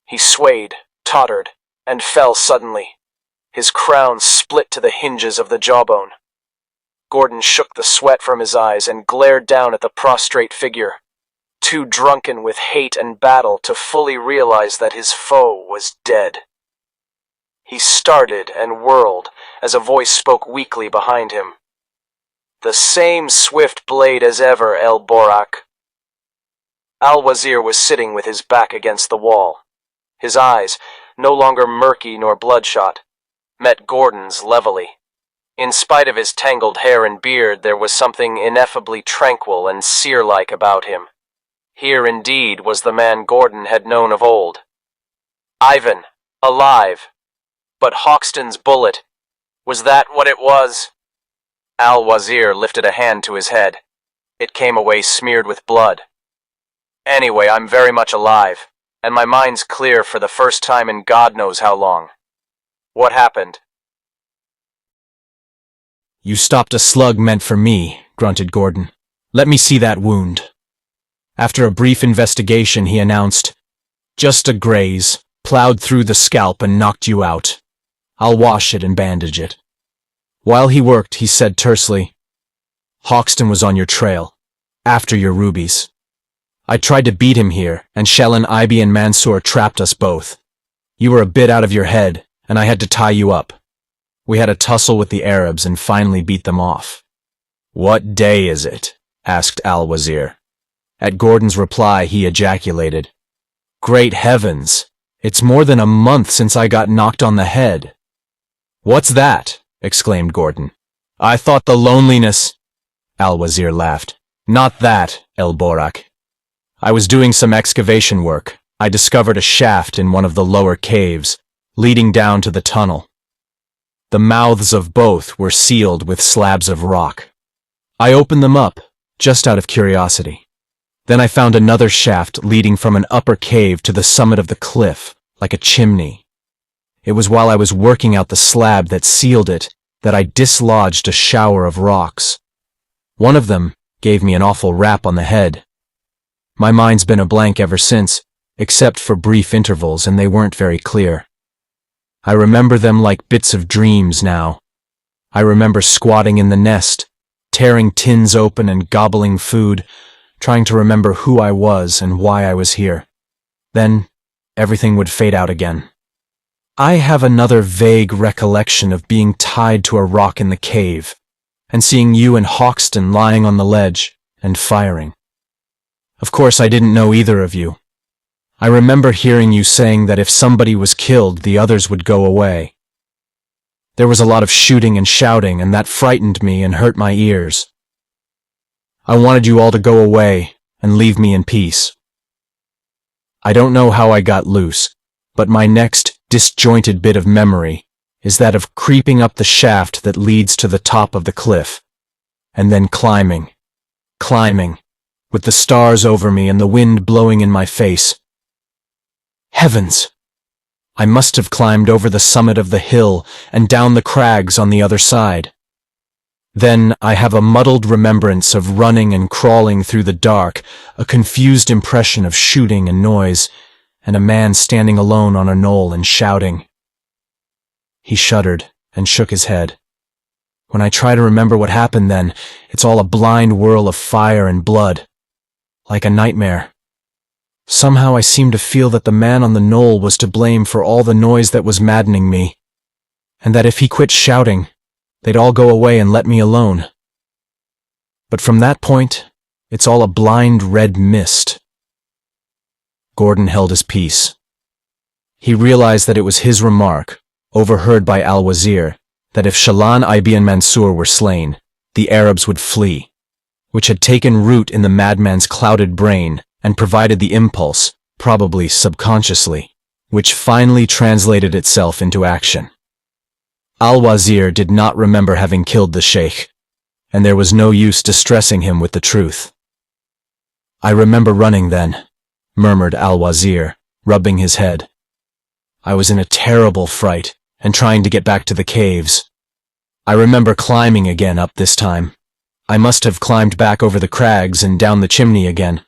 He swayed, tottered, and fell suddenly. His crown split to the hinges of the jawbone. Gordon shook the sweat from his eyes and glared down at the prostrate figure, too drunken with hate and battle to fully realize that his foe was dead. He started and whirled as a voice spoke weakly behind him. "The same swift blade as ever, El Borak." Al-Wazir was sitting with his back against the wall. His eyes, no longer murky nor bloodshot, met Gordon's levelly. In spite of his tangled hair and beard, there was something ineffably tranquil and seer-like about him. Here indeed was the man Gordon had known of old. Ivan, alive. But Hoxton's bullet, was that what it was? Al-Wazir lifted a hand to his head. It came away smeared with blood. "Anyway, I'm very much alive, and my mind's clear for the first time in God knows how long. What happened?" "You stopped a slug meant for me," grunted Gordon. "Let me see that wound." After a brief investigation, he announced, "Just a graze, plowed through the scalp and knocked you out. I'll wash it and bandage it." While he worked, he said tersely, "Hoxton was on your trail, after your rubies. I tried to beat him here, and Shelin, Ibi, and Mansour trapped us both. You were a bit out of your head, and I had to tie you up. We had a tussle with the Arabs and finally beat them off." "What day is it?" asked Al-Wazir. At Gordon's reply, he ejaculated, "Great heavens! It's more than a month since I got knocked on the head." "What's that?" exclaimed Gordon. "I thought the loneliness—" Al-Wazir laughed. "Not that, El Borak. I was doing some excavation work. I discovered a shaft in one of the lower caves, leading down to the tunnel. The mouths of both were sealed with slabs of rock. I opened them up, just out of curiosity. Then I found another shaft leading from an upper cave to the summit of the cliff, like a chimney. It was while I was working out the slab that sealed it that I dislodged a shower of rocks. One of them gave me an awful rap on the head. My mind's been a blank ever since, except for brief intervals, and they weren't very clear. I remember them like bits of dreams now. I remember squatting in the nest, tearing tins open and gobbling food, trying to remember who I was and why I was here. Then, everything would fade out again. I have another vague recollection of being tied to a rock in the cave, and seeing you and Hoxton lying on the ledge and firing. Of course, I didn't know either of you. I remember hearing you saying that if somebody was killed, the others would go away. There was a lot of shooting and shouting, and that frightened me and hurt my ears. I wanted you all to go away and leave me in peace. I don't know how I got loose, but my next disjointed bit of memory is that of creeping up the shaft that leads to the top of the cliff, and then climbing, with the stars over me and the wind blowing in my face. Heavens! I must have climbed over the summit of the hill and down the crags on the other side. Then I have a muddled remembrance of running and crawling through the dark, a confused impression of shooting and noise, and a man standing alone on a knoll and shouting. He shuddered and shook his head. When I try to remember what happened then, it's all a blind whirl of fire and blood, like a nightmare. Somehow I seem to feel that the man on the knoll was to blame for all the noise that was maddening me, and that if he quit shouting, they'd all go away and let me alone. But from that point, it's all a blind red mist. Gordon held his peace. He realized that it was his remark, overheard by Al-Wazir, that if Shalan, Ibi, and Mansour were slain, the Arabs would flee, which had taken root in the madman's clouded brain and provided the impulse, probably subconsciously, which finally translated itself into action. Al-Wazir did not remember having killed the sheikh, and there was no use distressing him with the truth. "I remember running then," murmured Al-Wazir, rubbing his head. "I was in a terrible fright and trying to get back to the caves. I remember climbing again up this time. I must have climbed back over the crags and down the chimney again.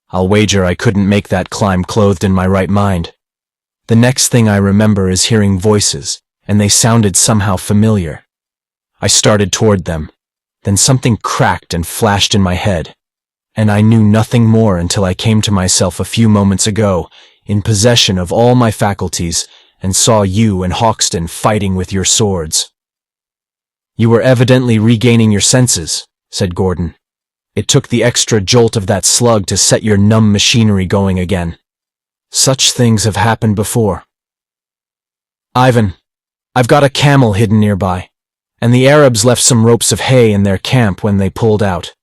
I'll wager I couldn't make that climb clothed in my right mind. The next thing I remember is hearing voices, and they sounded somehow familiar. I started toward them. Then something cracked and flashed in my head, and I knew nothing more until I came to myself a few moments ago, in possession of all my faculties, and saw you and Hoxton fighting with your swords. You were evidently regaining your senses, said Gordon. It took the extra jolt of that slug to set your numb machinery going again. Such things have happened before. Ivan, I've got a camel hidden nearby, and the Arabs left some ropes of hay in their camp when they pulled out.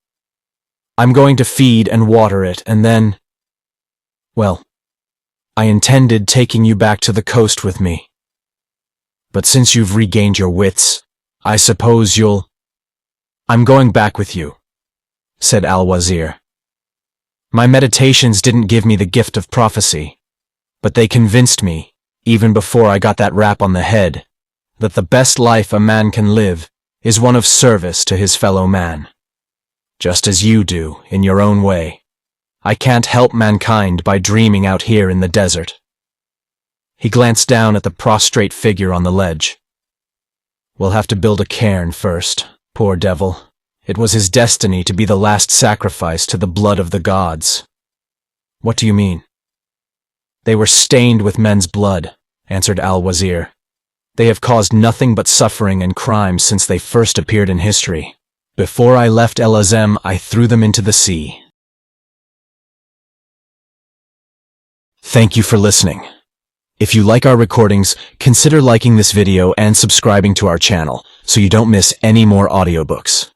I'm going to feed and water it, and then... Well, I intended taking you back to the coast with me. But since you've regained your wits, I suppose you'll... I'm going back with you, said Al-Wazir. My meditations didn't give me the gift of prophecy, but they convinced me, even before I got that rap on the head, that the best life a man can live is one of service to his fellow man. Just as you do, in your own way. I can't help mankind by dreaming out here in the desert. He glanced down at the prostrate figure on the ledge. We'll have to build a cairn first, poor devil. It was his destiny to be the last sacrifice to the blood of the gods. What do you mean? They were stained with men's blood, answered Al-Wazir. They have caused nothing but suffering and crime since they first appeared in history. Before I left El Azem, I threw them into the sea. Thank you for listening. If you like our recordings, consider liking this video and subscribing to our channel so you don't miss any more audiobooks.